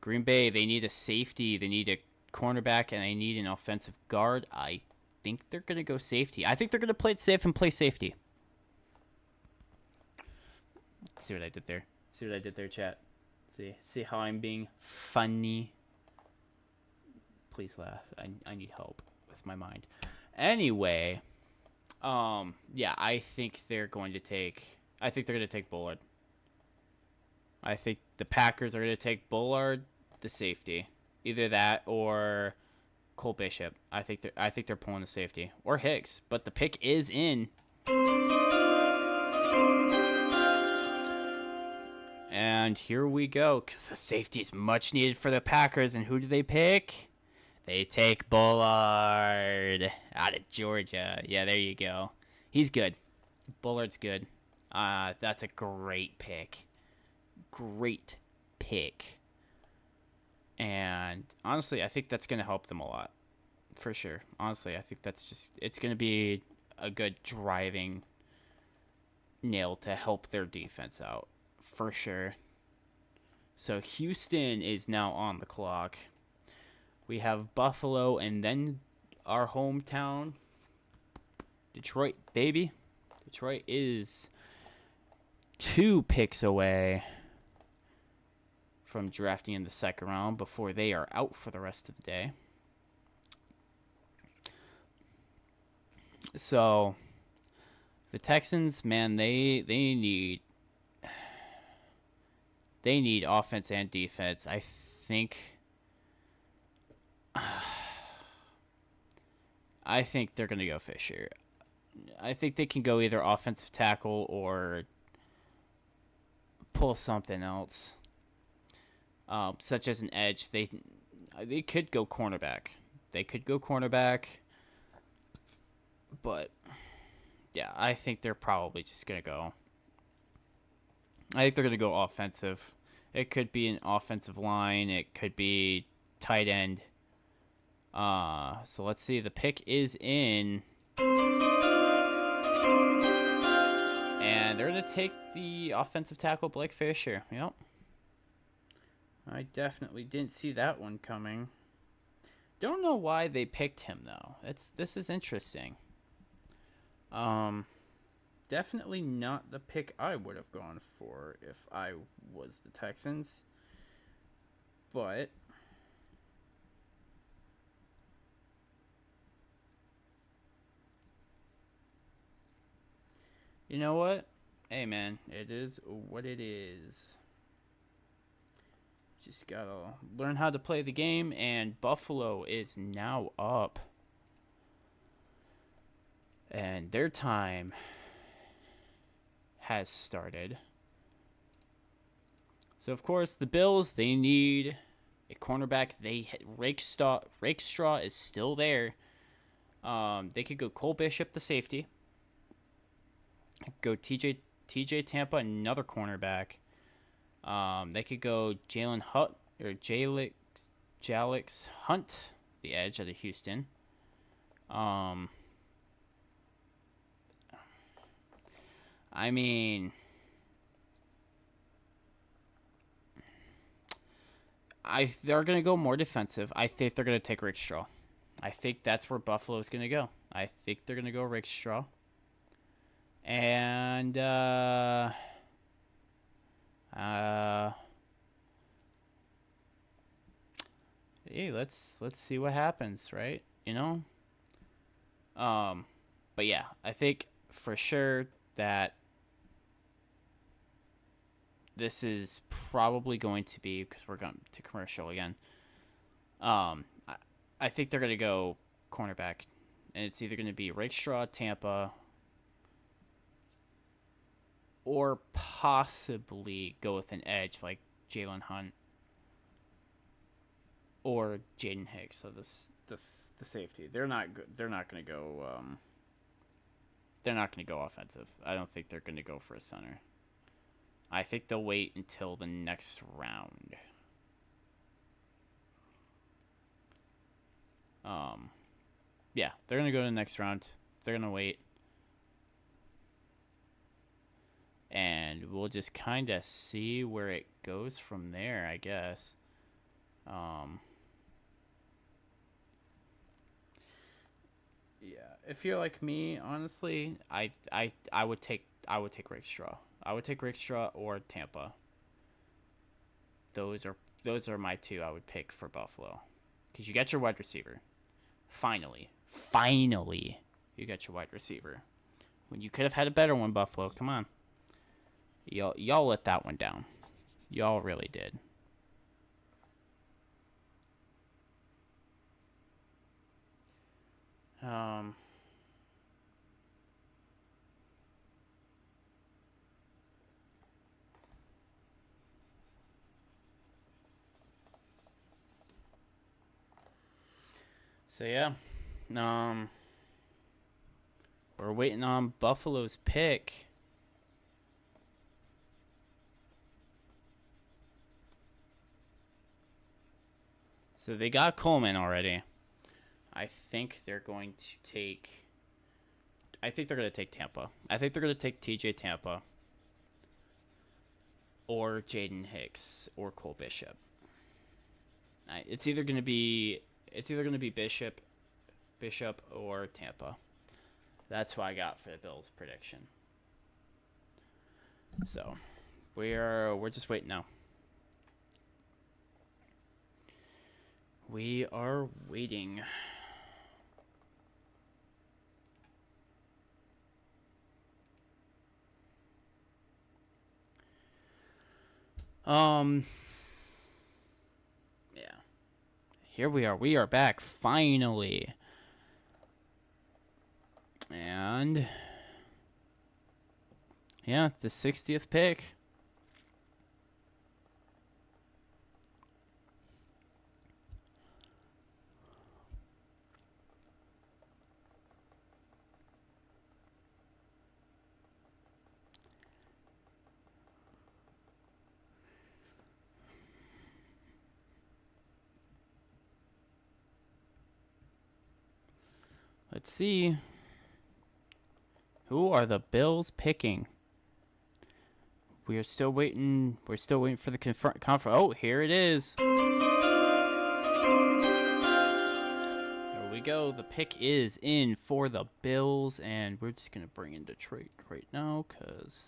Green Bay, they need a safety, they need a cornerback, and they need an offensive guard. I think they're going to go safety. I think they're going to play it safe and play safety. See what I did there? See what I did there, chat? See how I'm being funny? Please laugh. I need help with my mind. Anyway, yeah, I think they're going to take Bullard. I think the Packers are going to take Bullard, the safety. Either that or Cole Bishop. I think they're pulling the safety. Or Hicks. But the pick is in. And here we go, because the safety is much needed for the Packers. And who do they pick? They take Bullard out of Georgia. Yeah, there you go. He's good. Bullard's good. That's a great pick. Great pick. And honestly, I think that's going to help them a lot. For sure. Honestly, I think it's going to be a good driving nail to help their defense out. For sure. So Houston is now on the clock. We have Buffalo and then our hometown, Detroit, baby. Detroit is 2 picks away from drafting in the second round before they are out for the rest of the day. So the Texans, man, they need offense and defense. I think they're going to go Fisher. I think they can go either offensive tackle or pull something else, such as an edge. They could go cornerback. But yeah, I think they're probably just going to go I think they're going to go offensive. It could be an offensive line. It could be tight end. So let's see. The pick is in. And they're going to take the offensive tackle, Blake Fisher. Yep. I definitely didn't see that one coming. Don't know why they picked him, though. This is interesting. Definitely not the pick I would have gone for if I was the Texans. But you know what? Hey, man, it is what it is. Just gotta learn how to play the game, and Buffalo is now up. And their time has started. So, of course, the Bills, they need a cornerback. Rakestraw is still there. They could go Cole Bishop, the safety. Go TJ Tampa, another cornerback. They could go Jalen Hunt or Jalix Hunt, the edge out of Houston. I mean, they're gonna go more defensive. I think they're gonna take Rakestraw. I think that's where Buffalo's gonna go. I think they're gonna go Rakestraw. And hey, let's see what happens, right? You know? But yeah, I think for sure that this is probably going to be, because we're going to commercial again. I think they're going to go cornerback, and it's either going to be Rakestraw, Tampa, or possibly go with an edge like Jalen Hunt or Jaden Hicks. So the safety. They're not good. They're not going to go. They're not going to go offensive. I don't think they're going to go for a center. I think they'll wait until the next round. Yeah, they're going to go to the next round. They're going to wait. And we'll just kind of see where it goes from there, I guess. Yeah, if you're like me, honestly, I would take Rakestraw. I would take Rakestraw or Tampa. Those are my two I would pick for Buffalo, because you got your wide receiver. Finally, you got your wide receiver. When you could have had a better one, Buffalo. Come on, y'all let that one down. Y'all really did. So yeah, we're waiting on Buffalo's pick. So they got Coleman already. I think they're going to take Tampa. I think they're going to take TJ Tampa or Jaden Hicks or Cole Bishop. It's either going to be Bishop or Tampa. That's what I got for the Bills prediction. So we're just waiting now. We are waiting. Yeah. Here we are. We are back finally. And yeah, the 60th pick. Let's see. Who are the Bills picking? We are still waiting. We're still waiting for the conference. Oh, here it is. There we go. The pick is in for the Bills, and we're just gonna bring in Detroit right now because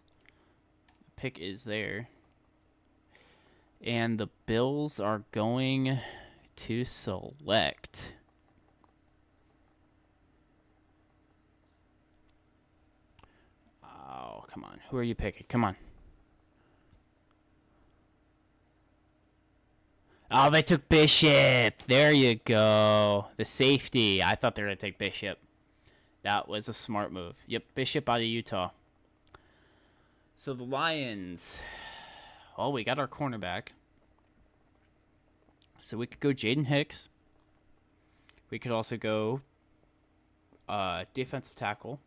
the pick is there. And the Bills are going to select. Oh, come on. Who are you picking? Come on. Oh, they took Bishop. There you go. The safety. I thought they were going to take Bishop. That was a smart move. Yep, Bishop out of Utah. So the Lions. Well, we got our cornerback. So we could go Jaden Hicks. We could also go defensive tackle,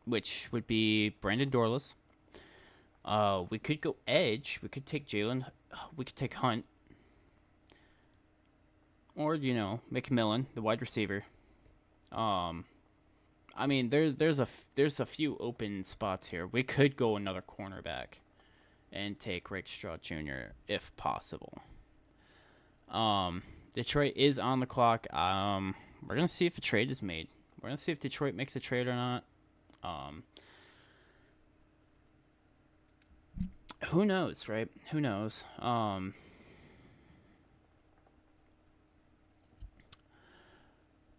which would be Brandon Dorlus. We could go edge. We could take Jalen. We could take Hunt. Or, you know, McMillan, the wide receiver. I mean, there's a few open spots here. We could go another cornerback and take Rakestraw Jr. if possible. Detroit is on the clock. We're gonna see if a trade is made. We're gonna see if Detroit makes a trade or not. Who knows, right? Who knows?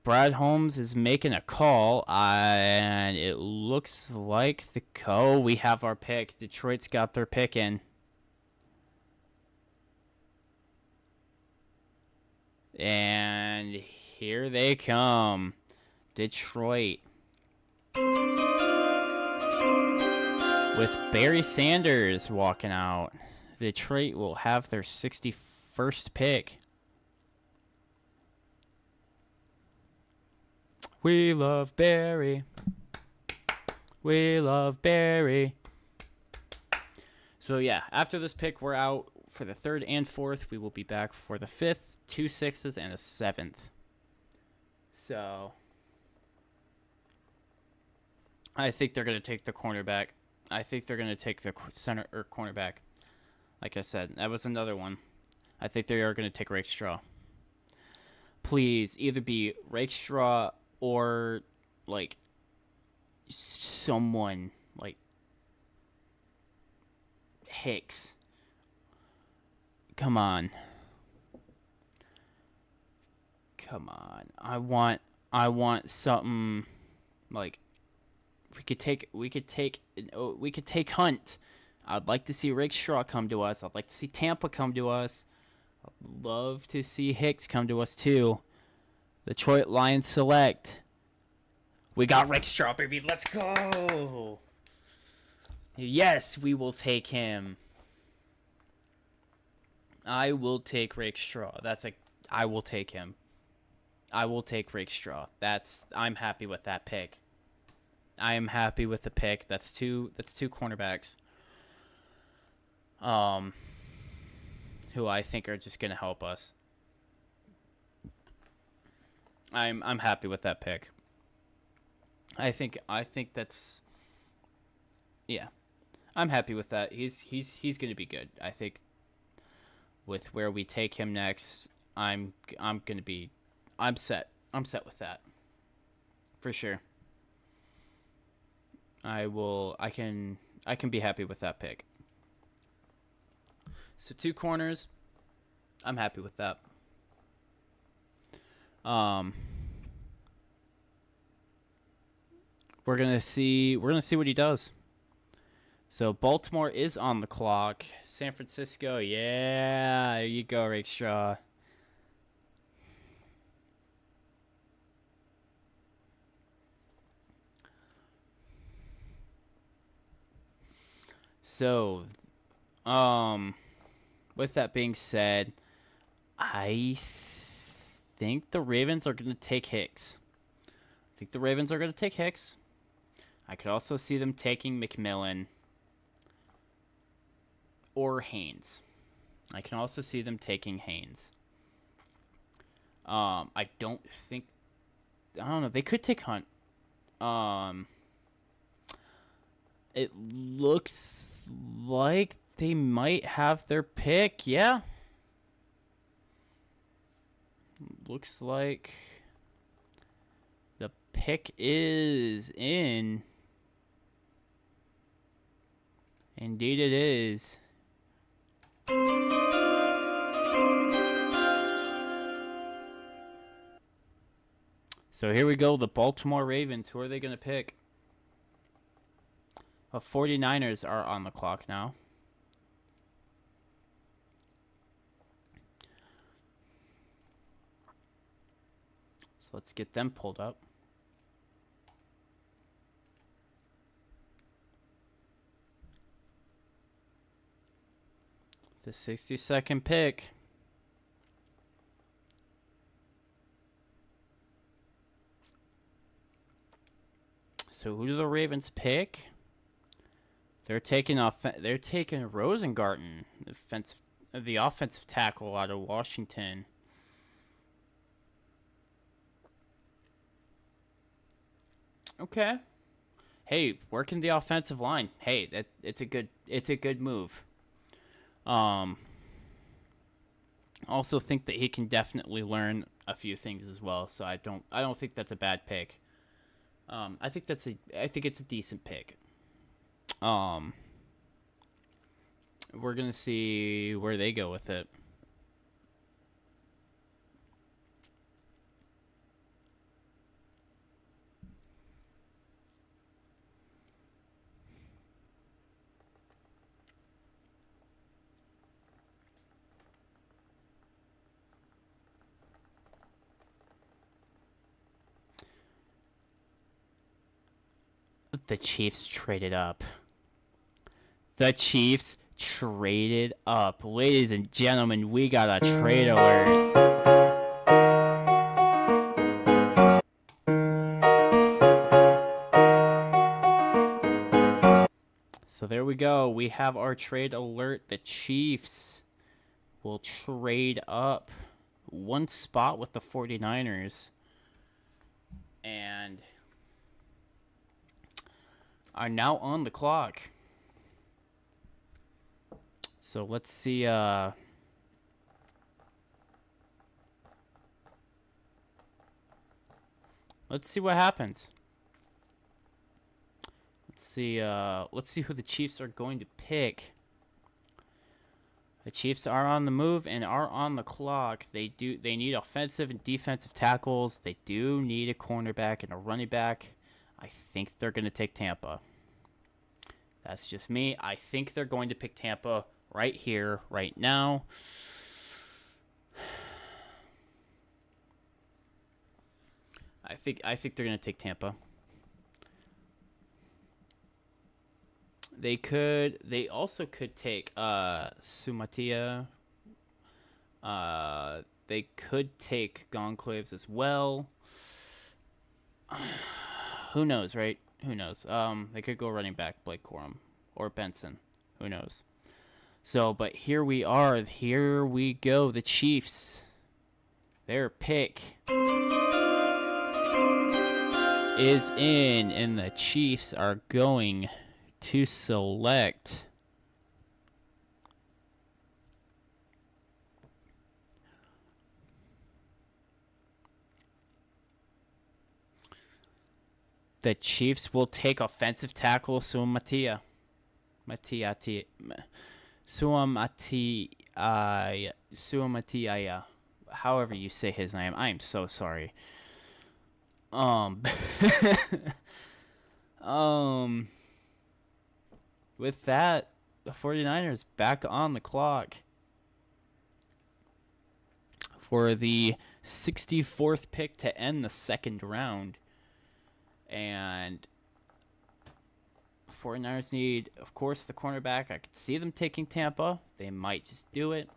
Brad Holmes is making a call, and it looks like we have our pick. Detroit's got their pick in. And here they come. Detroit. With Barry Sanders walking out. Detroit will have their 61st pick. We love Barry. We love Barry. So yeah, after this pick, we're out for the 3rd and 4th. We will be back for the 5th, 2 6s, and a 7th. So I think they're going to take the cornerback. I think they're going to take the center or cornerback. Like I said, that was another one. I think they are going to take Rakestraw. Please, either be Rakestraw or, like, someone, like, Hicks. Come on. Come on. I want something, like, we could take Hunt. I'd like to see Rakestraw come to us. I'd like to see Tampa come to us. I'd love to see Hicks come to us too. Detroit Lions select. We got Rakestraw, baby. Let's go. Yes, we will take him. I will take Rakestraw. I will take him. I will take Rakestraw. I'm happy with that pick. I am happy with the pick. That's two cornerbacks. Who I think are just gonna help us. I'm happy with that pick. I think that's, yeah. I'm happy with that. He's gonna be good. I think with where we take him next, I'm set. I'm set with that. For sure. I can be happy with that pick. So 2 corners, I'm happy with that. We're gonna see what he does. So Baltimore is on the clock. San Francisco, yeah, there you go, Rakestraw. So, with that being said, I think the Ravens are going to take Hicks. I could also see them taking McMillan or Haynes. I can also see them taking Haynes. I don't think. I don't know. They could take Hunt. It looks like they might have their pick. Yeah. Looks like the pick is in. Indeed it is. So here we go, the Baltimore Ravens. Who are they going to pick? The 49ers are on the clock now. So let's get them pulled up. The 62nd pick. So who do the Ravens pick? They're taking Rosengarten, the offensive tackle out of Washington. Okay. Hey, working the offensive line. Hey, it's a good move. Also think that he can definitely learn a few things as well. So I don't think that's a bad pick. I think it's a decent pick. We're gonna see where they go with it. The Chiefs traded up. The Chiefs traded up. Ladies and gentlemen, we got a trade alert. So there we go. We have our trade alert. The Chiefs will trade up one spot with the 49ers. And are now on the clock. So let's see let's see what happens. Let's see who the Chiefs are going to pick. The Chiefs are on the move and are on the clock. They need offensive and defensive tackles. They do need a cornerback and a running back. I think they're going to take Tampa. That's just me. I think they're going to pick Tampa right here, right now. I think they're going to take Tampa. They also could take Sumatia. They could take Gonclaves as well. Who knows, right? Who knows? They could go running back, Blake Corum or Benson. Who knows? So, but here we are. Here we go. The Chiefs. Their pick is in, and the Chiefs are going to select the Chiefs will take offensive tackle Suamatia. Suamatiaya. However you say his name. I am so sorry. With that, the 49ers back on the clock for the 64th pick to end the second round. And 49ers need, of course, the cornerback. I could see them taking Tampa. They might just do it.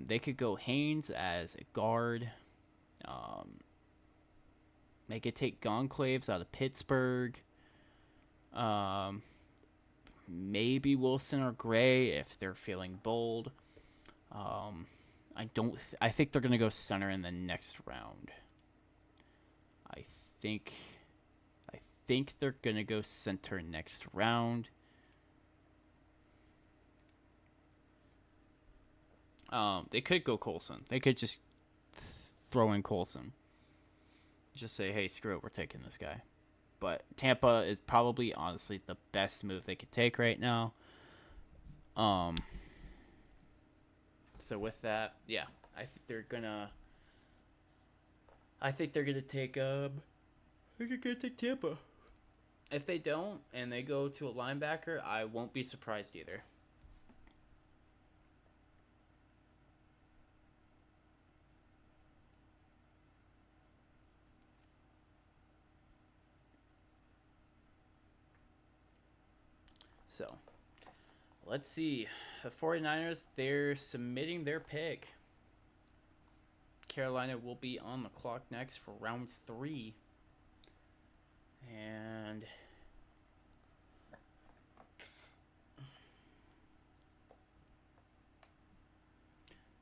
They could go Haynes as a guard. They could take Gonclaves out of Pittsburgh. Maybe Wilson or Gray if they're feeling bold. I think they're gonna go center in the next round. I think they're gonna go center next round. They could go Coulson. They could just throw in Coulson. Just say, hey, screw it, we're taking this guy. But Tampa is probably, honestly, the best move they could take right now. So with that, yeah, I think they're gonna take Tampa. If they don't and they go to a linebacker, I won't be surprised either. So, let's see. The 49ers, they're submitting their pick. Carolina will be on the clock next for round 3. And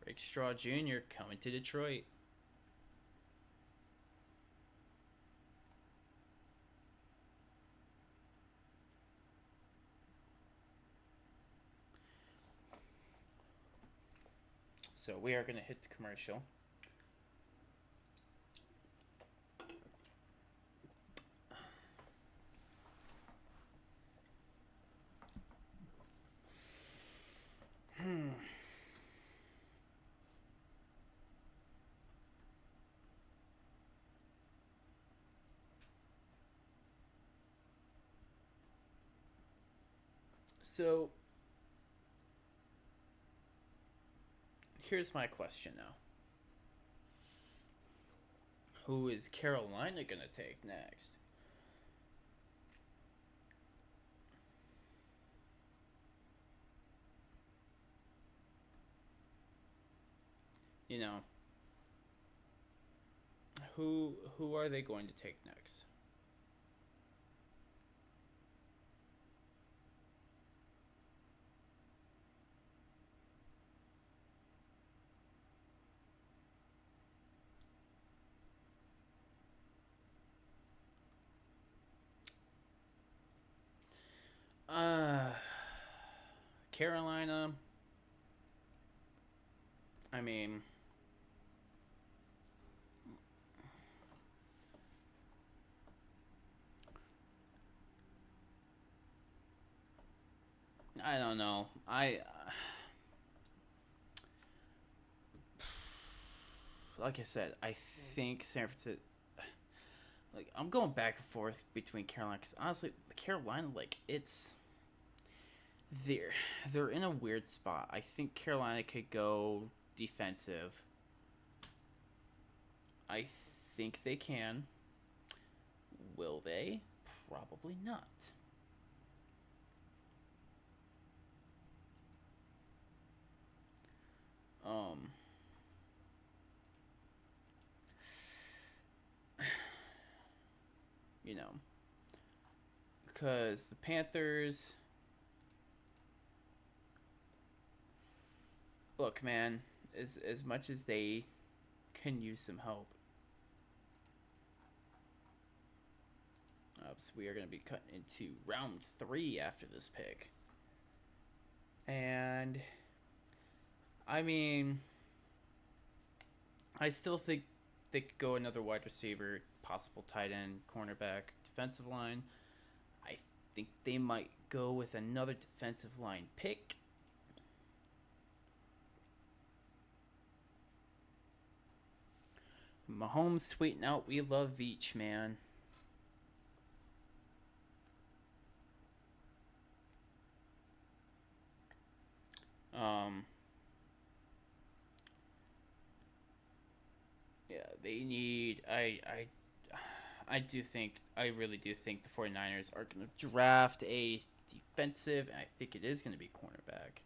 Rick Straw Jr. coming to Detroit. So we are going to hit the commercial. So here's my question now. Who is Carolina going to take next? You know, who are they going to take next? Carolina, I mean, I don't know. Like I said, I think San Francisco. Like, I'm going back and forth between Carolina because honestly, Carolina, like, they're in a weird spot. I think Carolina could go defensive. I think they can. Will they? Probably not. You know, because the Panthers, look, man, as much as they can use some help, so we are going to be cutting into round 3 after this pick. And I mean, I still think they could go another wide receiver, possible tight end, cornerback, defensive line. I think they might go with another defensive line pick. Mahomes tweeting out, "We love Veach, man." Yeah, they need. I really do think the 49ers are going to draft a defensive, and I think it is going to be cornerback.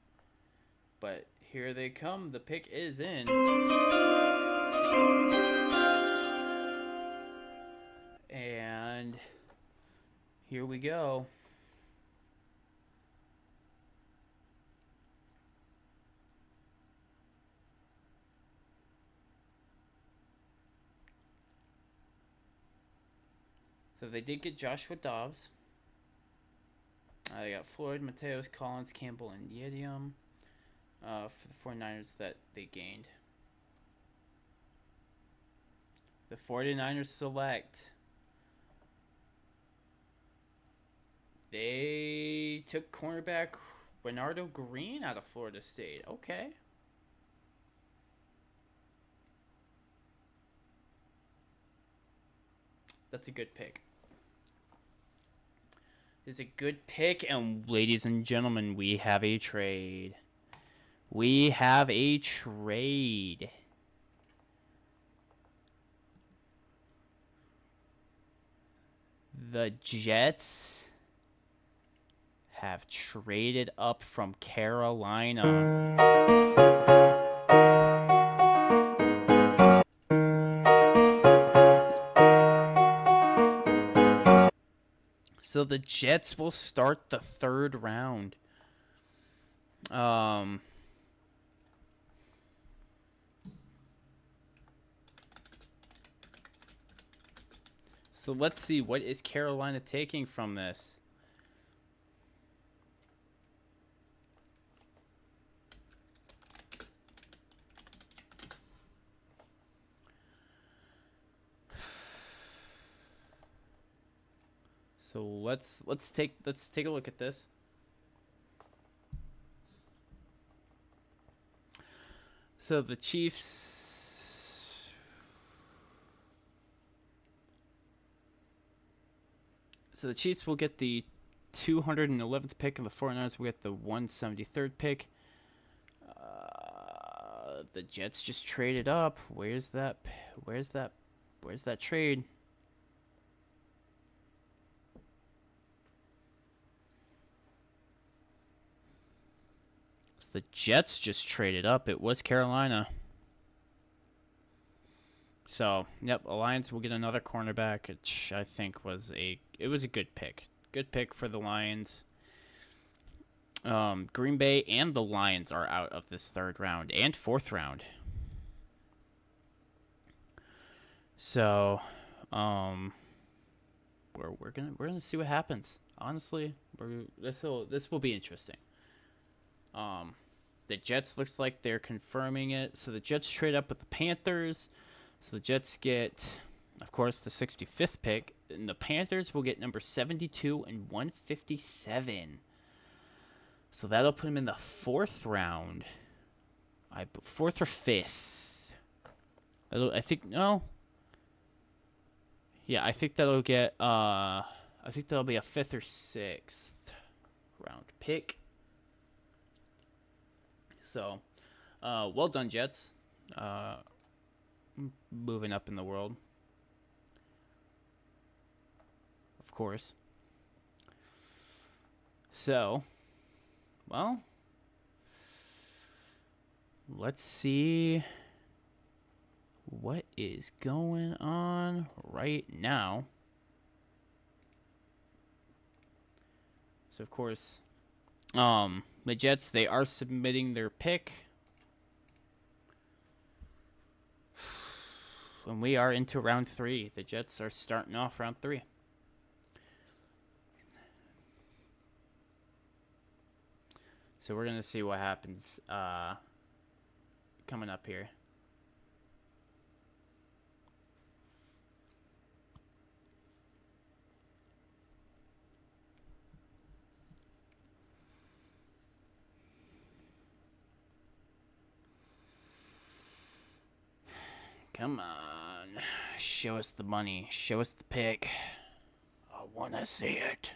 But here they come. The pick is in. And here we go. So they did get Joshua Dobbs. They got Floyd, Mateos, Collins, Campbell, and Yedium for the 49ers that they gained. The 49ers select. They took cornerback Bernardo Green out of Florida State. Okay. That's a good pick. Is a good pick, and ladies and gentlemen, we have a trade. We have a trade. The Jets have traded up from Carolina. So the Jets will start the third round. So let's see, what is Carolina taking from this? So let's take a look at this. So the Chiefs. So the Chiefs will get the 211th pick, and the 49ers will get the 173rd pick. The Jets just traded up. Where's that trade? So the Jets just traded up. It was Carolina. So, yep, Lions will get another cornerback, which I think was a good pick. Good pick for the Lions. Green Bay and the Lions are out of this third round and fourth round. So, we're gonna see what happens. Honestly, this will be interesting. The Jets looks like they're confirming it. So the Jets trade up with the Panthers. So the Jets get, of course, the 65th pick, and the Panthers will get number 72 and 157. So that'll put them in the fourth round. Fourth or fifth. I think no. Yeah, I think that'll get. I think that'll be a fifth or sixth round pick. So, well done, Jets. Moving up in the world. Of course. So, well, let's see what is going on right now. So, of course, the Jets, they are submitting their pick. And we are into round 3. The Jets are starting off round 3. So we're going to see what happens coming up here. Come on. Show us the money. Show us the pick. I want to see it.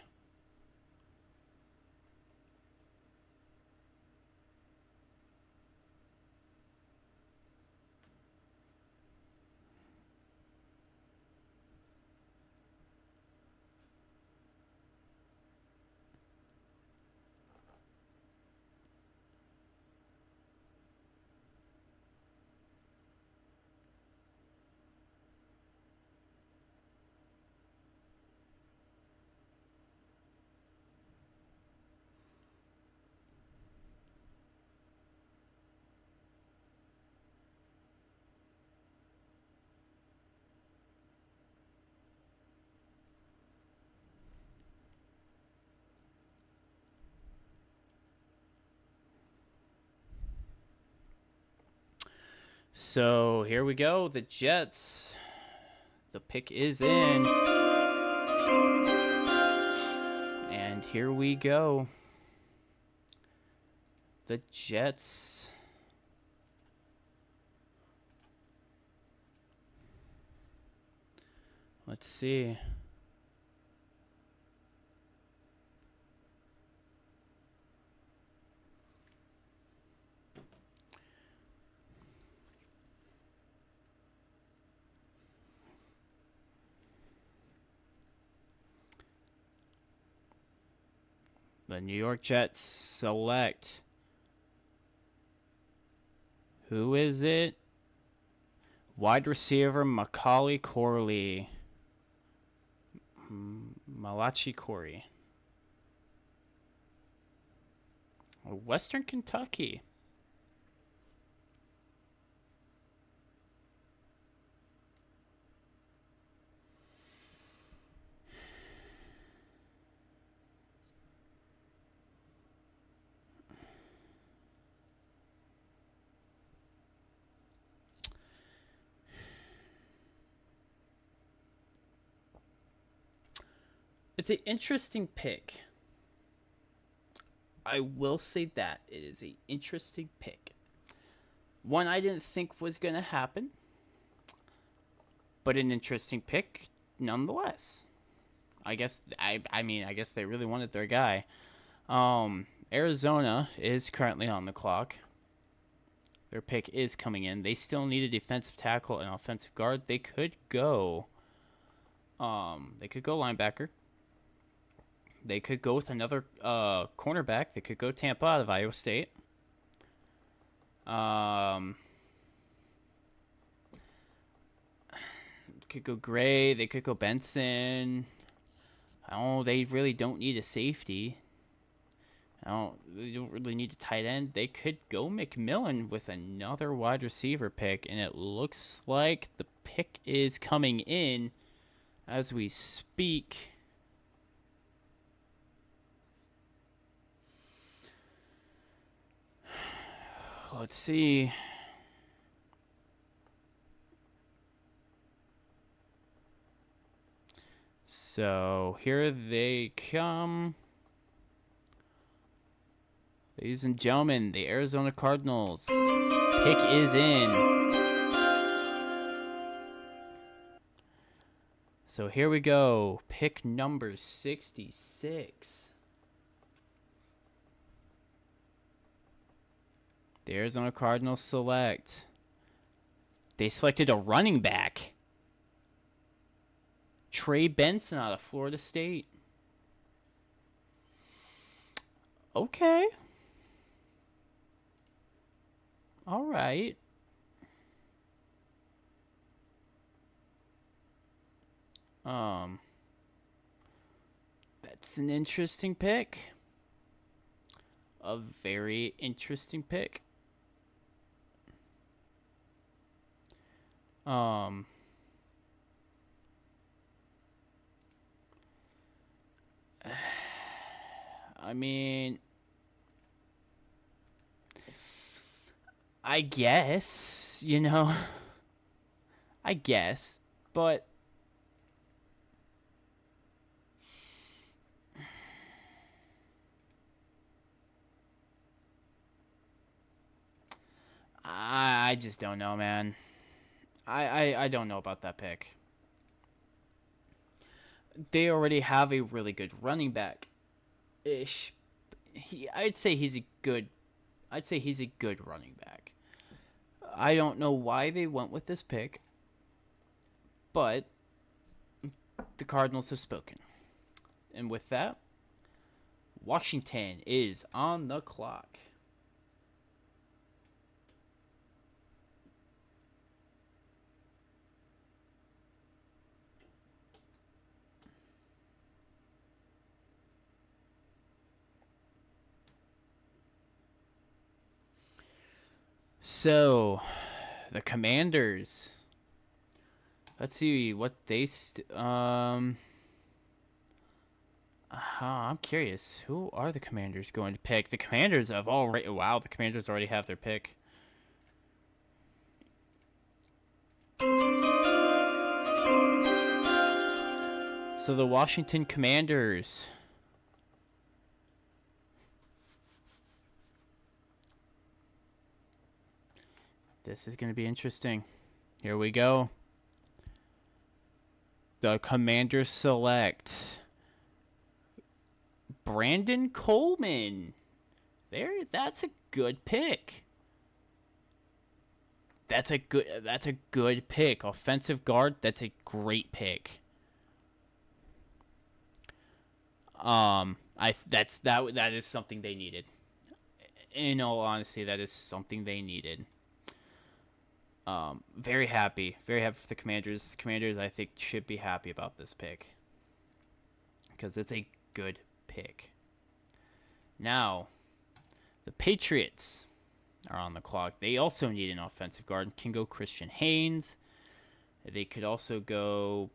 So here we go. The Jets. The pick is in. And here we go. The Jets. Let's see. The New York Jets select. Who is it? Wide receiver Macaulay Corley. Malachi Corey. Western Kentucky. It's an interesting pick. I will say that. It is an interesting pick. One I didn't think was going to happen. But an interesting pick nonetheless. I guess they really wanted their guy. Arizona is currently on the clock. Their pick is coming in. They still need a defensive tackle and offensive guard. They could go linebacker. They could go with another cornerback. They could go Tampa out of Iowa State. Could go Gray. They could go Benson. They really don't need a safety. They don't really need a tight end. They could go McMillan with another wide receiver pick, and it looks like the pick is coming in as we speak. Let's see. So here they come. Ladies and gentlemen, the Arizona Cardinals. Pick is in. So here we go. Pick number 66. The Arizona Cardinals select. They selected a running back. Trey Benson out of Florida State. Okay. All right. That's an interesting pick. A very interesting pick. I mean, I guess, I guess, but I just don't know, man. I don't know about that pick. They already have a really good running back-ish. I'd say he's a good running back. I don't know why they went with this pick, but the Cardinals have spoken. And with that, Washington is on the clock. So, the Commanders. Let's see what they I'm curious. Who are the Commanders going to pick? The Commanders have already... Wow, the Commanders already have their pick. So the Washington Commanders. This is going to be interesting. Here we go. The Commanders select Brandon Coleman. That's a good pick. That's a good pick. Offensive guard, that's a great pick. That is something they needed. In all honesty, that is something they needed. Very happy for the Commanders. The Commanders, I think, should be happy about this pick because it's a good pick. Now, the Patriots are on the clock. They also need an offensive guard. Can go Christian Haynes. They could also go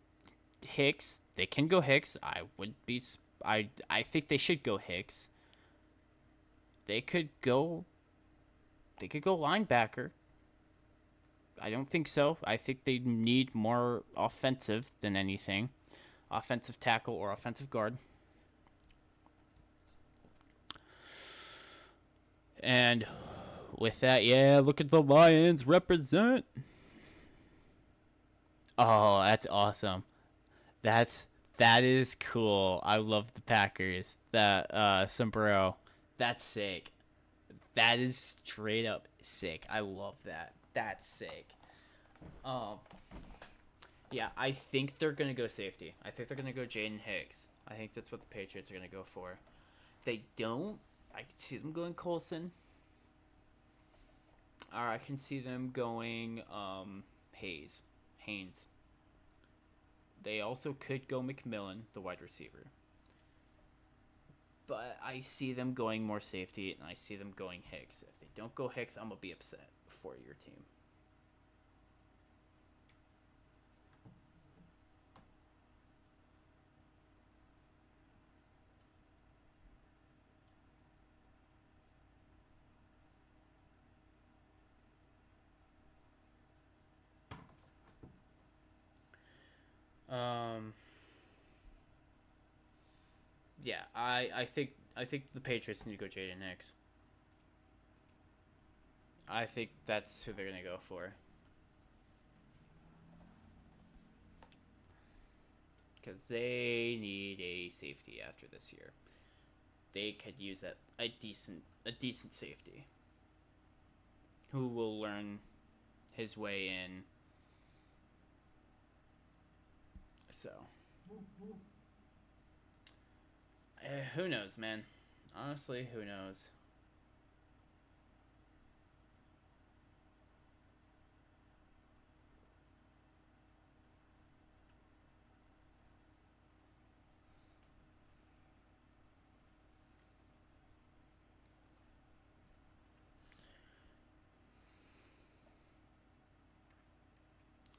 Hicks. They can go Hicks. I think they should go Hicks. They could go linebacker. I don't think so. I think they need more offensive than anything. Offensive tackle or offensive guard. And with that, yeah, look at the Lions represent. Oh, that's awesome. That is cool. I love the Packers. That sombrero. That's sick. That is straight up sick. I love that. That's sick. Yeah, I think they're gonna go safety. I think they're gonna go Jaden Hicks. I think that's what the Patriots are gonna go for. If they don't, I can see them going Coulson. Or I can see them going Haynes. They also could go McMillan, the wide receiver. But I see them going more safety, and I see them going Hicks. If they don't go Hicks, I'm going to be upset for your team. Yeah, I think the Patriots need to go Jaden Hicks. I think that's who they're gonna go for. Because they need a safety after this year. They could use a decent safety. Who will learn his way in. So. Who knows, man? Honestly, who knows?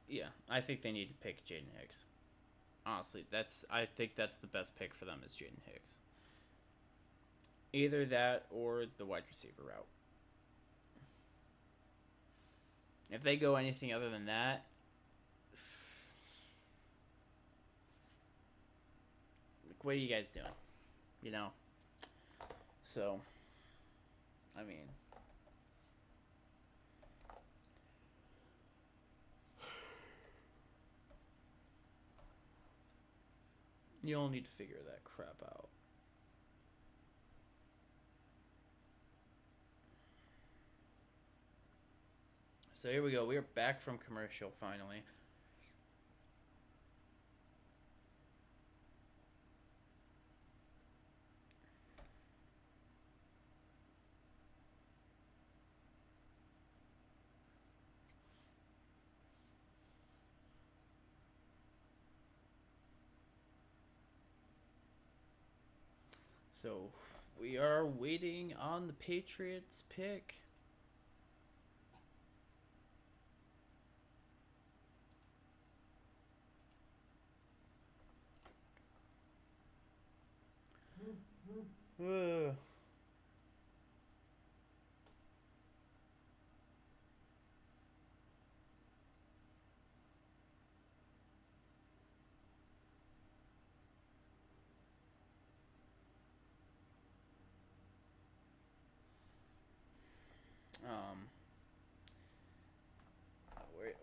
Yeah, I think they need to pick Jaden Hicks. Honestly, I think that's the best pick for them is Jaden Hicks. Either that or the wide receiver route. If they go anything other than that, like, what are you guys doing? You know? So, I mean, you'll need to figure that crap out. So here we go. We are back from commercial finally. So we are waiting on the Patriots pick.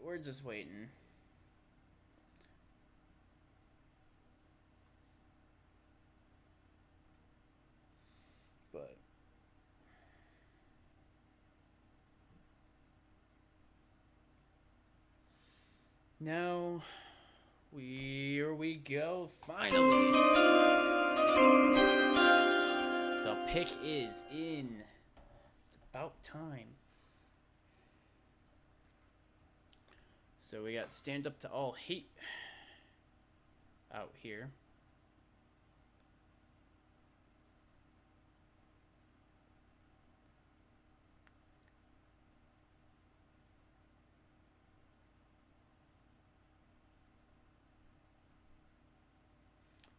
We're just waiting. But now here we go. Finally, the pick is in. It's about time. So we got Stand Up to All Hate out here.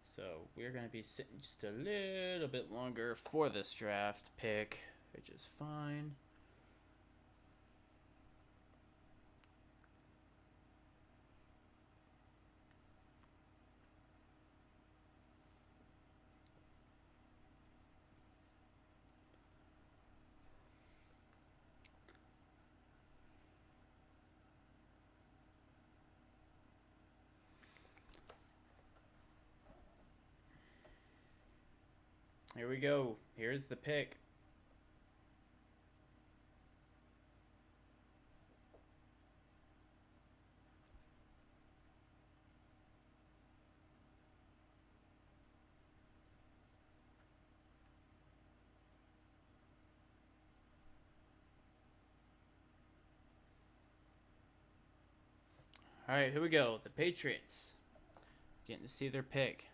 So we're going to be sitting just a little bit longer for this draft pick, which is fine. Here we go. Here's the pick. All right, here we go. The Patriots getting to see their pick.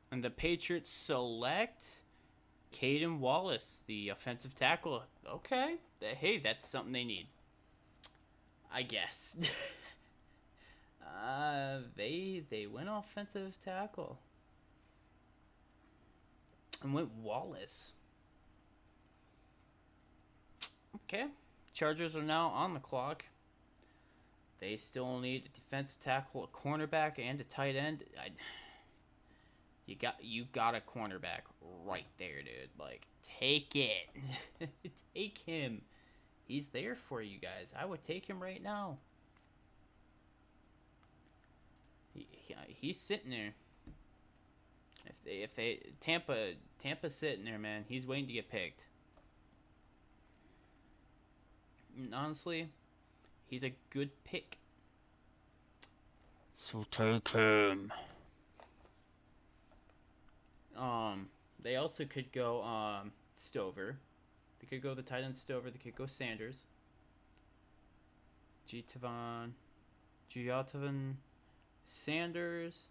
And the Patriots select Caden Wallace, the offensive tackle. Okay. Hey, that's something they need, I guess. They went offensive tackle. And went Wallace. Okay. Chargers are now on the clock. They still need a defensive tackle, a cornerback, and a tight end. You got a cornerback right there, dude. Like, take it. Take him. He's there for you guys. I would take him right now. He's sitting there. If they Tampa's sitting there, man. He's waiting to get picked. And honestly, he's a good pick. So take him. They also could go Stover. They could go the tight end Stover. They could go Sanders. Giatavan Sanders.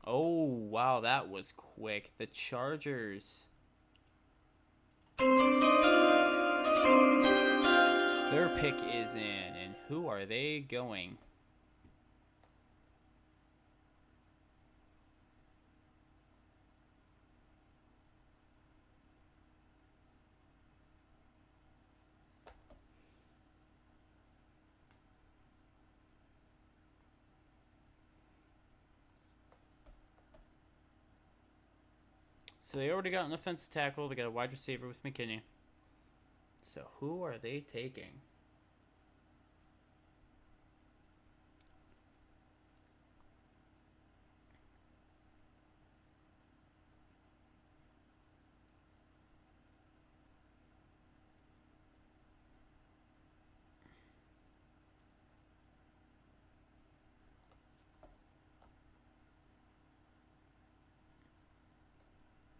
Oh, wow, that was quick. The Chargers. Their pick is in, and who are they going? So they already got an offensive tackle. They got a wide receiver with McKinney. So who are they taking?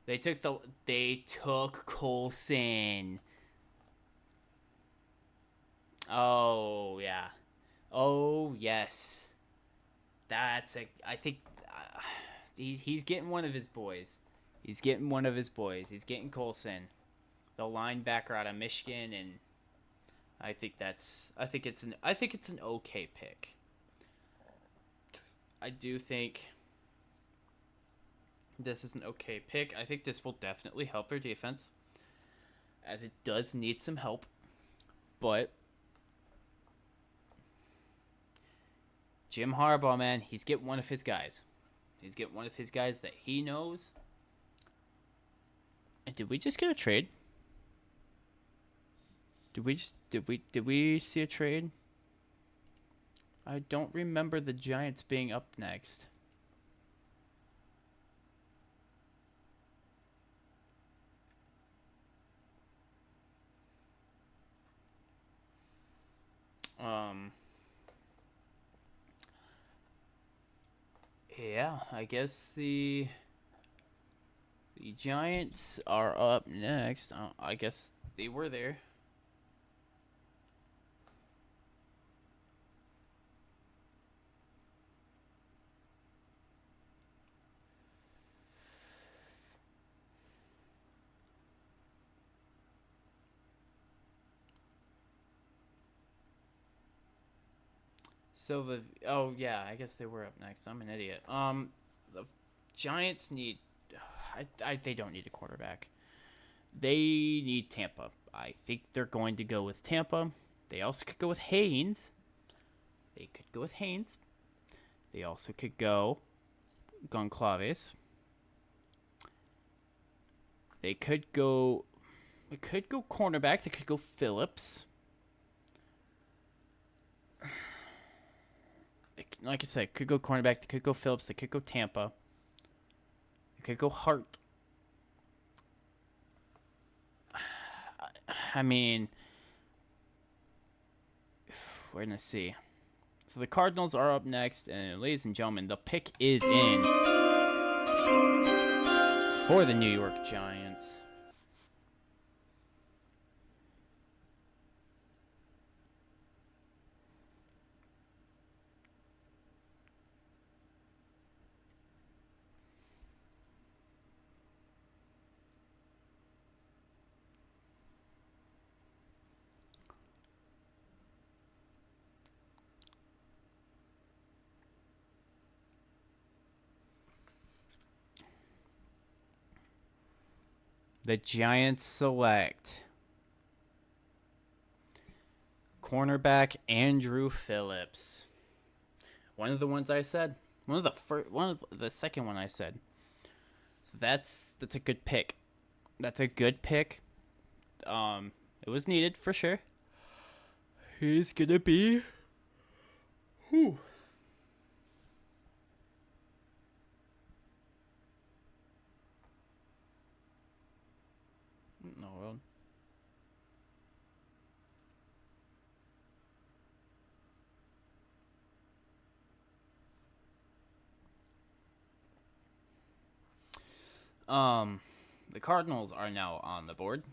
They took Coulson. Oh, yeah. Oh, yes. I think he's getting one of his boys. He's getting one of his boys. He's getting Coulson, the linebacker out of Michigan, and I think it's an okay pick. I do think this is an okay pick. I think this will definitely help their defense, as it does need some help. But Jim Harbaugh, man, he's getting one of his guys. He's getting one of his guys that he knows. And did we just get a trade? Did we see a trade? I don't remember the Giants being up next. Yeah, I guess the Giants are up next. I guess they were there. So oh yeah, I guess they were up next. I'm an idiot. The Giants need, they don't need a quarterback. They need Tampa. I think they're going to go with Tampa. They also could go with Haynes. They also could go Goncalves. They could go cornerback. They could go Phillips. Like I said, could go cornerback. They could go Phillips. They could go Tampa. They could go Hart. I mean, we're going to see. So the Cardinals are up next. And ladies and gentlemen, the pick is in for the New York Giants. The Giants select cornerback Andrew Phillips. One of the ones I said. One of the second one I said. So that's a good pick. That's a good pick. It was needed for sure. He's gonna be. Whew. No world. The Cardinals are now on the board.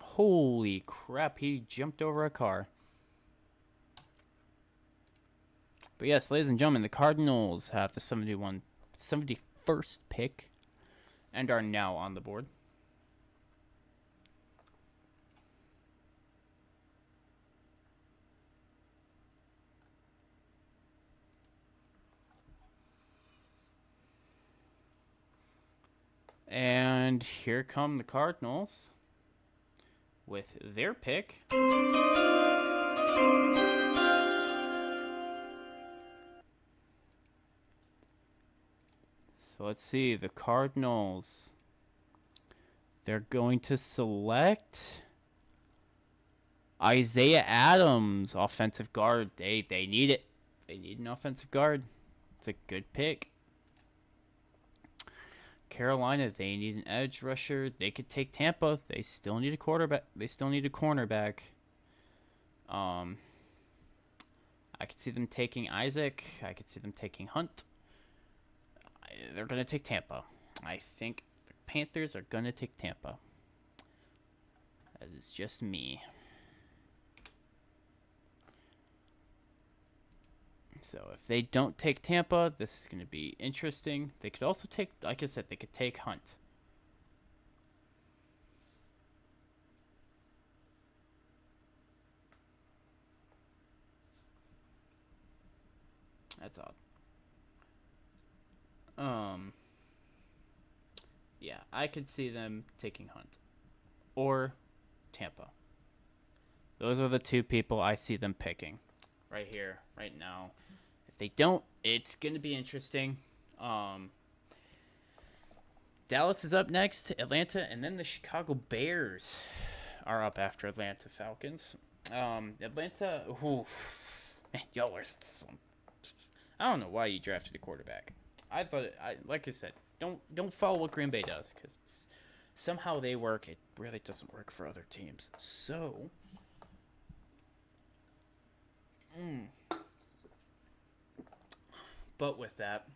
Holy crap, he jumped over a car. But yes, ladies and gentlemen, the Cardinals have the 71st pick and are now on the board. And here come the Cardinals with their pick. So let's see, the Cardinals, they're going to select Isaiah Adams, offensive guard. They need it. They need an offensive guard. It's a good pick. Carolina, they need an edge rusher. They could take Tampa. They still need a quarterback. They still need a cornerback. I could see them taking Isaac. I could see them taking Hunt. They're going to take Tampa. I think the Panthers are going to take Tampa. That is just me. So if they don't take Tampa, this is going to be interesting. They could also take, like I said, they could take Hunt. That's odd. Yeah, I could see them taking Hunt or Tampa. Those are the two people I see them picking right here, right now. If they don't, it's going to be interesting. Dallas is up next, Atlanta, and then the Chicago Bears are up after Atlanta Falcons. Atlanta, man, y'all are some. I don't know why you drafted a quarterback. I thought, like I said, don't follow what Green Bay does, because somehow they work. It really doesn't work for other teams. So, but with that,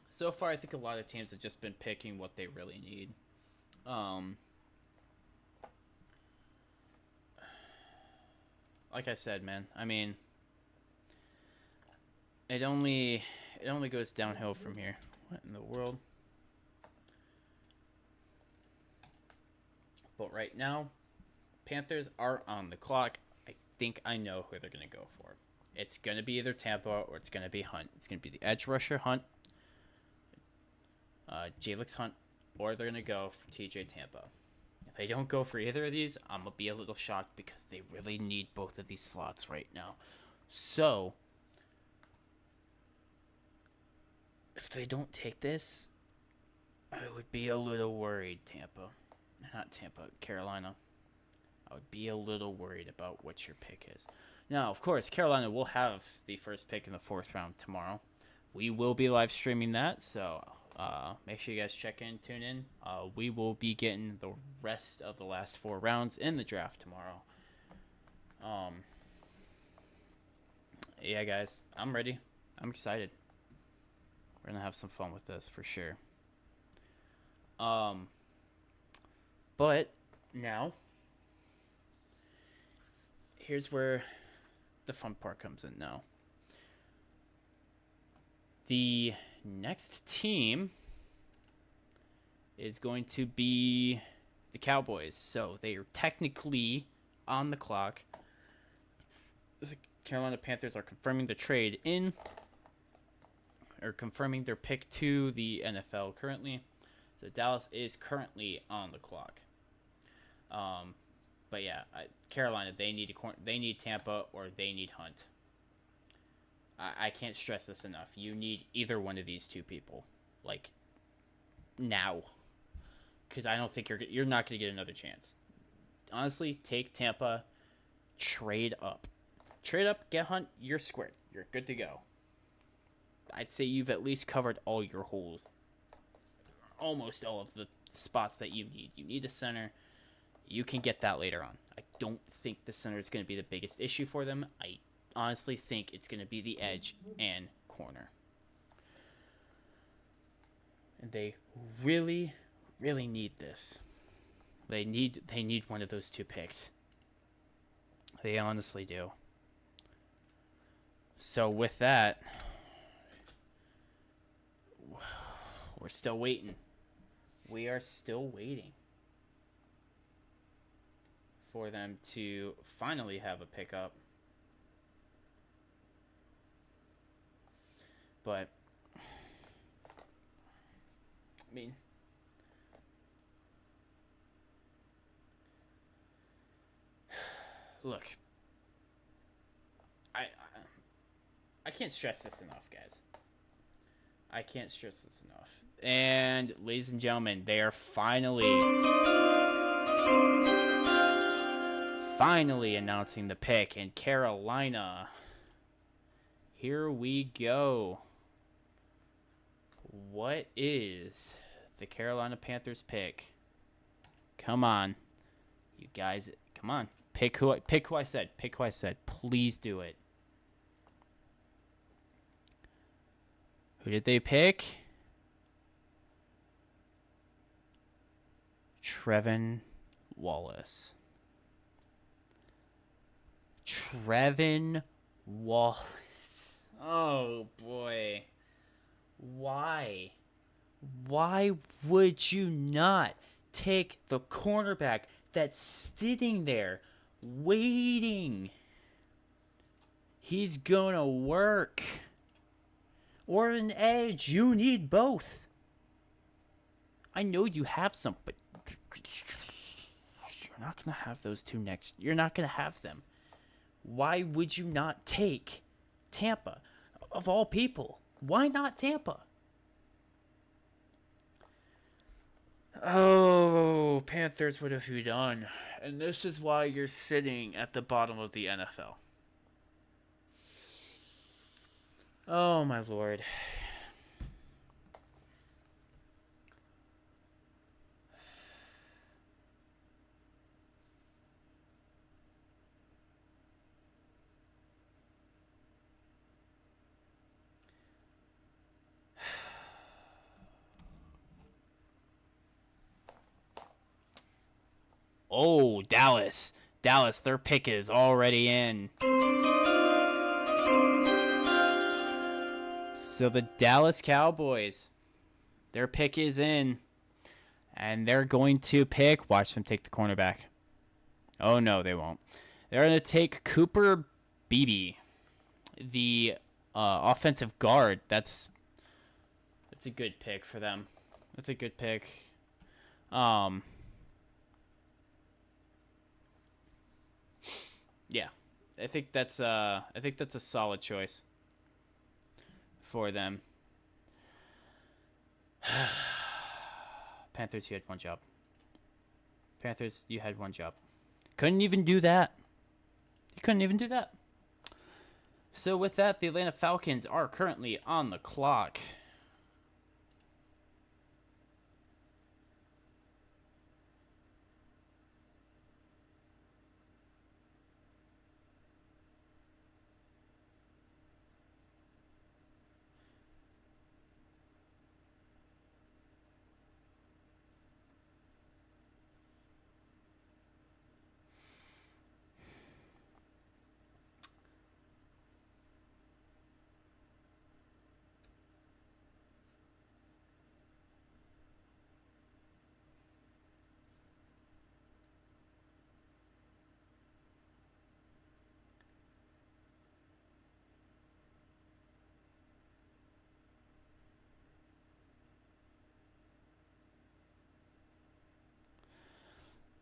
so far I think a lot of teams have just been picking what they really need. Like I said, man, I mean, it only goes downhill from here. What in the world? But right now, Panthers are on the clock. I think I know who they're going to go for. It's going to be either Tampa or it's going to be Hunt. It's going to be the edge rusher Hunt, Jalix Hunt, or they're going to go for TJ Tampa. If they don't go for either of these, I'm going to be a little shocked because they really need both of these slots right now. So, if they don't take this, I would be a little worried, Carolina. I would be a little worried about what your pick is. Now, of course, Carolina will have the first pick in the 4th round tomorrow. We will be live streaming that, so make sure you guys check in, tune in. We will be getting the rest of the last 4 rounds in the draft tomorrow. Yeah, guys, I'm ready. I'm excited. We're going to have some fun with this for sure. But now, here's where the fun part comes in now. The next team is going to be the Cowboys. So they are technically on the clock. The Carolina Panthers are confirming the trade in, or confirming their pick to the NFL currently. So Dallas is currently on the clock. But yeah, Carolina, they need Tampa or they need Hunt. I can't stress this enough. You need either one of these two people, like, now, because I don't think you're not going to get another chance. Honestly, take Tampa, trade up, get Hunt. You're squared. You're good to go. I'd say you've at least covered all your holes. Almost all of the spots that you need. You need a center. You can get that later on. I don't think the center is going to be the biggest issue for them. I honestly think it's going to be the edge and corner. And they really, really need this. They need one of those two picks. They honestly do. So with that, we're still waiting. We are still waiting for them to finally have a pickup. But, I mean, look, I can't stress this enough, guys. I can't stress this enough. And, ladies and gentlemen, they are finally announcing the pick in Carolina. Here we go. What is the Carolina Panthers pick? Come on. You guys, come on. Pick who I said. Please do it. Who did they pick? Trevin Wallace. Trevin Wallace. Oh, boy. Why? Why would you not take the cornerback that's sitting there waiting? He's gonna work. Or an edge. You need both. I know you have some, but you're not gonna have those two next. You're not gonna have them. Why would you not take Tampa? Of all people, why not Tampa? Oh, Panthers, what have you done? And this is why you're sitting at the bottom of the NFL. Oh, my Lord. Oh, Dallas. Dallas, their pick is already in. So the Dallas Cowboys, their pick is in. And they're going to pick, watch them take the cornerback. Oh, no, they won't. They're going to take Cooper Beebe, the offensive guard. That's a good pick for them. That's a good pick. Yeah, I think that's a solid choice for them. Panthers, you had one job. Panthers, you had one job. Couldn't even do that. You couldn't even do that. So with that, the Atlanta Falcons are currently on the clock.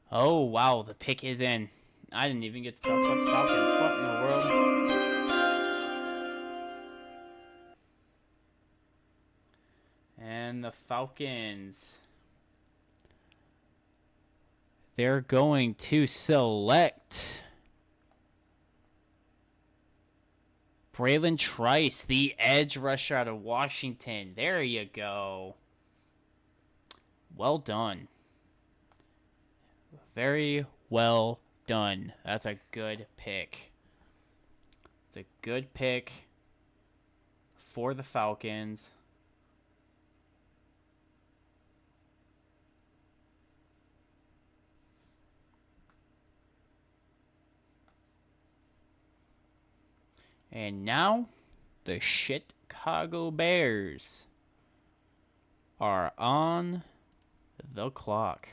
Oh, wow, the pick is in. I didn't even get to talk about the Falcons. What in the world? And the Falcons, they're going to select Braylon Trice, the edge rusher out of Washington. There you go. Well done. Very well done. That's a good pick. It's a good pick for the Falcons. And now, the Chicago Bears are on the clock.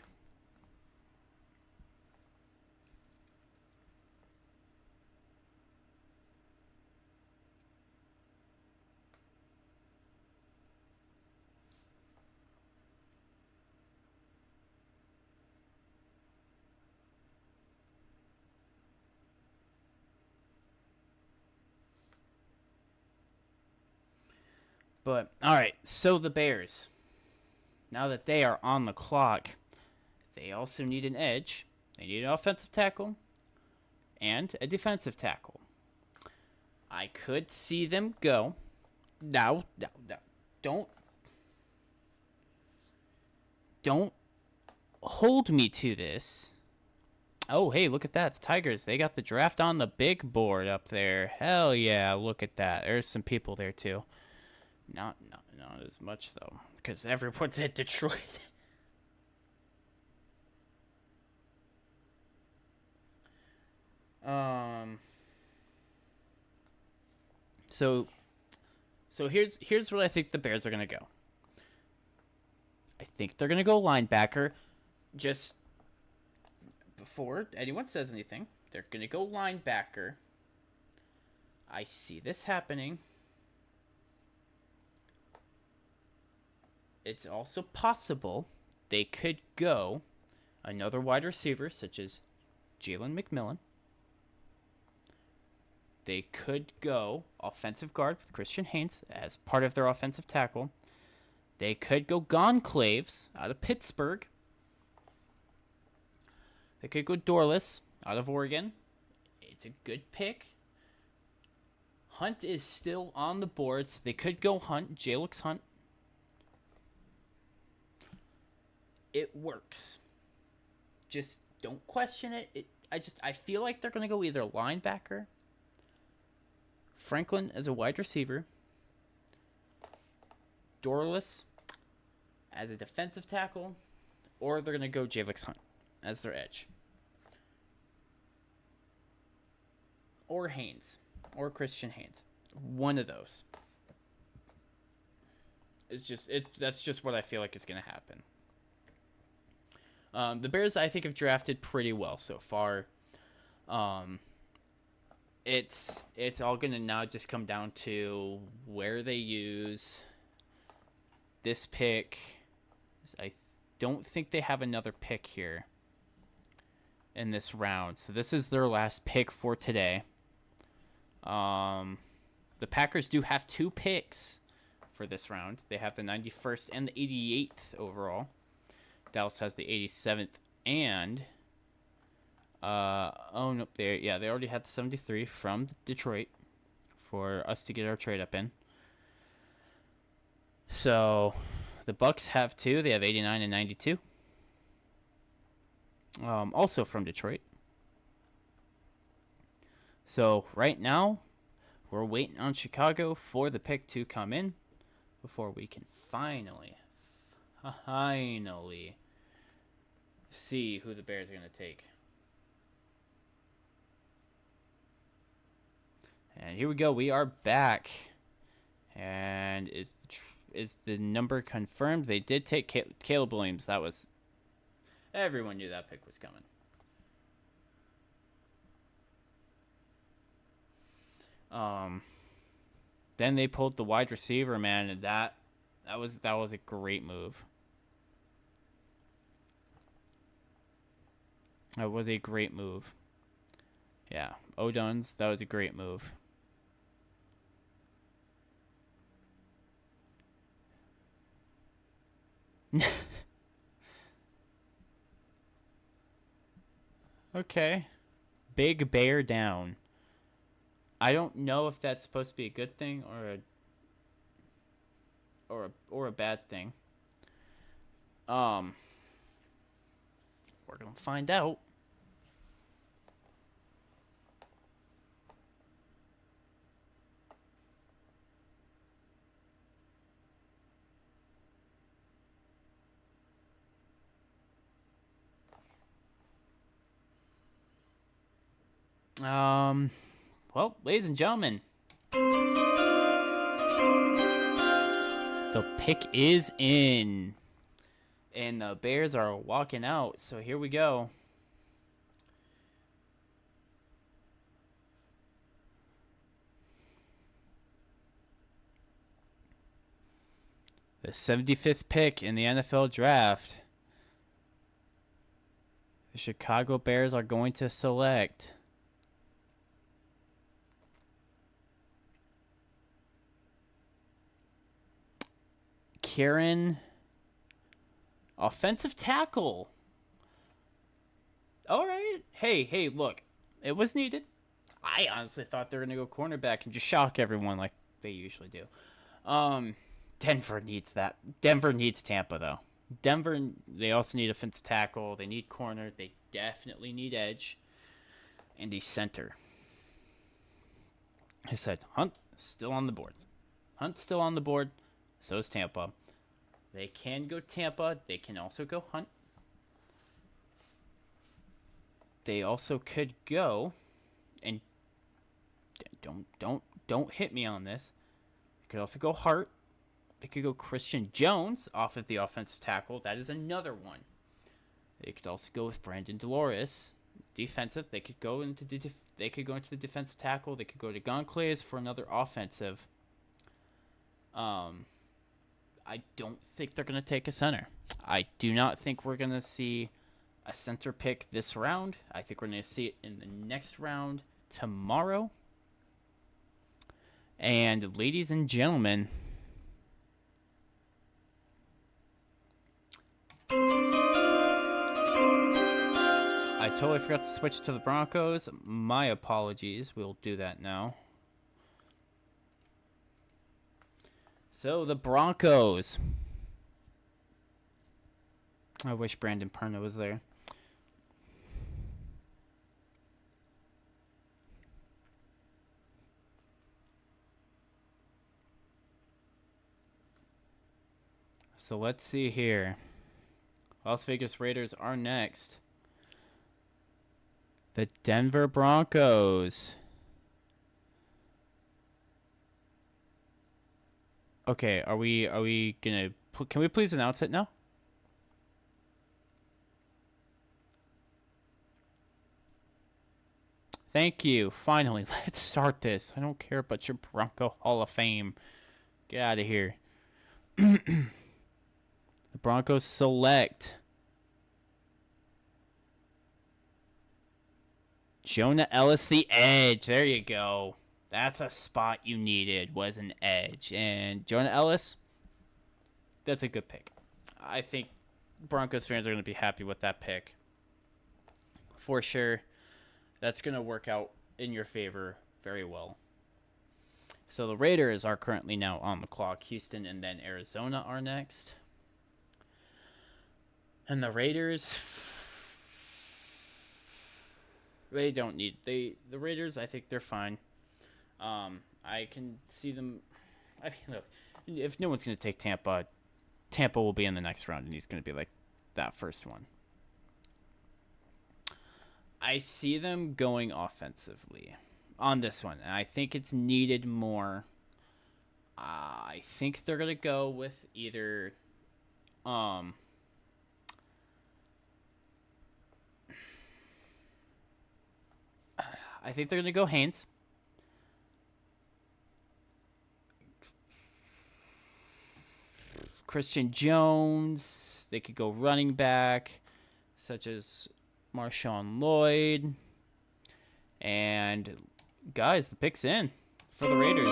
But, alright, so the Bears, now that they are on the clock, they also need an edge. They need an offensive tackle and a defensive tackle. I could see them go. No. Don't hold me to this. Oh, hey, look at that. The Tigers, they got the draft on the big board up there. Hell yeah, look at that. There's some people there, too. Not as much, though, because everyone's at Detroit. So here's where I think the Bears are going to go. I think they're going to go linebacker. Just before anyone says anything, they're going to go linebacker. I see this happening. It's also possible they could go another wide receiver, such as Jalen McMillan. They could go offensive guard with Christian Haynes as part of their offensive tackle. They could go Gonclaves out of Pittsburgh. They could go Dorless out of Oregon. It's a good pick. Hunt is still on the board, so they could go Hunt, Jalix Hunt. It works. Just don't question it. I feel like they're going to go either linebacker, Franklin as a wide receiver, Dorless as a defensive tackle, or they're going to go Jalix Hunt as their edge. Or Haynes. Or Christian Haynes. One of those. That's just what I feel like is going to happen. The Bears, I think, have drafted pretty well so far. It's all going to now just come down to where they use this pick. I don't think they have another pick here in this round. So this is their last pick for today. The Packers do have 2 picks for this round. They have the 91st and the 88th overall. Dallas has the 87th and they already had the 73 from Detroit for us to get our trade up in. So the Bucks have 2. They have 89 and 92. Also from Detroit. So right now, we're waiting on Chicago for the pick to come in before we can finally see who the Bears are going to take. And here we go. We are back. And is the number confirmed? They did take Caleb Williams. Everyone knew that pick was coming. Then they pulled the wide receiver, man, and that was a great move. That was a great move. Yeah, O'Dunn's, that was a great move. Okay. Big Bear down. I don't know if that's supposed to be a good thing or a bad thing. We're gonna find out. Well, ladies and gentlemen, the pick is in, and the Bears are walking out. So here we go. The 75th pick in the NFL draft. The Chicago Bears are going to select Kieran, offensive tackle. All right. Hey, look. It was needed. I honestly thought they were going to go cornerback and just shock everyone like they usually do. Denver needs that. Denver needs Tampa, though. Denver, they also need offensive tackle. They need corner. They definitely need edge. And a center. I said, Hunt still on the board. Hunt's still on the board. So is Tampa. They can go Tampa. They can also go Hunt. They also could go, and don't hit me on this. They could also go Hart. They could go Christian Jones off of the offensive tackle. That is another one. They could also go with Brandon Dolores, defensive. They could go into They could go into the defensive tackle. They could go to Goncalves for another offensive. I don't think they're going to take a center. I do not think we're going to see a center pick this round. I think we're going to see it in the next round tomorrow. And ladies and gentlemen, I totally forgot to switch to the Broncos. My apologies. We'll do that now. So, the Broncos. I wish Brandon Perna was there. So, let's see here. Las Vegas Raiders are next. The Denver Broncos. Okay, are we gonna... Can we please announce it now? Thank you. Finally, let's start this. I don't care about your Bronco Hall of Fame. Get out of here. The Broncos select Jonah Ellis, the edge. There you go. That's a spot you needed, was an edge. And Jonah Ellis, that's a good pick. I think Broncos fans are going to be happy with that pick. For sure. That's going to work out in your favor very well. So the Raiders are currently now on the clock. Houston and then Arizona are next. And the Raiders... They don't need... The Raiders, I think they're fine. I can see them... I mean, look, if no one's going to take Tampa, Tampa will be in the next round, and he's going to be like that first one. I see them going offensively on this one, and I think it's needed more. I think they're going to go with either... I think they're going to go Haynes. Christian Jones. They could go running back, such as Marshawn Lloyd. And, guys, the pick's in for the Raiders.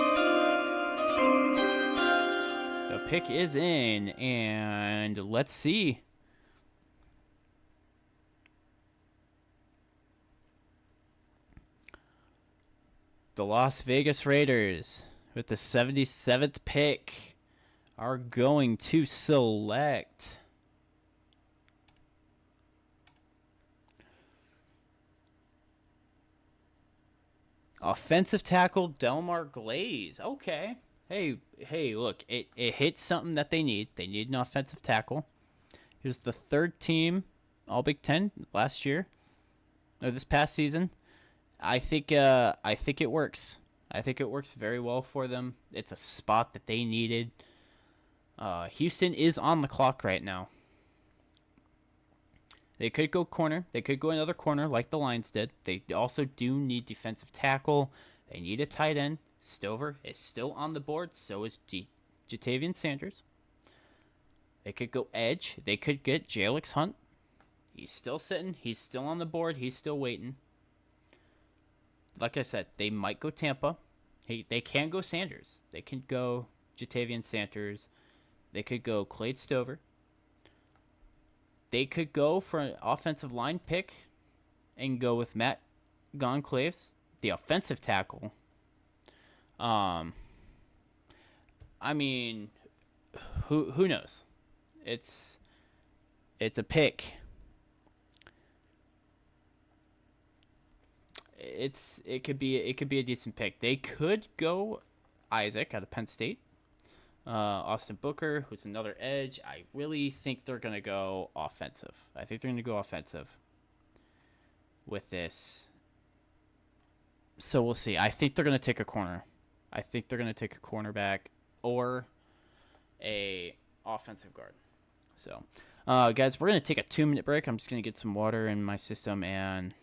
The pick is in, and let's see. The Las Vegas Raiders, with the 77th pick, are going to select offensive tackle Delmar Glaze. Okay. Hey, look, it hits something that they need. They need an offensive tackle. He was the third team All Big Ten last year, or this past season. I think it works. I think it works very well for them. It's a spot that they needed. Houston is on the clock right now. They could go corner. They could go another corner like the Lions did. They also do need defensive tackle. They need a tight end. Stover is still on the board. So is Jatavian Sanders. They could go edge. They could get Jalix Hunt. He's still sitting. He's still on the board. He's still waiting. Like I said, they might go Tampa. They can go Sanders. They can go Jatavian Sanders. They could go Clade Stover. They could go for an offensive line pick and go with Matt Goncalves, the offensive tackle. I mean, who knows? It's a pick. It could be a decent pick. They could go Isaac out of Penn State. Austin Booker, who's another edge. I really think they're going to go offensive. I think they're going to go offensive with this. So we'll see. I think they're going to take a corner. I think they're going to take a cornerback or a offensive guard. So, guys, we're going to take a 2-minute break. I'm just going to get some water in my system, and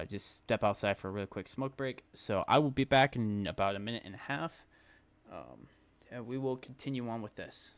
just step outside for a really quick smoke break. So I will be back in about a minute and a half. And we will continue on with this.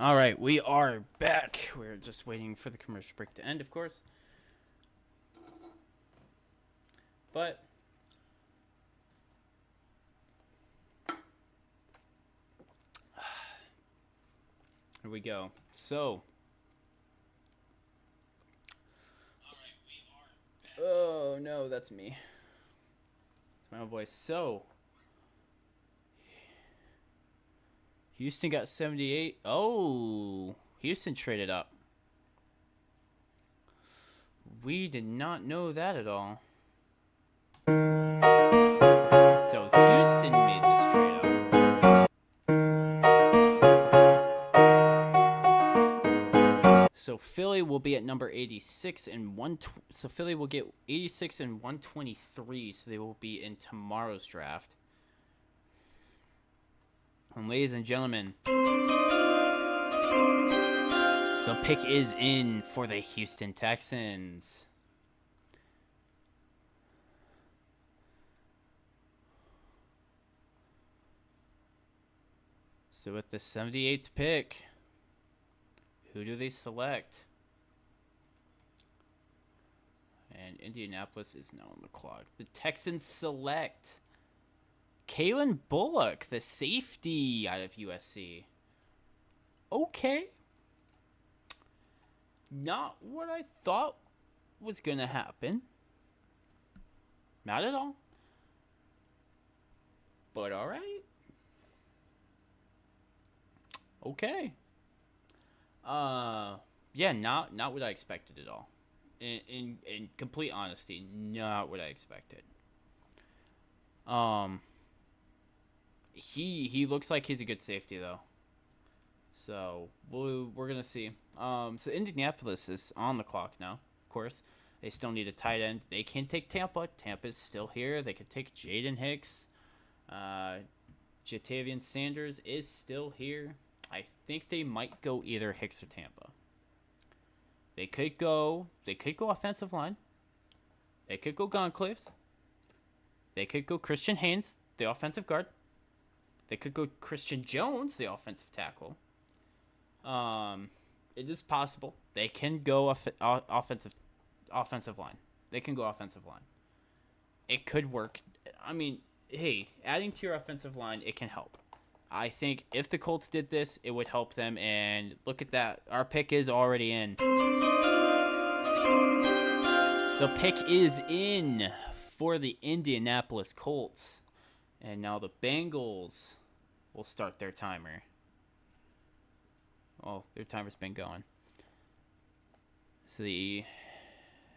All right, we are back. We're just waiting for the commercial break to end, of course. But here we go. So, oh no, that's me. It's my own voice. So, Houston got 78. Oh, Houston traded up. We did not know that at all. So Houston made this trade up. So Philly will be at number 86 and so Philly will get 86 and 123. So they will be in tomorrow's draft. And ladies and gentlemen, the pick is in for the Houston Texans. So with the 78th pick, who do they select? And Indianapolis is now on the clock. The Texans select Kalen Bullock, the safety out of USC. Okay. Not what I thought was going to happen. Not at all. But all right. Okay. Yeah, not what I expected at all. In complete honesty, not what I expected. He looks like he's a good safety though. So we're gonna see. So Indianapolis is on the clock now. Of course, they still need a tight end. They can take Tampa. Tampa's still here. They could take Jaden Hicks. Jatavian Sanders is still here. I think they might go either Hicks or Tampa. They could go offensive line. They could go Goncalves. They could go Christian Haynes, the offensive guard. They could go Christian Jones, the offensive tackle. It is possible. They can go offensive line. They can go offensive line. It could work. I mean, hey, adding to your offensive line, it can help. I think if the Colts did this, it would help them. And look at that. Our pick is already in. The pick is in for the Indianapolis Colts. And now the Bengals will start their timer. Oh, their timer's been going. So the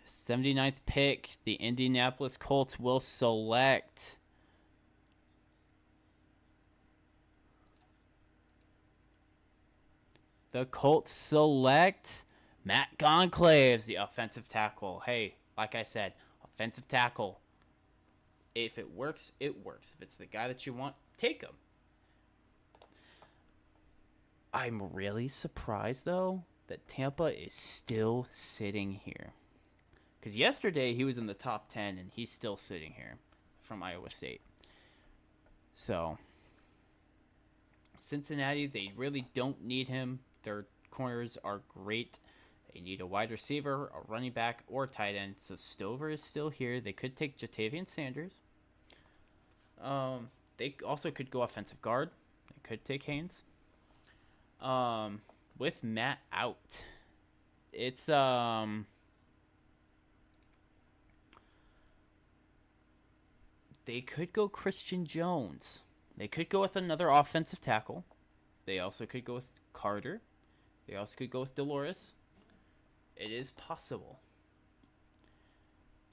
79th pick, the Indianapolis Colts will select Matt Goncalves, the offensive tackle. Hey, like I said, offensive tackle. If it works, it works. If it's the guy that you want, take him. I'm really surprised, though, that Tampa is still sitting here. Because yesterday he was in the top 10, and he's still sitting here from Iowa State. So, Cincinnati, they really don't need him. Their corners are great. They need a wide receiver, a running back, or tight end. So Stover is still here. They could take Jatavian Sanders. They also could go offensive guard. They could take Haynes. With Matt out, it's they could go Christian Jones. They could go with another offensive tackle. They also could go with Carter. They also could go with Delores. It is possible.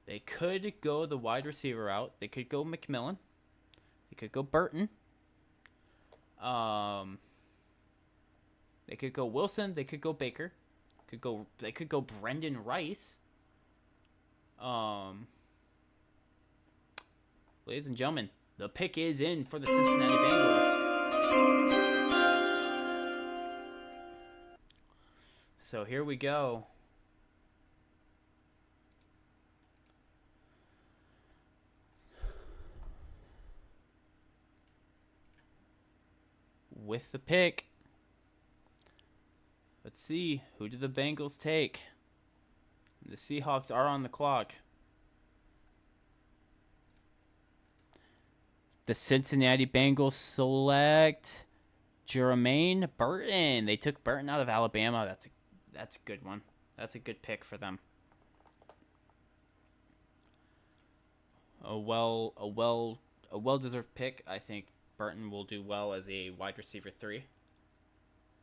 They could go the wide receiver route. They could go McMillan. They could go Burton. They could go Wilson. They could go Baker. They could go Brendan Rice. Ladies and gentlemen, the pick is in for the Cincinnati Bengals. So here we go. With the pick. Let's see. Who do the Bengals take? The Seahawks are on the clock. The Cincinnati Bengals select Jermaine Burton. They took Burton out of Alabama. That's a good one. That's a good pick for them. A well-deserved pick. I think Burton will do well as a wide receiver 3.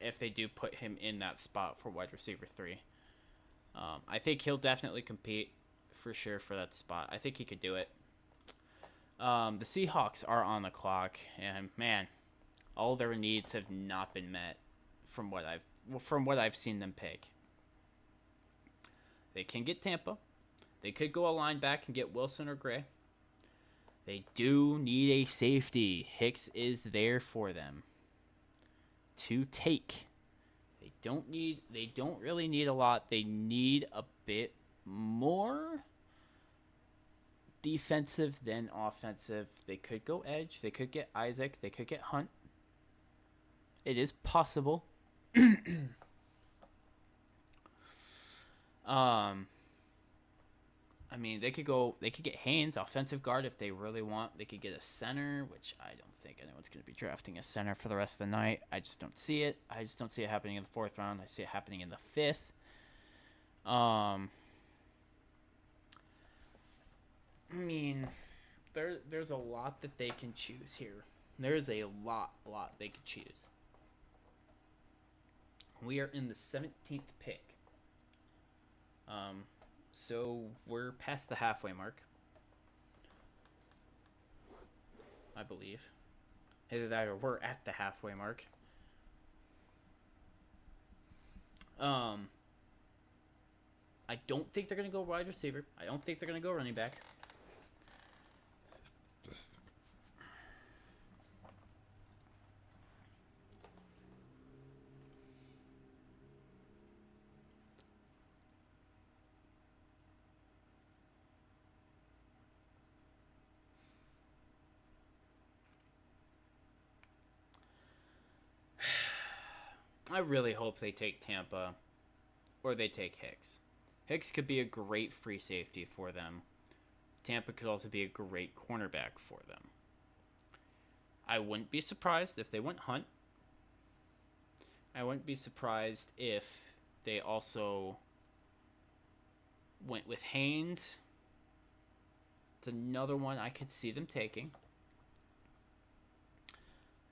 If they do put him in that spot for wide receiver 3. I think he'll definitely compete for sure for that spot. I think he could do it. The Seahawks are on the clock, and man, all their needs have not been met from what I've seen them pick. They can get Tampa. They could go a linebacker and get Wilson or Gray. They do need a safety. Hicks is there for them to take. They don't really need a lot. They need a bit more defensive than offensive. They could go edge. They could get Isaac. They could get Hunt. It is possible. I mean, they could get Haynes, offensive guard, if they really want. They could get a center, which I don't think anyone's going to be drafting a center for the rest of the night. I just don't see it. I just don't see it happening in the 4th round. I see it happening in the 5th. I mean, there's a lot that they can choose here. There's a lot they could choose. We are in the 17th pick. So we're past the halfway mark, I believe. Either that or we're at the halfway mark. I don't think they're going to go wide receiver. I don't think they're going to go running back. I really hope they take Tampa or they take Hicks. Hicks could be a great free safety for them. Tampa could also be a great cornerback for them. I wouldn't be surprised if they went Hunt. I wouldn't be surprised if they also went with Haynes. It's another one I could see them taking.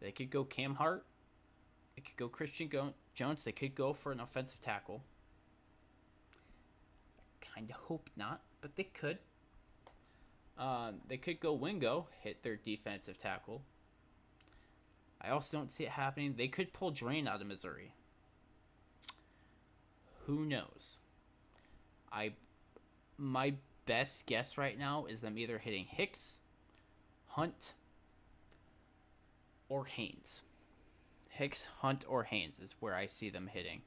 They could go Cam Hart. They could go Christian Jones. They could go for an offensive tackle. Kind of hope not, but they could. They could go Wingo, hit their defensive tackle. I also don't see it happening. They could pull Drain out of Missouri. Who knows? My best guess right now is them either hitting Hicks, Hunt, or Haynes. Hicks, Hunt, or Haynes is where I see them hitting.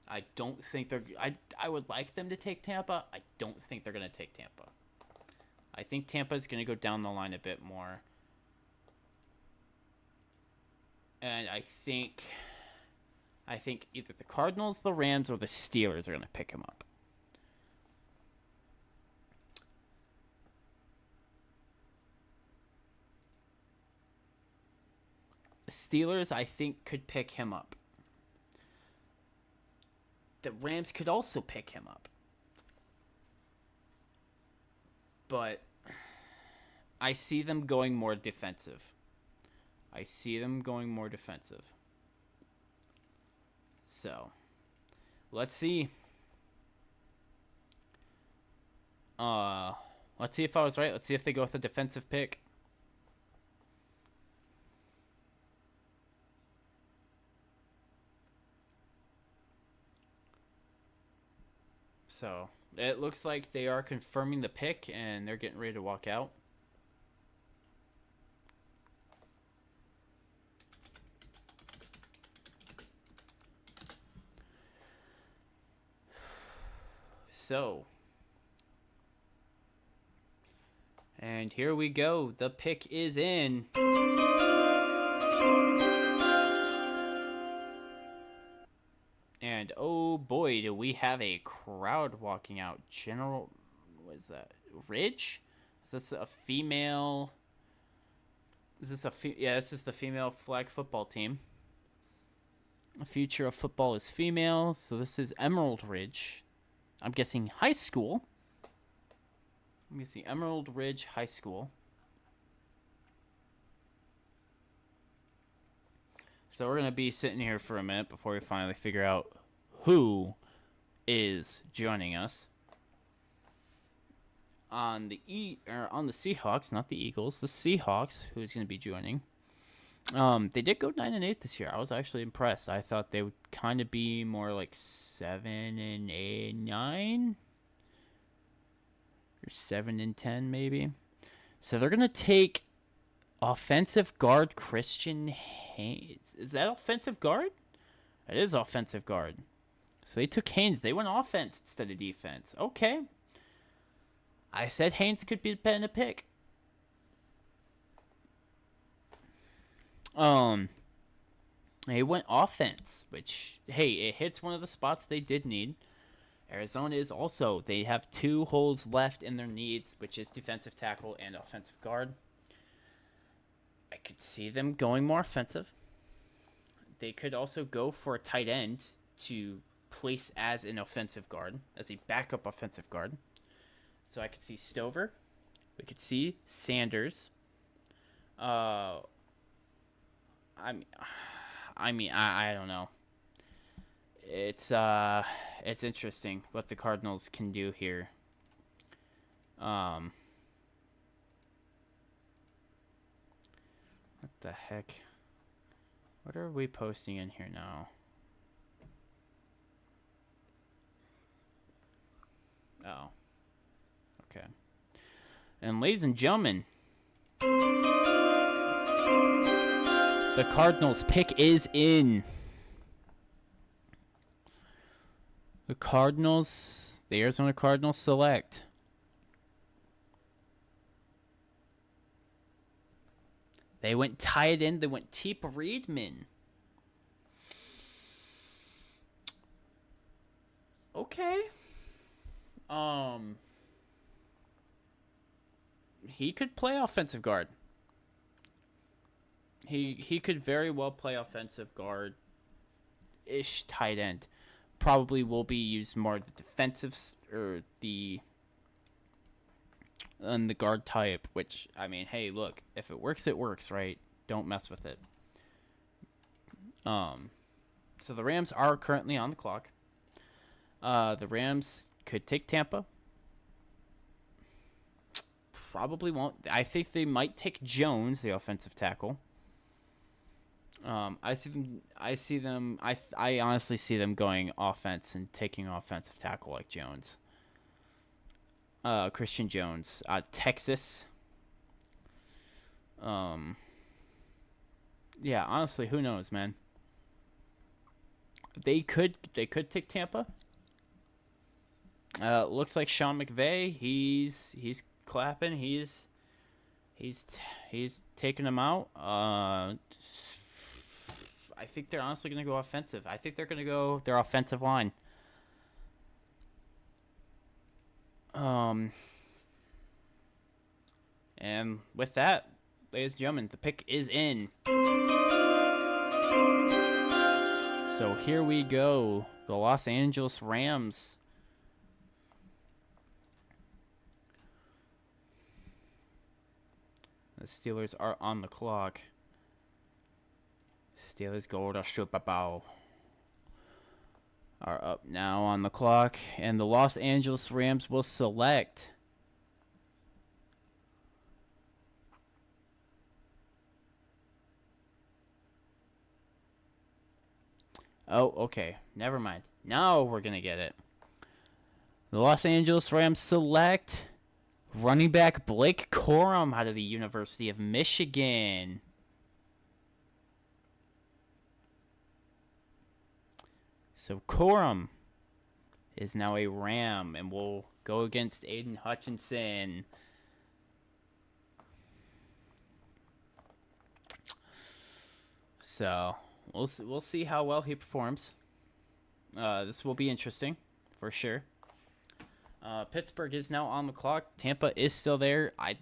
I don't think they're... I would like them to take Tampa. I don't think they're going to take Tampa. I think Tampa is going to go down the line a bit more. And I think either the Cardinals, the Rams, or the Steelers are going to pick him up. The Steelers, I think, could pick him up. The Rams could also pick him up. But I see them going more defensive. So, let's see. Let's see if I was right. Let's see if they go with a defensive pick. So, it looks like they are confirming the pick, and they're getting ready to walk out. So, and here we go. The pick is in. And oh boy, do we have a crowd walking out. General, what is that? Ridge? Is this a female? Is this yeah, this is the female flag football team. The future of football is female, so this is Emerald Ridge. I'm guessing high school. Let me see, Emerald Ridge High School. So we're going to be sitting here for a minute before we finally figure out who is joining us. On the Seahawks, not the Eagles, the Seahawks, who's going to be joining. They did go 9-8 this year. I was actually impressed. I thought they would kind of be more like 7-8, 9, or 7-10 maybe. So they're gonna take offensive guard Christian Haynes. Is that offensive guard? That is offensive guard. So they took Haynes. They went offense instead of defense. Okay. I said Haynes could be a pick. They went offense, which, hey, it hits one of the spots they did need. Arizona is also, they have 2 holes left in their needs, which is defensive tackle and offensive guard. I could see them going more offensive. They could also go for a tight end to place as an offensive guard, as a backup offensive guard. So I could see Stover. We could see Sanders. I don't know. It's interesting what the Cardinals can do here. What the heck? What are we posting in here now? Oh. Okay. And ladies and gentlemen, the Cardinals pick is in. The Arizona Cardinals select They went tight end. They went Teep Reedman. Okay. He could play offensive guard. He could very well play offensive guard-ish tight end. probably will be used more the defensive or on the guard type, which, I mean, hey, look, if it works, it works, right? Don't mess with it. So the Rams are currently on the clock. The Rams could take Tampa. Probably won't. I think they might take Jones, the offensive tackle. I honestly see them going offense and taking offensive tackle like Jones. Christian Jones, Texas. Yeah, honestly, who knows, man? They could take Tampa. Looks like Sean McVay, he's clapping. He's taking them out. I think they're honestly going to go offensive. I think they're going to go their offensive line. And with that, ladies and gentlemen, the pick is in. So here we go. The Los Angeles Rams. The Steelers are on the clock. Steelers go to Super Bowl. Are up now on the clock. And the Los Angeles Rams will select oh, okay. Never mind. Now we're going to get it. The Los Angeles Rams select running back Blake Corum out of the University of Michigan. So Corum is now a Ram and will go against Aiden Hutchinson. So we'll see how well he performs. This will be interesting for sure. Pittsburgh is now on the clock. Tampa is still there. I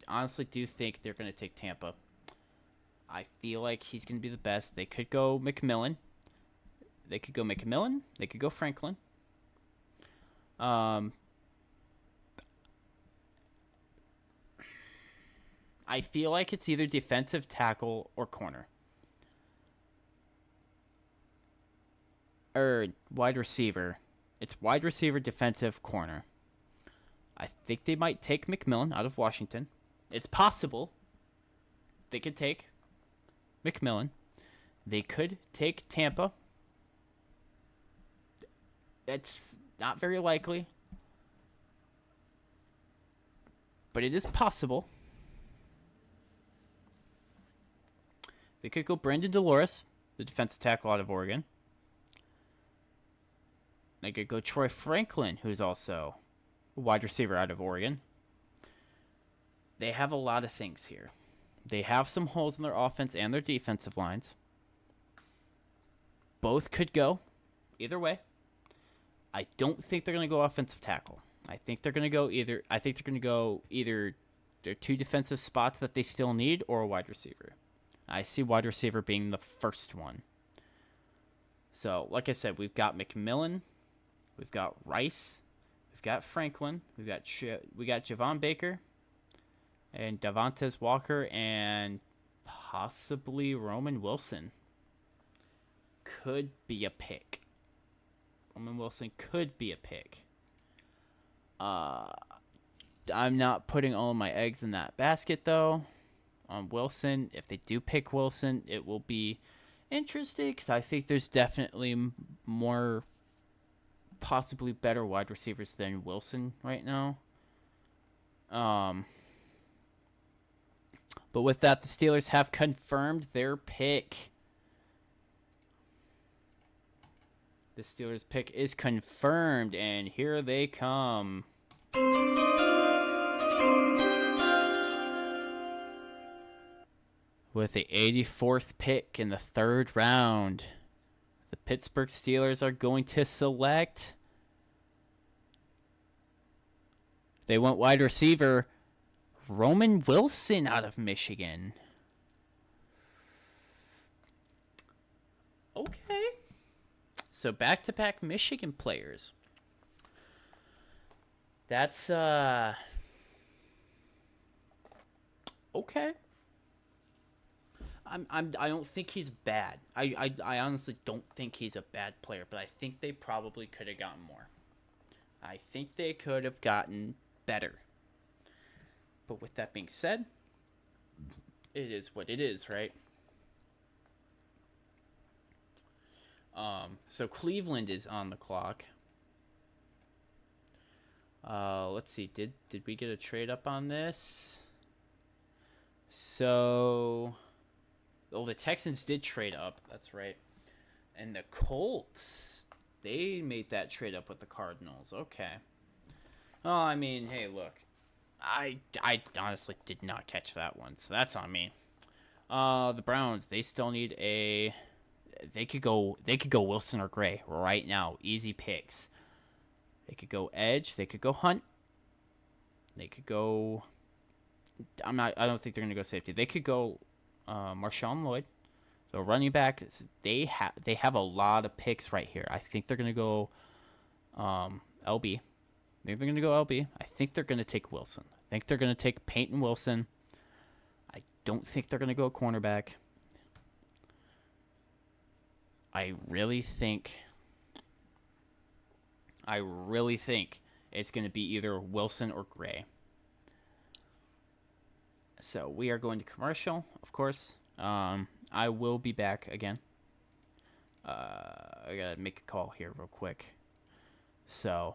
honestly do think they're going to take Tampa. I feel like he's going to be the best. They could go McMillan. They could go Franklin. I feel like it's either defensive tackle or corner. Or wide receiver. It's wide receiver, defensive, corner. I think they might take McMillan out of Washington. It's possible they could take McMillan. They could take Tampa. That's not very likely. But it is possible. They could go Brandon Dolores, the defensive tackle out of Oregon. They could go Troy Franklin, who's also a wide receiver out of Oregon. They have a lot of things here. They have some holes in their offense and their defensive lines. Both could go either way. I don't think they're going to go offensive tackle. I think they're going to go either their two defensive spots that they still need or a wide receiver. I see wide receiver being the first one. So, like I said, we've got McMillan, we've got Rice, we've got Franklin, we got Javon Baker, and Devontae Walker, and possibly Roman Wilson. Could be a pick. Roman Wilson could be a pick. I'm not putting all of my eggs in that basket, though. On Wilson, if they do pick Wilson, it will be interesting because I think there's definitely more, possibly better wide receivers than Wilson right now. But with that, the Steelers have confirmed their pick. The Steelers pick is confirmed, and here they come. With the 84th pick in the third round, the Pittsburgh Steelers are going to select. They want wide receiver Roman Wilson out of Michigan. Okay. So back-to-back Michigan players. That's okay. I don't think he's bad. I honestly don't think he's a bad player, but I think they probably could have gotten more. I think they could have gotten better. But with that being said, it is what it is, right? So Cleveland is on the clock. Let's see. Did we get a trade up on this? So, the Texans did trade up. That's right. And the Colts, they made that trade up with the Cardinals. Okay. Oh, I mean, hey, look. I honestly did not catch that one, so that's on me. The Browns, they still need a... They could go Wilson or Gray right now. Easy picks. They could go edge. They could go Hunt. They could go... I don't think they're going to go safety. They could go Marshawn Lloyd. So running back, they have a lot of picks right here. I think they're going to go LB. I think they're going to go LB. I think they're going to take Wilson. I think they're going to take Peyton Wilson. I don't think they're going to go cornerback. I really think it's going to be either Wilson or Gray. So we are going to commercial, of course. I will be back again. I got to make a call here real quick. So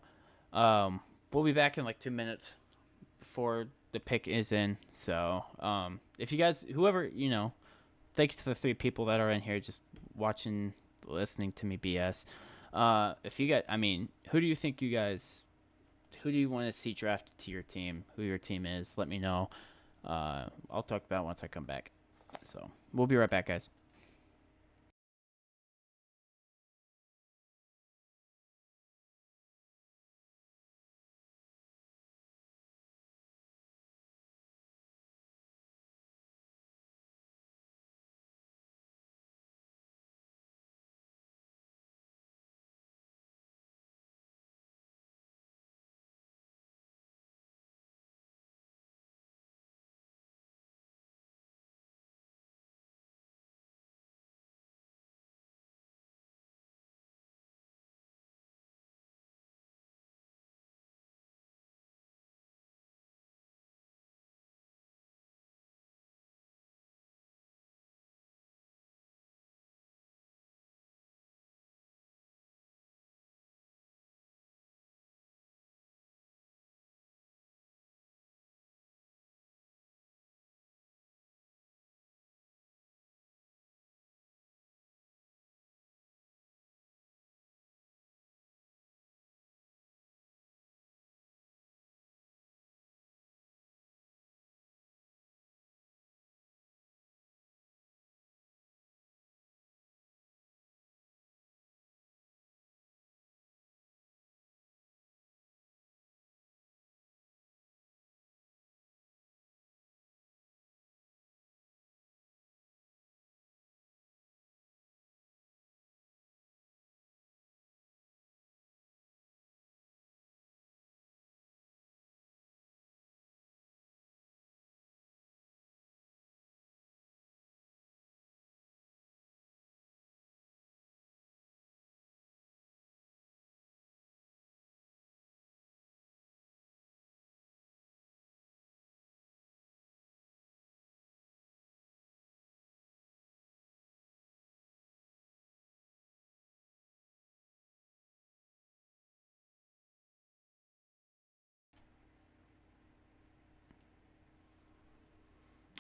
we'll be back in like 2 minutes before the pick is in. So if you guys, whoever, thank you to the 3 people that are in here just watching, listening to me BS. If you guys, who do you think who do you want to see drafted to your team? Who your team is? Let me know. I'll talk about it once I come back. So we'll be right back, guys.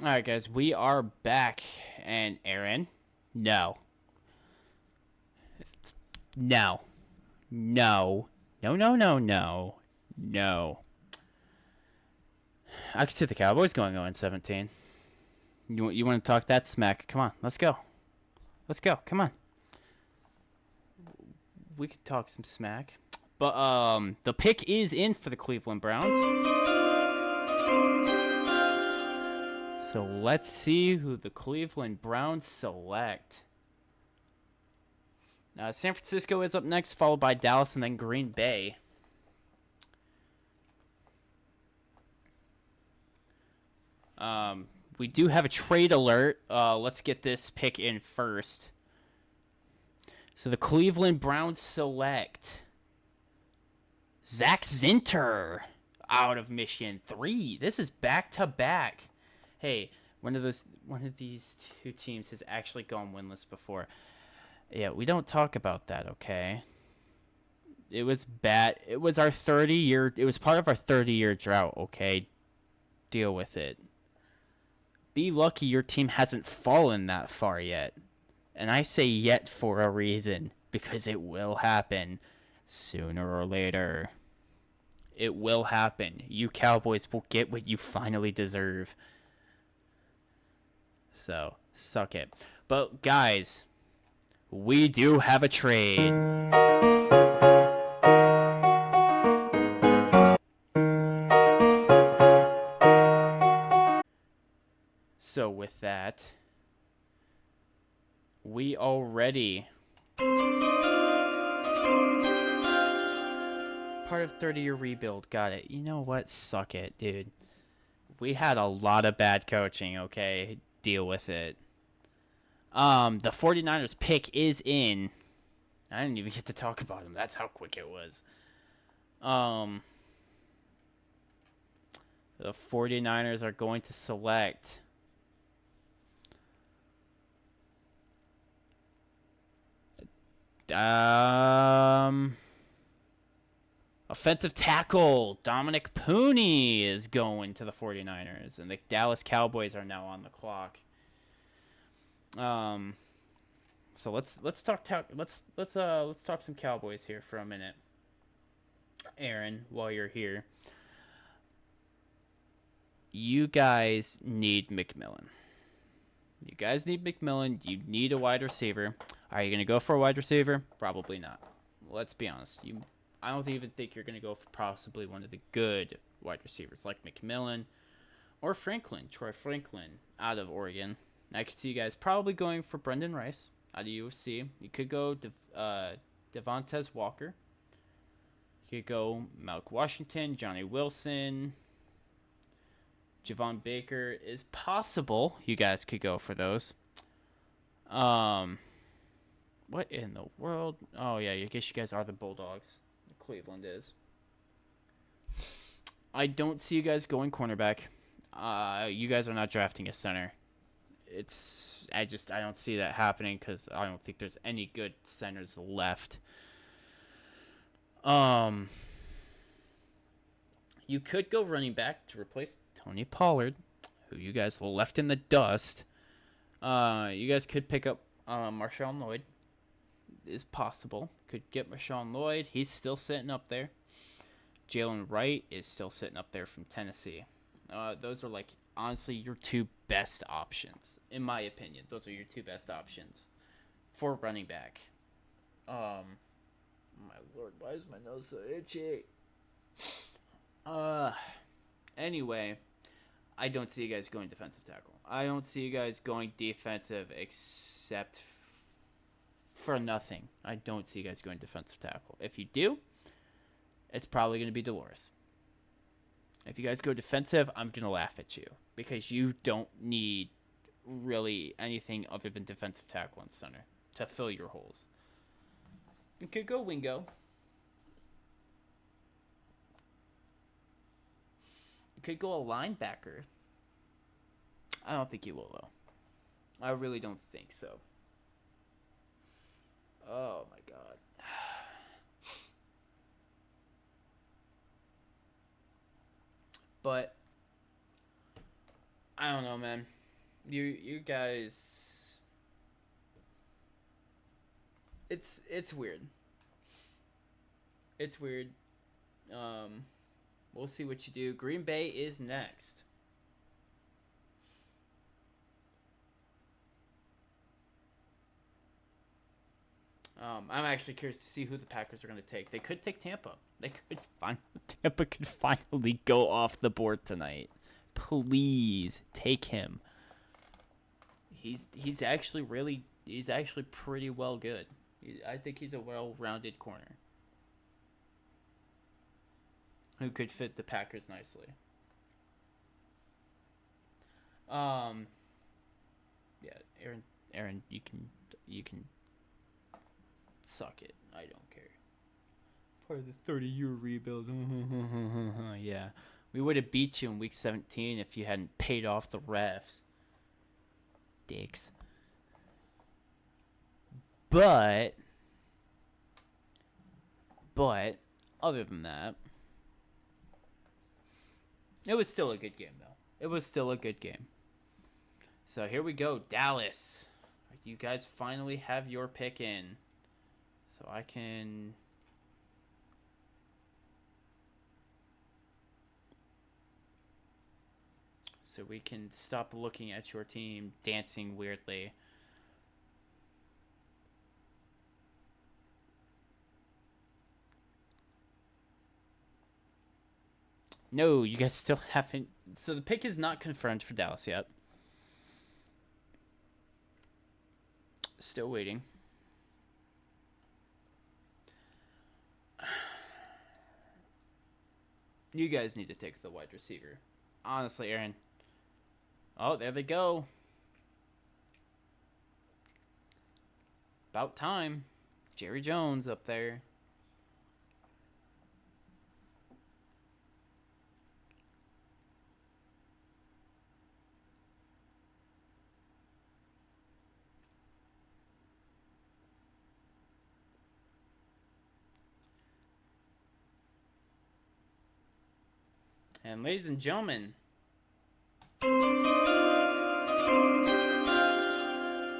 All right, guys, we are back, and Aaron, no. No. I could see the Cowboys going 0-17. You want to talk that smack? Come on, let's go. Come on. We could talk some smack. But the pick is in for the Cleveland Browns. So let's see who the Cleveland Browns select. San Francisco is up next, followed by Dallas and then Green Bay. We do have a trade alert. Let's get this pick in first. So the Cleveland Browns select Zach Zinter out of Michigan. 3. This is back-to-back. Hey, one of these two teams has actually gone winless before. Yeah, we don't talk about that, okay? It was bad. It was our 30-year. It was part of our 30-year drought, okay? Deal with it. Be lucky your team hasn't fallen that far yet. And I say yet for a reason, because it will happen sooner or later. It will happen. You Cowboys will get what you finally deserve. So, suck it. But, guys, we do have a trade. So with that, we already part of 30-year rebuild. Got it. You know what? Suck it, dude. We had a lot of bad coaching, okay? Deal with it. The 49ers pick is in. I didn't even get to talk about him. That's how quick it was. The 49ers are going to select offensive tackle Dominic Pooney is going to the 49ers, and the Dallas Cowboys are now on the clock. So let's talk some Cowboys here for a minute. Aaron, while you're here, you guys need McMillan. You need a wide receiver. Are you going to go for a wide receiver? Probably not. Let's be honest. I don't even think you're going to go for possibly one of the good wide receivers like McMillan or Troy Franklin out of Oregon. I could see you guys probably going for Brendan Rice out of USC. You could go Devontae Walker. You could go Malik Washington, Johnny Wilson. Javon Baker is possible. You guys could go for those. What in the world? Oh, yeah, I guess you guys are the Bulldogs. Cleveland is. I don't see you guys going cornerback. You guys are not drafting a center. I don't see that happening because I don't think there's any good centers left. You could go running back to replace Tony Pollard, who you guys left in the dust. You guys could pick up Marshawn Lloyd. Is possible. Could get Marshawn Lloyd. He's still sitting up there. Jalen Wright is still sitting up there from Tennessee. Those are honestly your two best options, in my opinion. Those are your two best options for running back. My lord, why is my nose so itchy? Anyway, I don't see you guys going defensive tackle. I don't see you guys going defensive except for nothing. I don't see you guys going defensive tackle. If you do, it's probably going to be Dolores. If you guys go defensive, I'm going to laugh at you because you don't need really anything other than defensive tackle and center to fill your holes. You could go Wingo. You could go a linebacker. I don't think you will, though. I really don't think so. Oh, my God. But I don't know, man. You guys, it's weird. It's weird. We'll see what you do. Green Bay is next. I'm actually curious to see who the Packers are going to take. They could take Tampa. Tampa could finally go off the board tonight. Please take him. He's actually pretty well good. I think he's a well-rounded corner who could fit the Packers nicely. Yeah, Aaron, you can suck it. I don't care. Part of the 30-year rebuild. Yeah, we would have beat you in week 17 if you hadn't paid off the refs. Dicks. But other than that, it was still a good game, though. It was still a good game. So here we go, Dallas. You guys finally have your pick in. So I can... So we can stop looking at your team dancing weirdly. No, you guys still haven't... So the pick is not confirmed for Dallas yet. Still waiting. You guys need to take the wide receiver. Honestly, Aaron. Oh, there they go. About time. Jerry Jones up there. And ladies and gentlemen,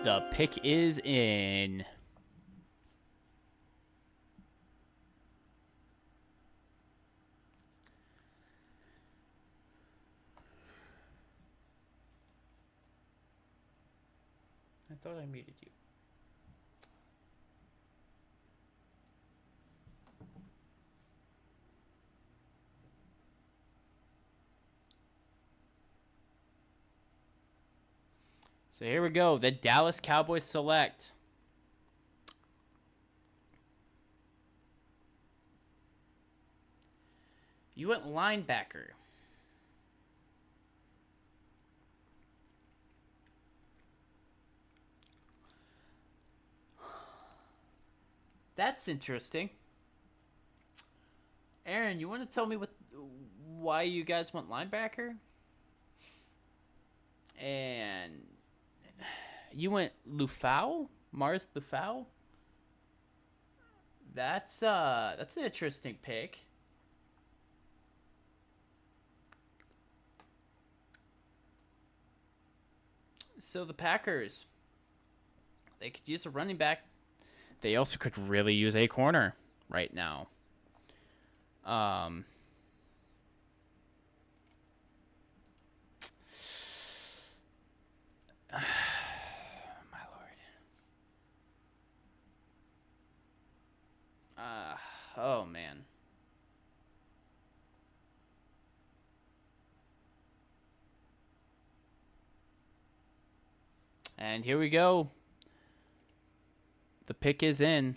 the pick is in. I thought I muted you. So here we go. The Dallas Cowboys select you went linebacker. That's interesting. Aaron, you want to tell me why you guys went linebacker? And you went Lufau? Mars Lufau? That's an interesting pick. So the Packers, they could use a running back. They also could really use a corner right now. My lord. Oh man. And here we go. The pick is in.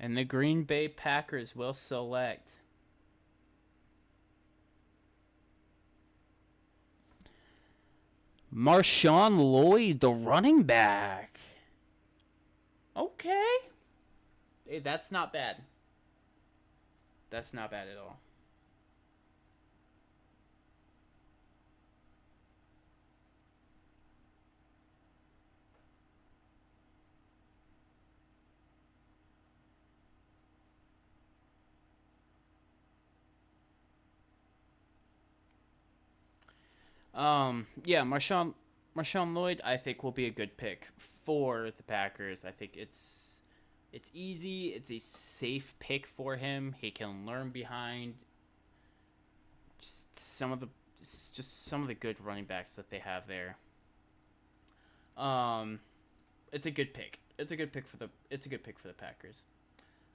And the Green Bay Packers will select Marshawn Lloyd, the running back. Okay. Hey, that's not bad. That's not bad at all. Yeah, Marshawn Lloyd, I think, will be a good pick for the Packers. I think it's easy. It's a safe pick for him. He can learn behind just some of the good running backs that they have there. It's a good pick. It's a good pick for the Packers.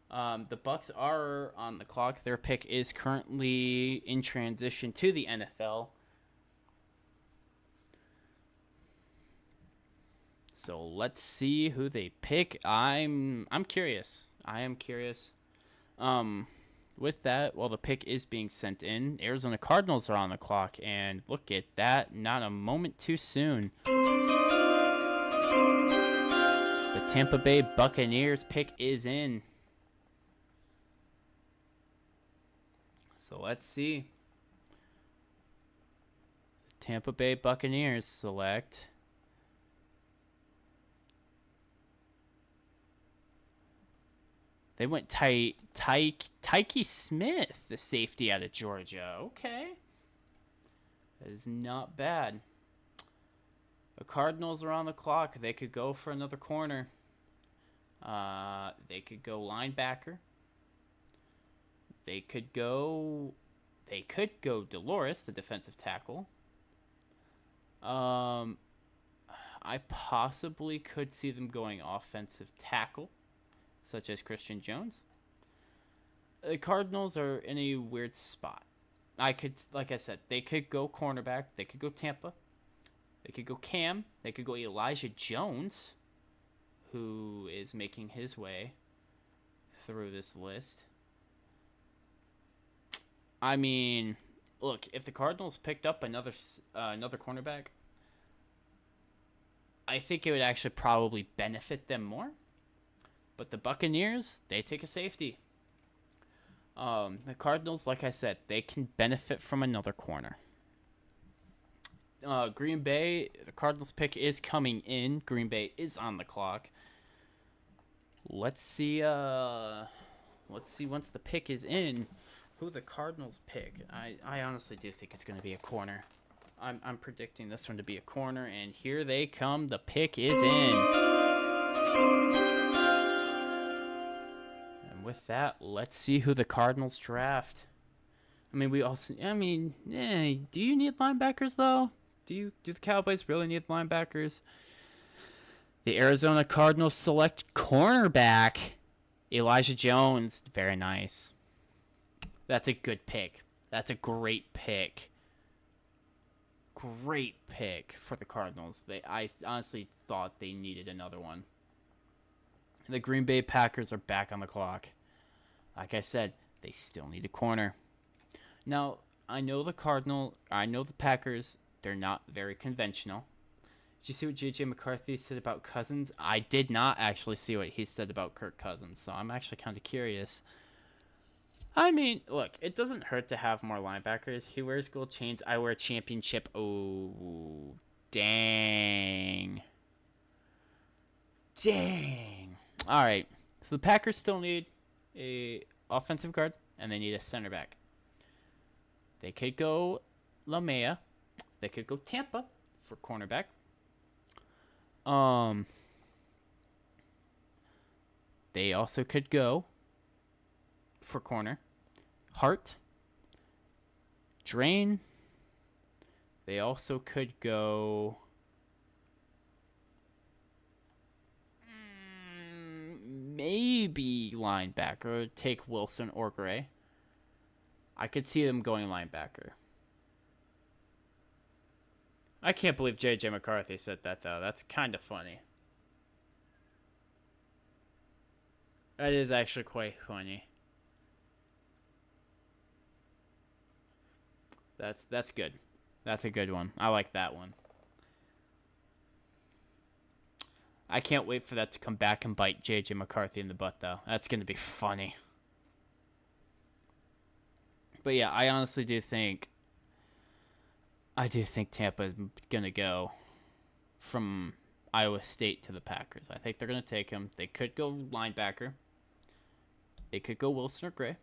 The Bucks are on the clock. Their pick is currently in transition to the NFL. So let's see who they pick. I'm curious. I am curious. With that, while the pick is being sent in, Arizona Cardinals are on the clock, and look at that, not a moment too soon. The Tampa Bay Buccaneers pick is in. So let's see. The Tampa Bay Buccaneers select they went Tyke Smith, the safety out of Georgia. Okay. That is not bad. The Cardinals are on the clock. They could go for another corner. They could go linebacker. They could go Dolores, the defensive tackle. I possibly could see them going offensive tackle, such as Christian Jones. The Cardinals are in a weird spot. Like I said, they could go cornerback. They could go Tampa. They could go Cam. They could go Elijah Jones, who is making his way through this list. I mean, look, if the Cardinals picked up another cornerback, I think it would actually probably benefit them more. But the Buccaneers, they take a safety. The Cardinals, like I said, they can benefit from another corner. Green Bay, the Cardinals pick is coming in. Green Bay is on the clock. Let's see once the pick is in, who the Cardinals pick. I honestly do think it's going to be a corner. I'm predicting this one to be a corner, and here they come. The pick is in. With that, let's see who the Cardinals draft. I mean, do you need linebackers though? Do the Cowboys really need linebackers? The Arizona Cardinals select cornerback Elijah Jones. Very nice. That's a good pick. That's a great pick. Great pick for the Cardinals. I honestly thought they needed another one. The Green Bay Packers are back on the clock. Like I said, they still need a corner. Now, I know the Packers, they're not very conventional. Did you see what J.J. McCarthy said about Cousins? I did not actually see what he said about Kirk Cousins, so I'm actually kind of curious. I mean, look, it doesn't hurt to have more linebackers. He wears gold chains. I wear a championship. Oh, dang. Dang. All right. So the Packers still need a offensive guard, and they need a center back. They could go Lamea. They could go Tampa for cornerback. They also could go for corner Hart, Drain. They also could go maybe linebacker, take Wilson or Gray. I could see them going linebacker. I can't believe J.J. McCarthy said that, though. That's kind of funny. That is actually quite funny. That's good. That's a good one. I like that one. I can't wait for that to come back and bite J.J. McCarthy in the butt, though. That's going to be funny. But yeah, I honestly do think Tampa is going to go from Iowa State to the Packers. I think they're going to take him. They could go linebacker. They could go Wilson or Gray.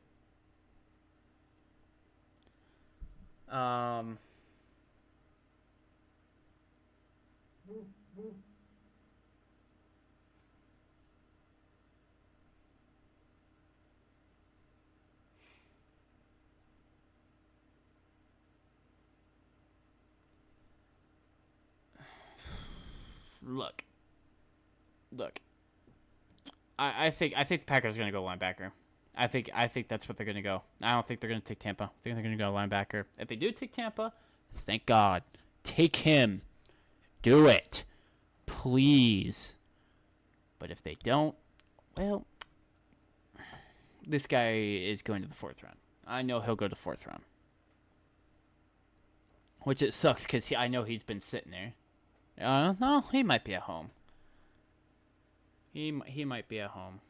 Look. I think the Packers are gonna go linebacker. I think that's what they're gonna go. I don't think they're gonna take Tampa. I think they're gonna go linebacker. If they do take Tampa, thank God. Take him. Do it. Please. But if they don't, well, this guy is going to the 4th round. I know he'll go to 4th round. Which it sucks because I know he's been sitting there. No, he might be at home. He might be at home.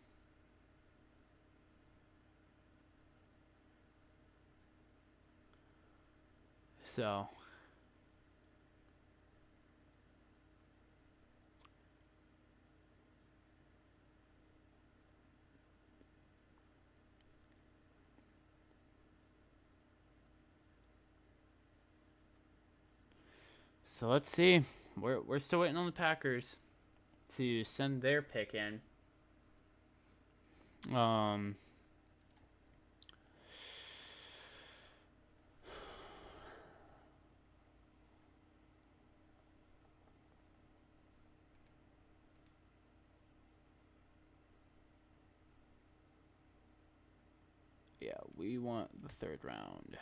So. So let's see. We're still waiting on the Packers to send their pick in. Yeah, we want the 3rd round.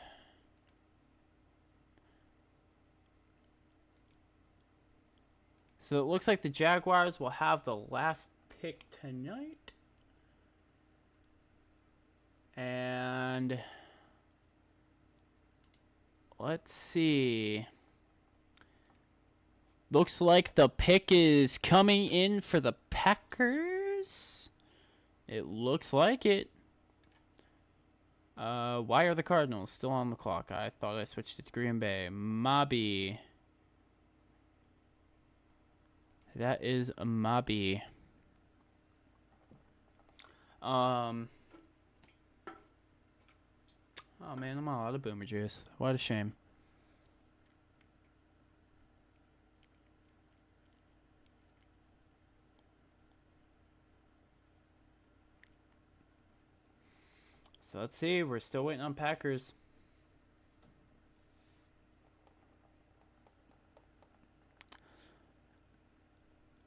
So it looks like the Jaguars will have the last pick tonight. And let's see. Looks like the pick is coming in for the Packers. It looks like it. Why are the Cardinals still on the clock? I thought I switched it to Green Bay. Mobby. That is a Mobby. Oh man, I'm all out of Boomer juice. What a shame. So let's see. We're still waiting on Packers.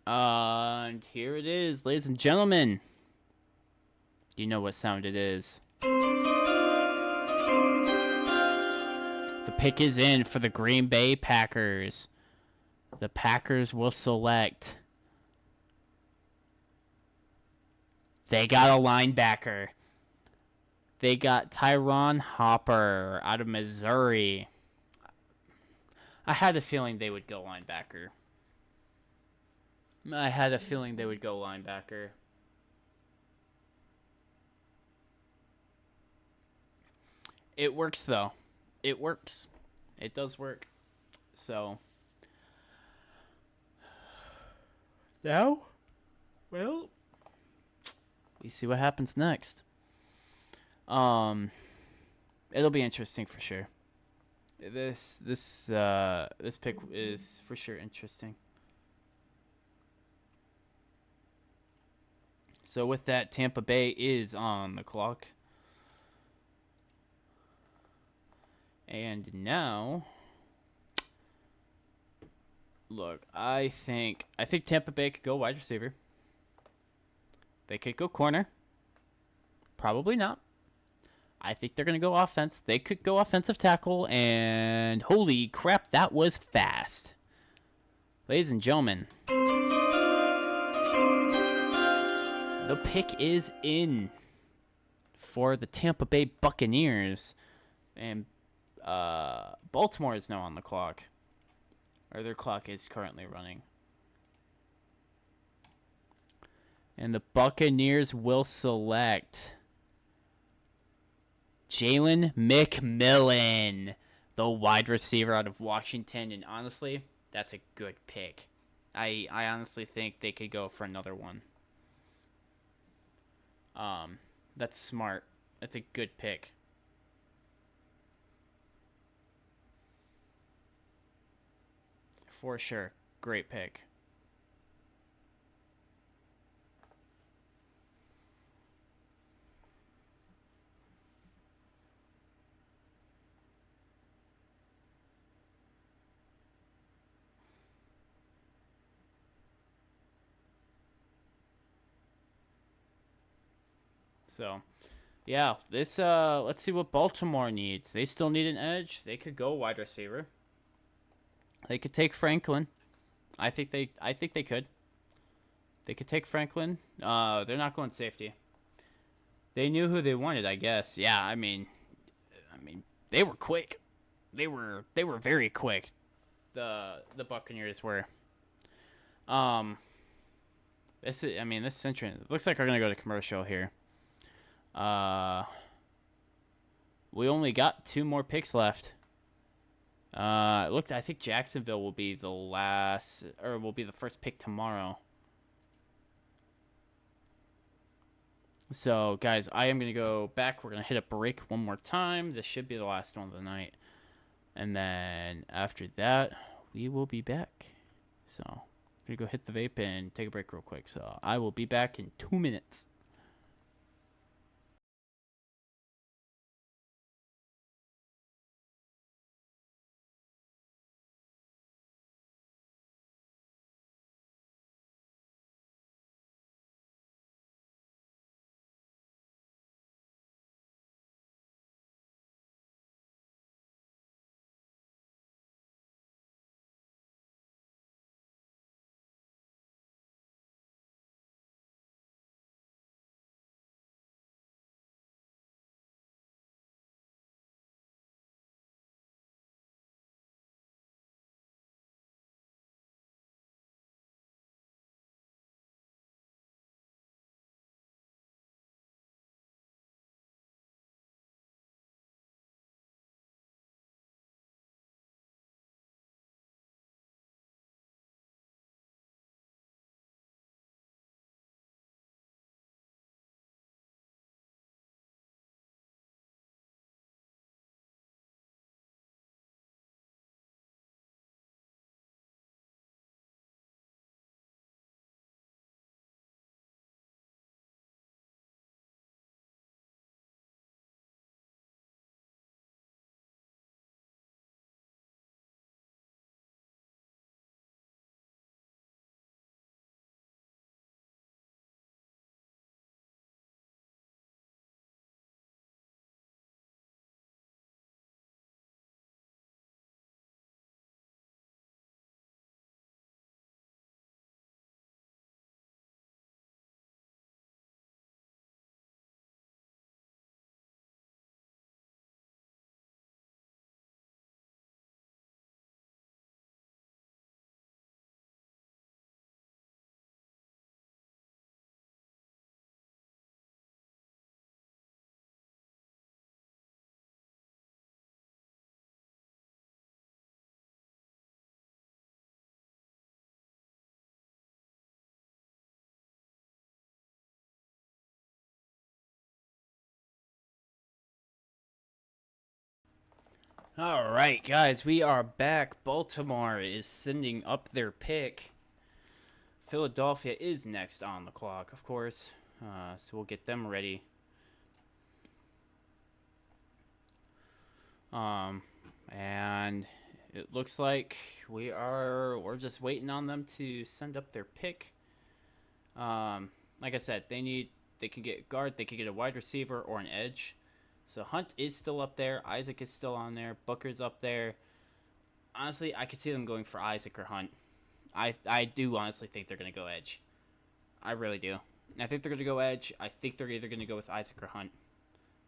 And here it is, ladies and gentlemen. You know what sound it is. The pick is in for the Green Bay Packers. The Packers will select. They got a linebacker. They got Tyron Hopper out of Missouri. I had a feeling they would go linebacker. I had a feeling they would go linebacker. It works, though. It works. It does work. So. Now? Well. We see what happens next. It'll be interesting for sure. This pick is for sure interesting. So with that, Tampa Bay is on the clock. And now, look, I think Tampa Bay could go wide receiver. They could go corner. Probably not. I think they're going to go offense. They could go offensive tackle, and holy crap, that was fast. Ladies and gentlemen, the pick is in for the Tampa Bay Buccaneers. And Baltimore is now on the clock. Or their clock is currently running. And the Buccaneers will select Jalen McMillan, the wide receiver out of Washington. And honestly, that's a good pick. I honestly think they could go for another one. That's smart. That's a good pick. For sure. Great pick. So, yeah, this let's see what Baltimore needs. They still need an edge. They could go wide receiver. They could take Franklin. I think they could. They could take Franklin. They're not going safety. They knew who they wanted, I guess. Yeah, I mean they were quick. They were very quick. The Buccaneers were. This is interesting. It looks like we're gonna go to commercial here. We only got 2 more picks left. I think Jacksonville will be the first pick tomorrow. So, guys, I am going to go back. We're going to hit a break one more time. This should be the last one of the night. And then after that, we will be back. So, I'm going to go hit the vape and take a break real quick. So, I will be back in 2 minutes. All right, guys, we are back. Baltimore is sending up their pick. Philadelphia is next on the clock, of course. So we'll get them ready. And it looks like we're just waiting on them to send up their pick. Like I said, they can get guard, they can get a wide receiver or an edge. So Hunt is still up there. Isaac is still on there. Booker's up there. Honestly, I could see them going for Isaac or Hunt. I do honestly think they're going to go edge. I really do. I think they're going to go edge. I think they're either going to go with Isaac or Hunt.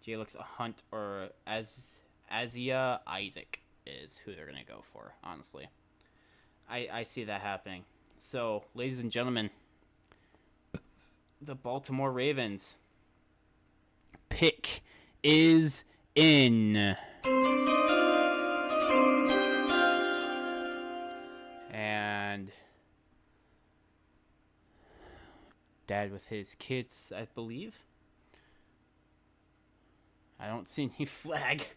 Jay looks a Hunt or Azia Isaac is who they're going to go for, honestly. I see that happening. So, ladies and gentlemen, the Baltimore Ravens pick is in. And dad with his kids, I believe. I don't see any flag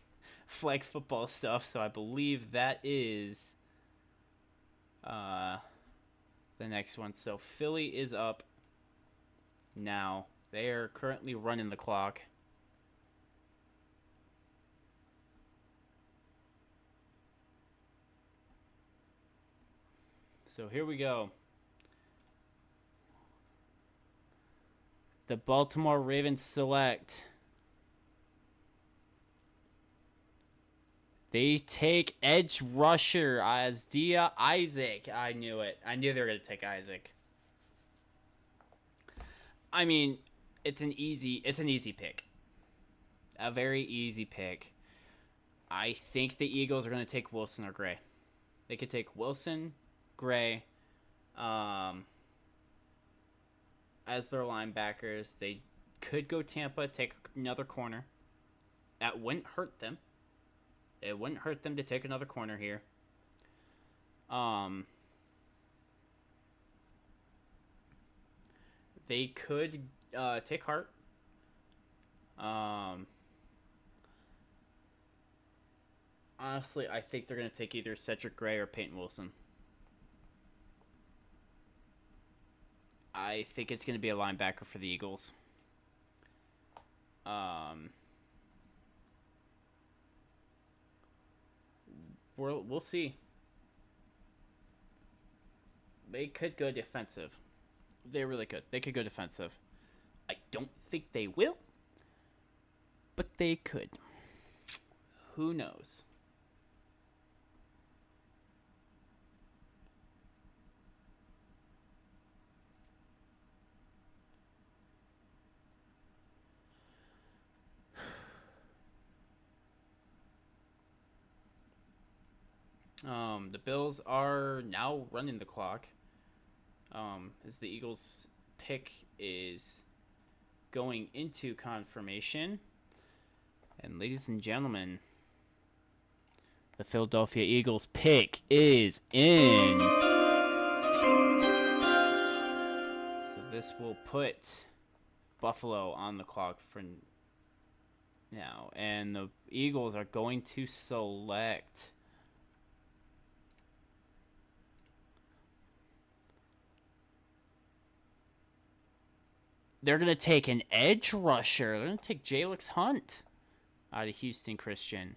football stuff, so I believe that is the next one. So Philly is up now. They are currently running the clock. So here we go. The Baltimore Ravens select. They take edge rusher Isaiah Isaac. I knew it. I knew they were going to take Isaac. I mean, it's an easy pick. A very easy pick. I think the Eagles are going to take Wilson or Gray. They could take Wilson, Gray, as their linebackers. They could go Tampa, take another corner. That wouldn't hurt them. It wouldn't hurt them to take another corner here. They could take Hart. Honestly, I think they're going to take either Cedric Gray or Peyton Wilson. I think it's going to be a linebacker for the Eagles. We'll see. They could go defensive. They really could. They could go defensive. I don't think they will, but they could. Who knows? The Bills are now running the clock. As the Eagles' pick is going into confirmation. And ladies and gentlemen, the Philadelphia Eagles pick is in. So this will put Buffalo on the clock for now. And the Eagles are going to select they're going to take an edge rusher. They're going to take Jalix Hunt out of Houston Christian.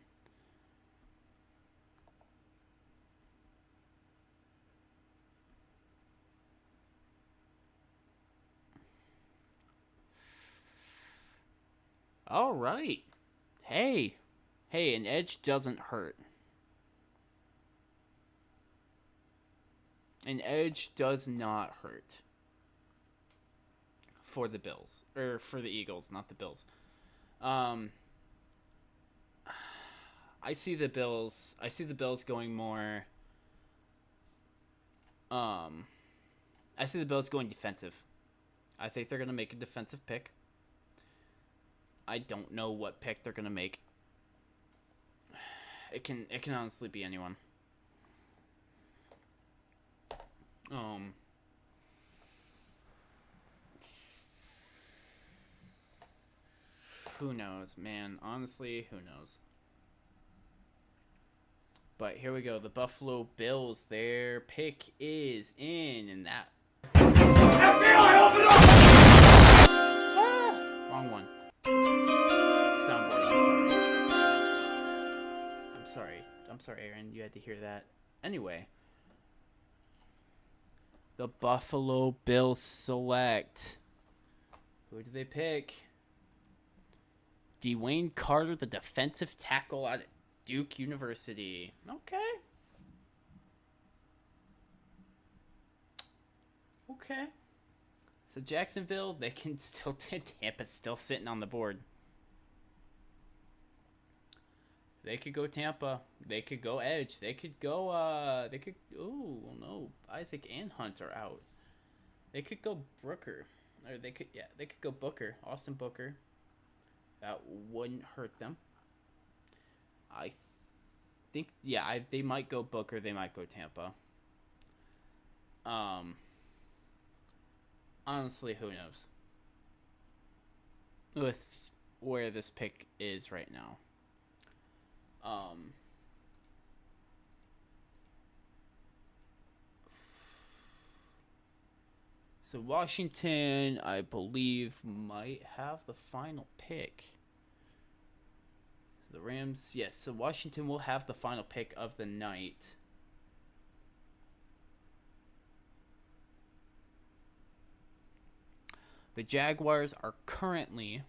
All right. Hey, an edge doesn't hurt. An edge does not hurt. For the Bills, or for the Eagles, not the Bills. I see the Bills going more. I see the Bills going defensive. I think they're gonna make a defensive pick. I don't know what pick they're gonna make. It can honestly be anyone. Who knows, man? Honestly, who knows? But here we go. The Buffalo Bills, their pick is in, and that... FBI, open up! Wrong one. Soundboard. I'm sorry, Aaron. You had to hear that. Anyway. The Buffalo Bills select. Who do they pick? Dwayne Carter, the defensive tackle at Duke University. Okay. So Jacksonville, they can still... Tampa's still sitting on the board. They could go Tampa. They could go edge. They could go... Ooh, no. Isaac and Hunt are out. They could go Booker. Or they could go Booker. Austin Booker. That wouldn't hurt them. I think, they might go Booker. They might go Tampa. Honestly, who knows? With where this pick is right now. So Washington, I believe, might have the final pick. So the Rams, yes. So Washington will have the final pick of the night. The Jaguars are currently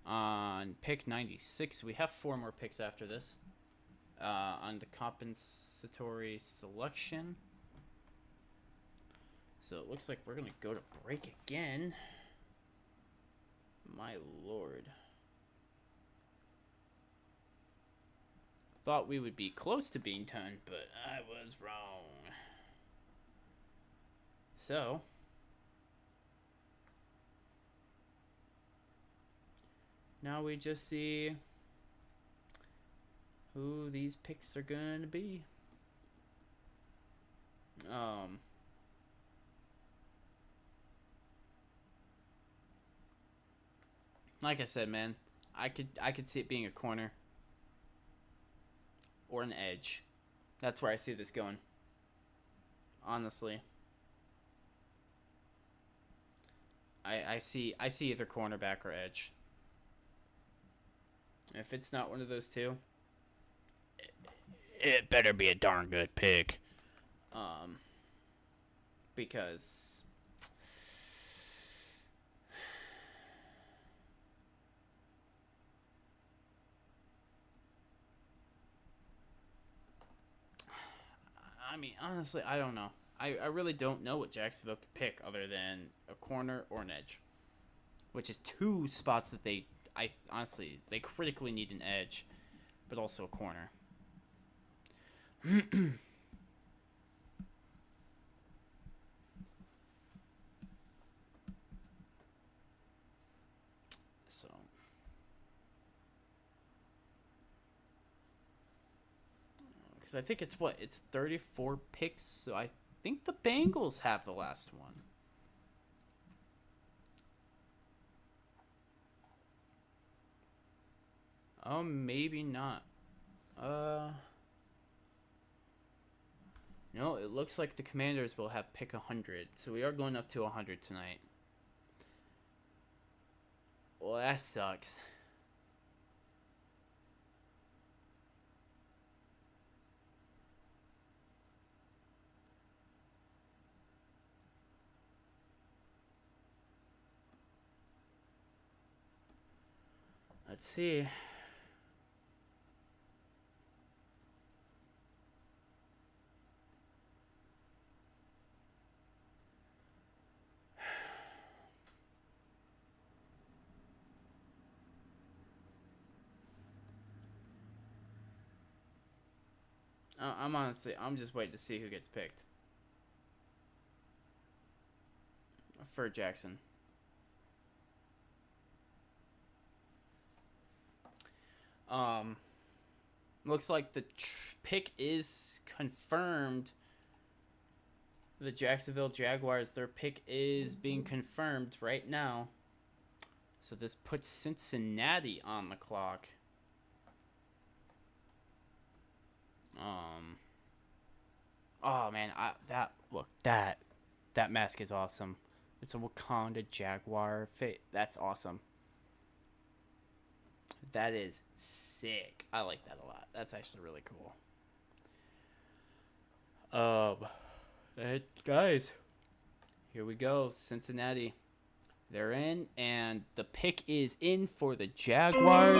on pick 96. We have 4 more picks after this. On the compensatory selection. So it looks like we're going to go to break again. My lord. Thought we would be close to being done, but I was wrong. So, now we just see who these picks are going to be. Like I said, man, I could see it being a corner or an edge. That's where I see this going. Honestly, I see either cornerback or edge. If it's not one of those two, it better be a darn good pick. Because I mean, honestly, I don't know. I really don't know what Jacksonville could pick other than a corner or an edge, which is 2 spots that they critically need an edge, but also a corner. So, because I think it's 34 picks, so I think the Bengals have the last one. Oh, maybe not. No, it looks like the Commanders will have pick 100, so we are going up to 100 tonight. Well, that sucks. Let's see. I'm just waiting to see who gets picked for Jackson. Looks like the pick is confirmed. The Jacksonville Jaguars, their pick is being confirmed right now. So this puts Cincinnati on the clock. Oh man, that mask is awesome. It's a Wakanda Jaguar face. That's awesome. That is sick. I like that a lot. That's actually really cool. Guys, here we go. Cincinnati. They're in, and the pick is in for the Jaguars.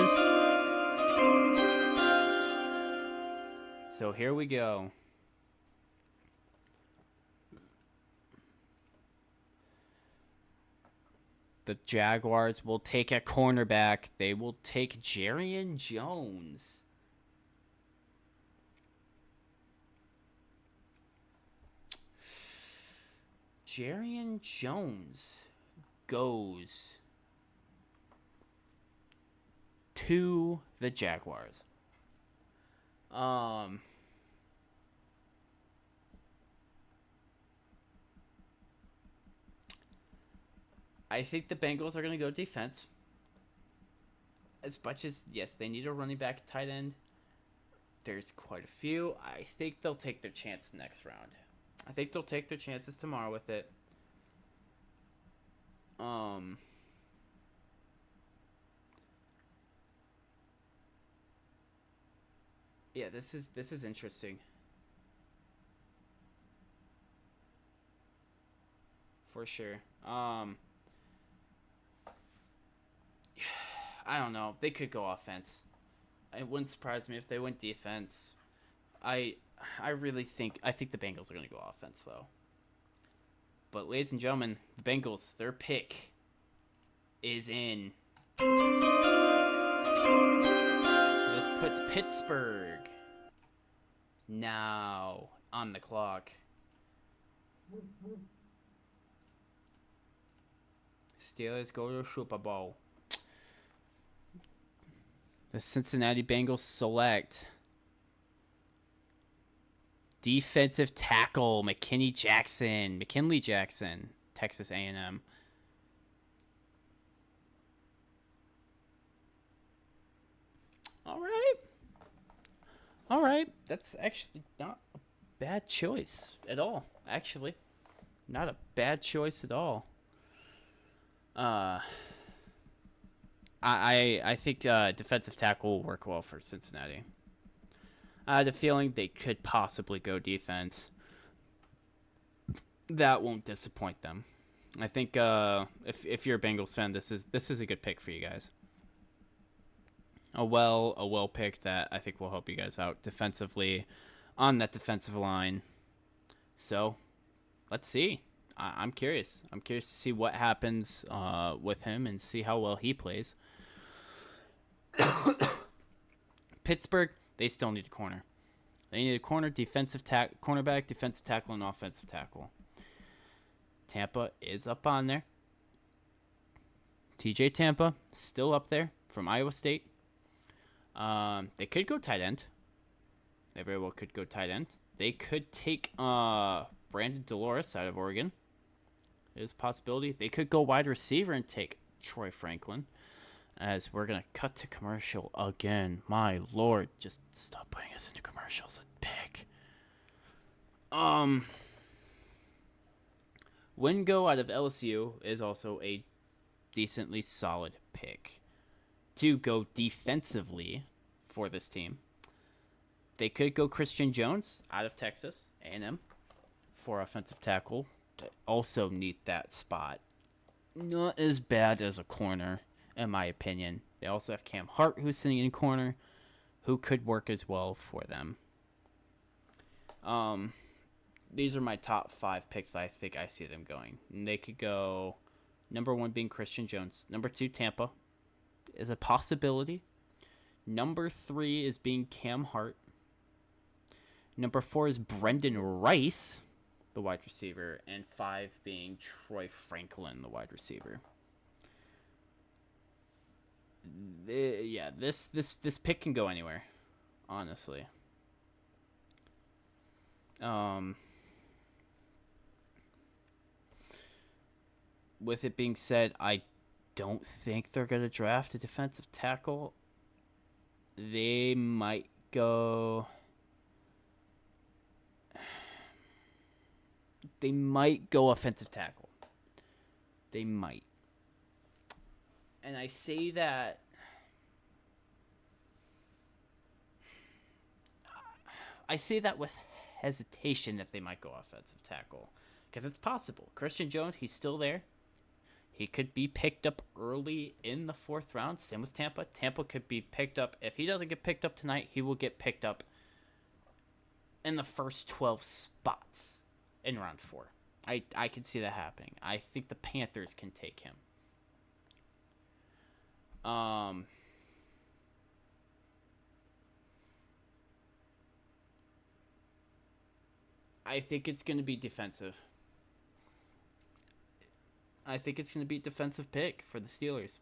So here we go. The Jaguars will take a cornerback. They will take Jarrian Jones. Jarrian Jones goes to the Jaguars. I think the Bengals are going to go defense. As much as, yes, they need a running back, tight end. There's quite a few. I think they'll take their chance next round. I think they'll take their chances tomorrow with it. Yeah, this is interesting. for sure. I don't know. They could go offense. It wouldn't surprise me if they went defense. I think the Bengals are going to go offense, though. But, ladies and gentlemen, the Bengals, their pick is in. So this puts Pittsburgh now on the clock. Steelers go to the Super Bowl. The Cincinnati Bengals select defensive tackle McKinley Jackson, Texas A&M. All right. That's actually not a bad choice at all. Actually, not a bad choice at all. I think defensive tackle will work well for Cincinnati. I had a feeling they could possibly go defense. That won't disappoint them. I think if you're a Bengals fan, this is a good pick for you guys. A well pick that I think will help you guys out defensively on that defensive line. So, let's see. I'm curious. I'm curious to see what happens with him and see how well he plays. Pittsburgh, they still need a corner. They need a corner, cornerback, defensive tackle, and offensive tackle. Tampa is up on there. TJ Tampa, still up there from Iowa State. They could go tight end. They very well could go tight end. They could take Brandon Dolores out of Oregon. There's a possibility. They could go wide receiver and take Troy Franklin. As we're going to cut to commercial again. My lord, just stop putting us into commercials and pick. Wingo out of LSU is also a decently solid pick to go defensively for this team. They could go Christian Jones out of Texas A&M for offensive tackle. They also need that spot. Not as bad as a corner, in my opinion. They also have Cam Hart, who's sitting in corner, who could work as well for them. These are my top 5 picks that I think I see them going. And they could go, number 1 being Christian Jones. Number 2, Tampa is a possibility. Number 3 is being Cam Hart. Number 4 is Brendan Rice, the wide receiver. And 5 being Troy Franklin, the wide receiver. This pick can go anywhere, honestly. With it being said, I don't think they're going to draft a defensive tackle. They might go... They might go offensive tackle. They might. And I say that... I say that with hesitation that they might go offensive tackle. Because it's possible. Christian Jones, he's still there. He could be picked up early in the 4th round. Same with Tampa. Tampa could be picked up. If he doesn't get picked up tonight, he will get picked up in the first 12 spots in round 4. I can see that happening. I think the Panthers can take him. I think it's going to be defensive. I think it's going to be a defensive pick for the Steelers.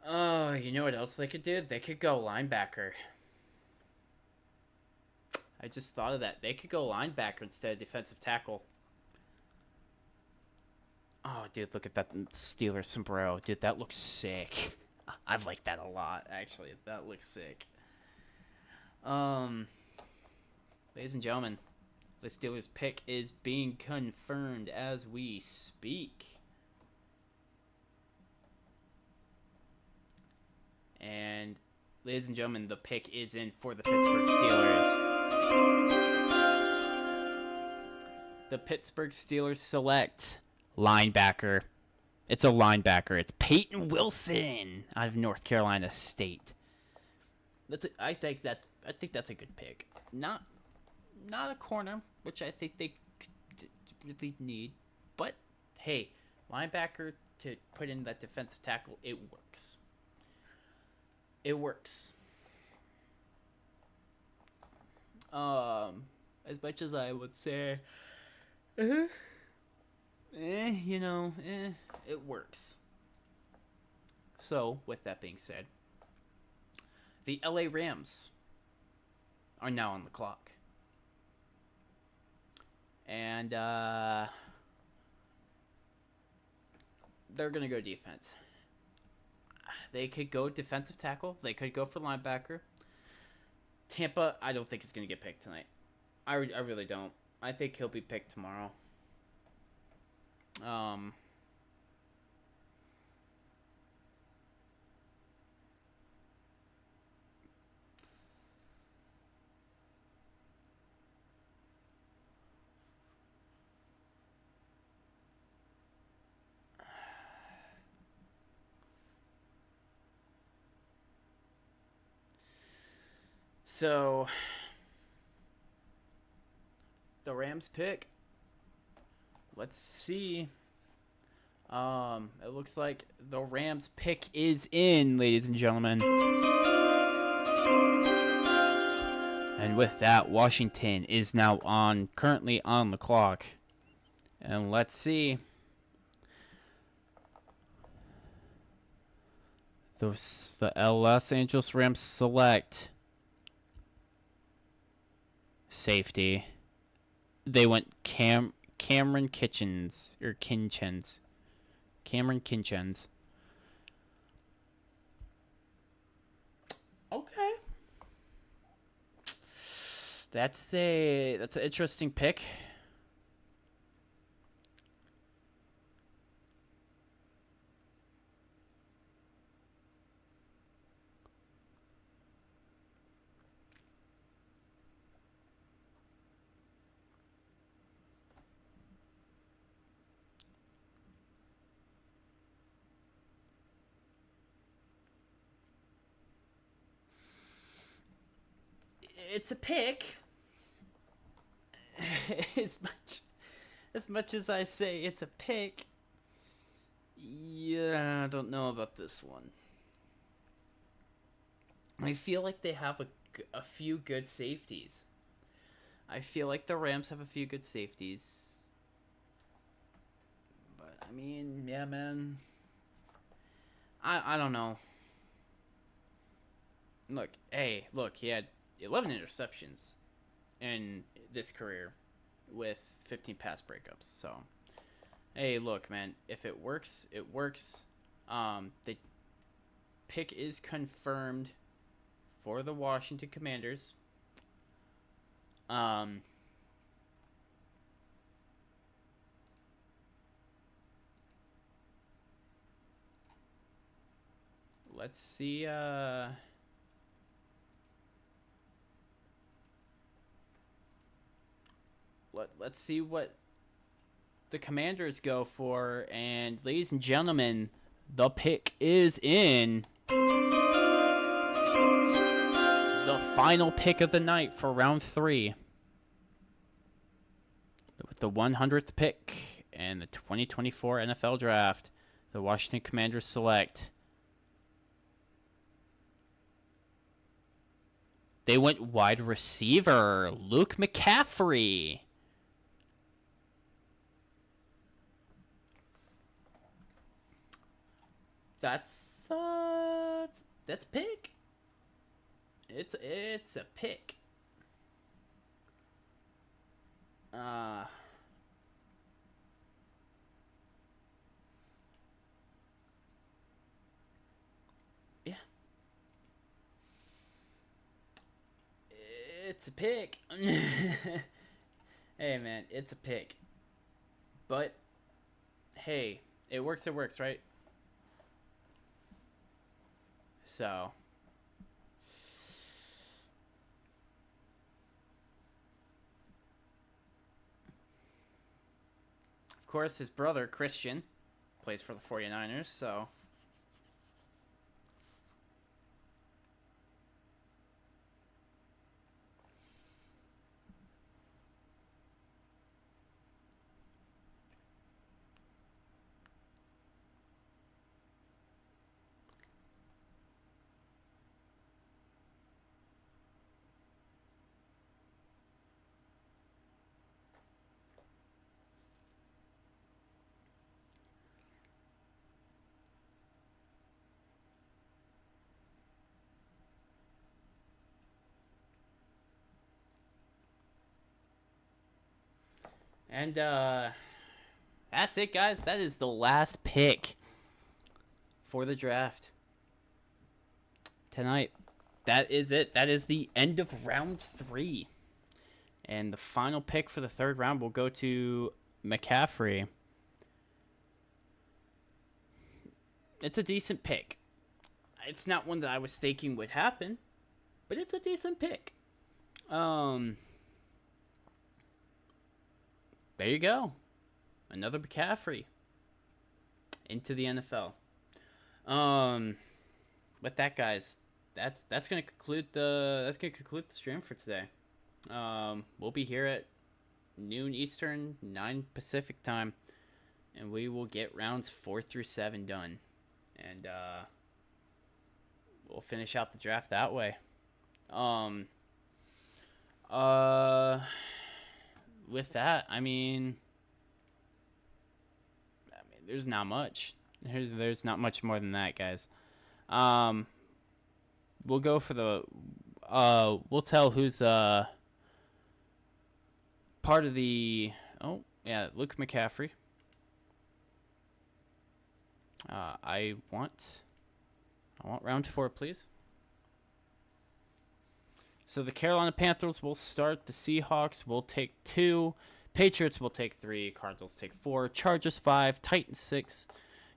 Oh, you know what else they could do? They could go linebacker. I just thought of that. They could go linebacker instead of defensive tackle. Oh, dude, look at that Steelers sombrero. Dude, that looks sick. I like that a lot, actually. That looks sick. Ladies and gentlemen, the Steelers pick is being confirmed as we speak. And, ladies and gentlemen, the pick is in for the Pittsburgh Steelers. The Pittsburgh Steelers select linebacker. It's a linebacker. It's Peyton Wilson out of North Carolina State. I think that's a good pick. Not a corner, which I think they really need. But hey, linebacker to put in that defensive tackle, it works. It works. As much as I would say, it works. So, with that being said, the LA Rams are now on the clock. And they're going to go defense. They could go defensive tackle. They could go for linebacker. Tampa, I don't think is going to get picked tonight. I really don't. I think he'll be picked tomorrow. So, the Rams pick. Let's see. It looks like the Rams pick is in, ladies and gentlemen. And with that, Washington is now currently on the clock. And let's see. The Los Angeles Rams select safety. They went Cameron Kitchens. Cameron Kinchens. Okay. That's an interesting pick. It's a pick. as much as I say it's a pick, yeah, I don't know about this one. I feel like they have a few good safeties. I feel like the Rams have a few good safeties. But, I mean, yeah, man. I don't know. Look, he had 11 interceptions in this career with 15 pass breakups. So, hey, look, man, if it works, it works. The pick is confirmed for the Washington Commanders. Let's see, let's see what the Commanders go for. And ladies and gentlemen, the pick is in. The final pick of the night for round 3. With the 100th pick and the 2024 NFL Draft, the Washington Commanders select. They went wide receiver, Luke McCaffrey. That's pick. It's a pick. It's a pick. Hey, man, it's a pick. But, hey, it works, right? So. Of course, his brother, Christian, plays for the 49ers, so. And that's it, guys. That is the last pick for the draft tonight. That is it. That is the end of round 3. And the final pick for the 3rd round will go to McCaffrey. It's a decent pick. It's not one that I was thinking would happen, but it's a decent pick. There you go. Another McCaffrey into the NFL. With that, guys, that's gonna conclude the stream for today. We'll be here at noon Eastern, 9 Pacific time, and we will get rounds 4 through 7 done, and we'll finish out the draft that way. With that, I mean, there's not much. There's not much more than that, guys. We'll go for the. We'll tell who's part of the. Oh yeah, Luke McCaffrey. I want round 4, please. So the Carolina Panthers will start. The Seahawks will take 2. Patriots will take 3. Cardinals take 4. Chargers 5. Titans 6.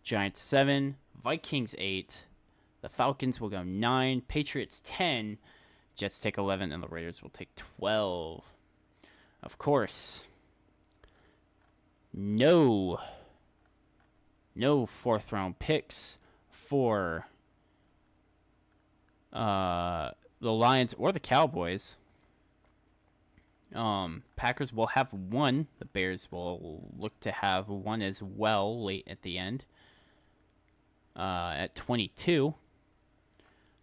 Giants 7. Vikings 8. The Falcons will go 9. Patriots 10. Jets take 11. And the Raiders will take 12. Of course, no 4th round picks for the Lions or the Cowboys. Packers will have 1. The Bears will look to have 1 as well late at the end. At 22.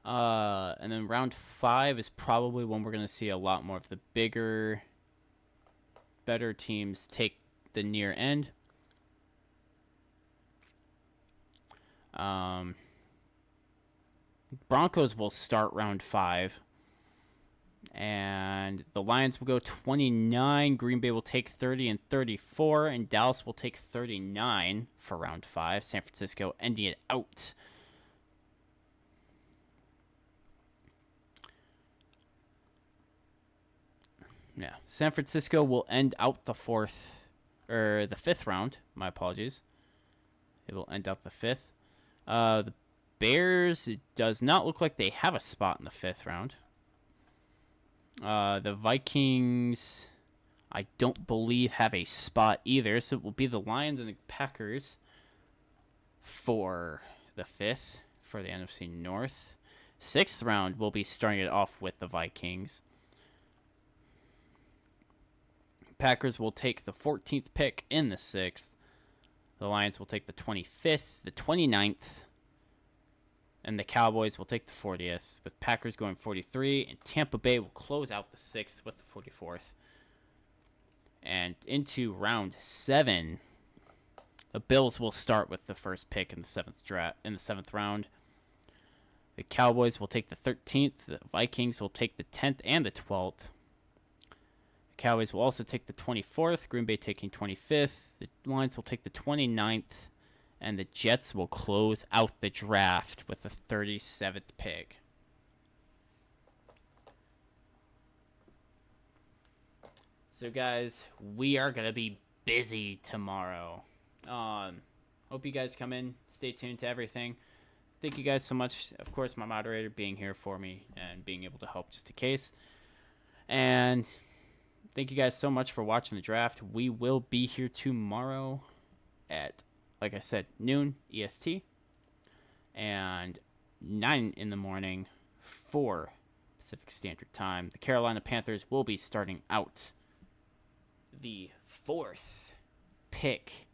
And then round 5 is probably when we're going to see a lot more of the bigger, better teams take the near end. Broncos will start round 5. And the Lions will go 29. Green Bay will take 30 and 34. And Dallas will take 39 for round 5. San Francisco ending it out. Yeah, San Francisco will end out the 5th round. My apologies. It will end out the 5th. The Bears, it does not look like they have a spot in the 5th round. The Vikings, I don't believe have a spot either, so it will be the Lions and the Packers for the 5th for the NFC North. 6th round will be starting it off with the Vikings. Packers will take the 14th pick in the 6th. The Lions will take the 25th, the 29th, and the Cowboys will take the 40th, with Packers going 43, and Tampa Bay will close out the 6th with the 44th. And into round 7, the Bills will start with the first pick in the 7th round. The Cowboys will take the 13th, the Vikings will take the 10th and the 12th. The Cowboys will also take the 24th, Green Bay taking 25th, the Lions will take the 29th, and the Jets will close out the draft with the 37th pick. So, guys, we are going to be busy tomorrow. Hope you guys come in. Stay tuned to everything. Thank you guys so much. Of course, my moderator being here for me and being able to help just in case. And thank you guys so much for watching the draft. We will be here tomorrow at, like I said, noon EST and 9 in the morning for Pacific Standard Time. The Carolina Panthers will be starting out the 4th pick.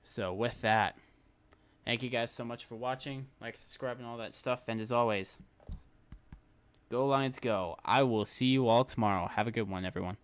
So with that, thank you guys so much for watching. Like, subscribe, and all that stuff. And as always, go Lions go. I will see you all tomorrow. Have a good one, everyone.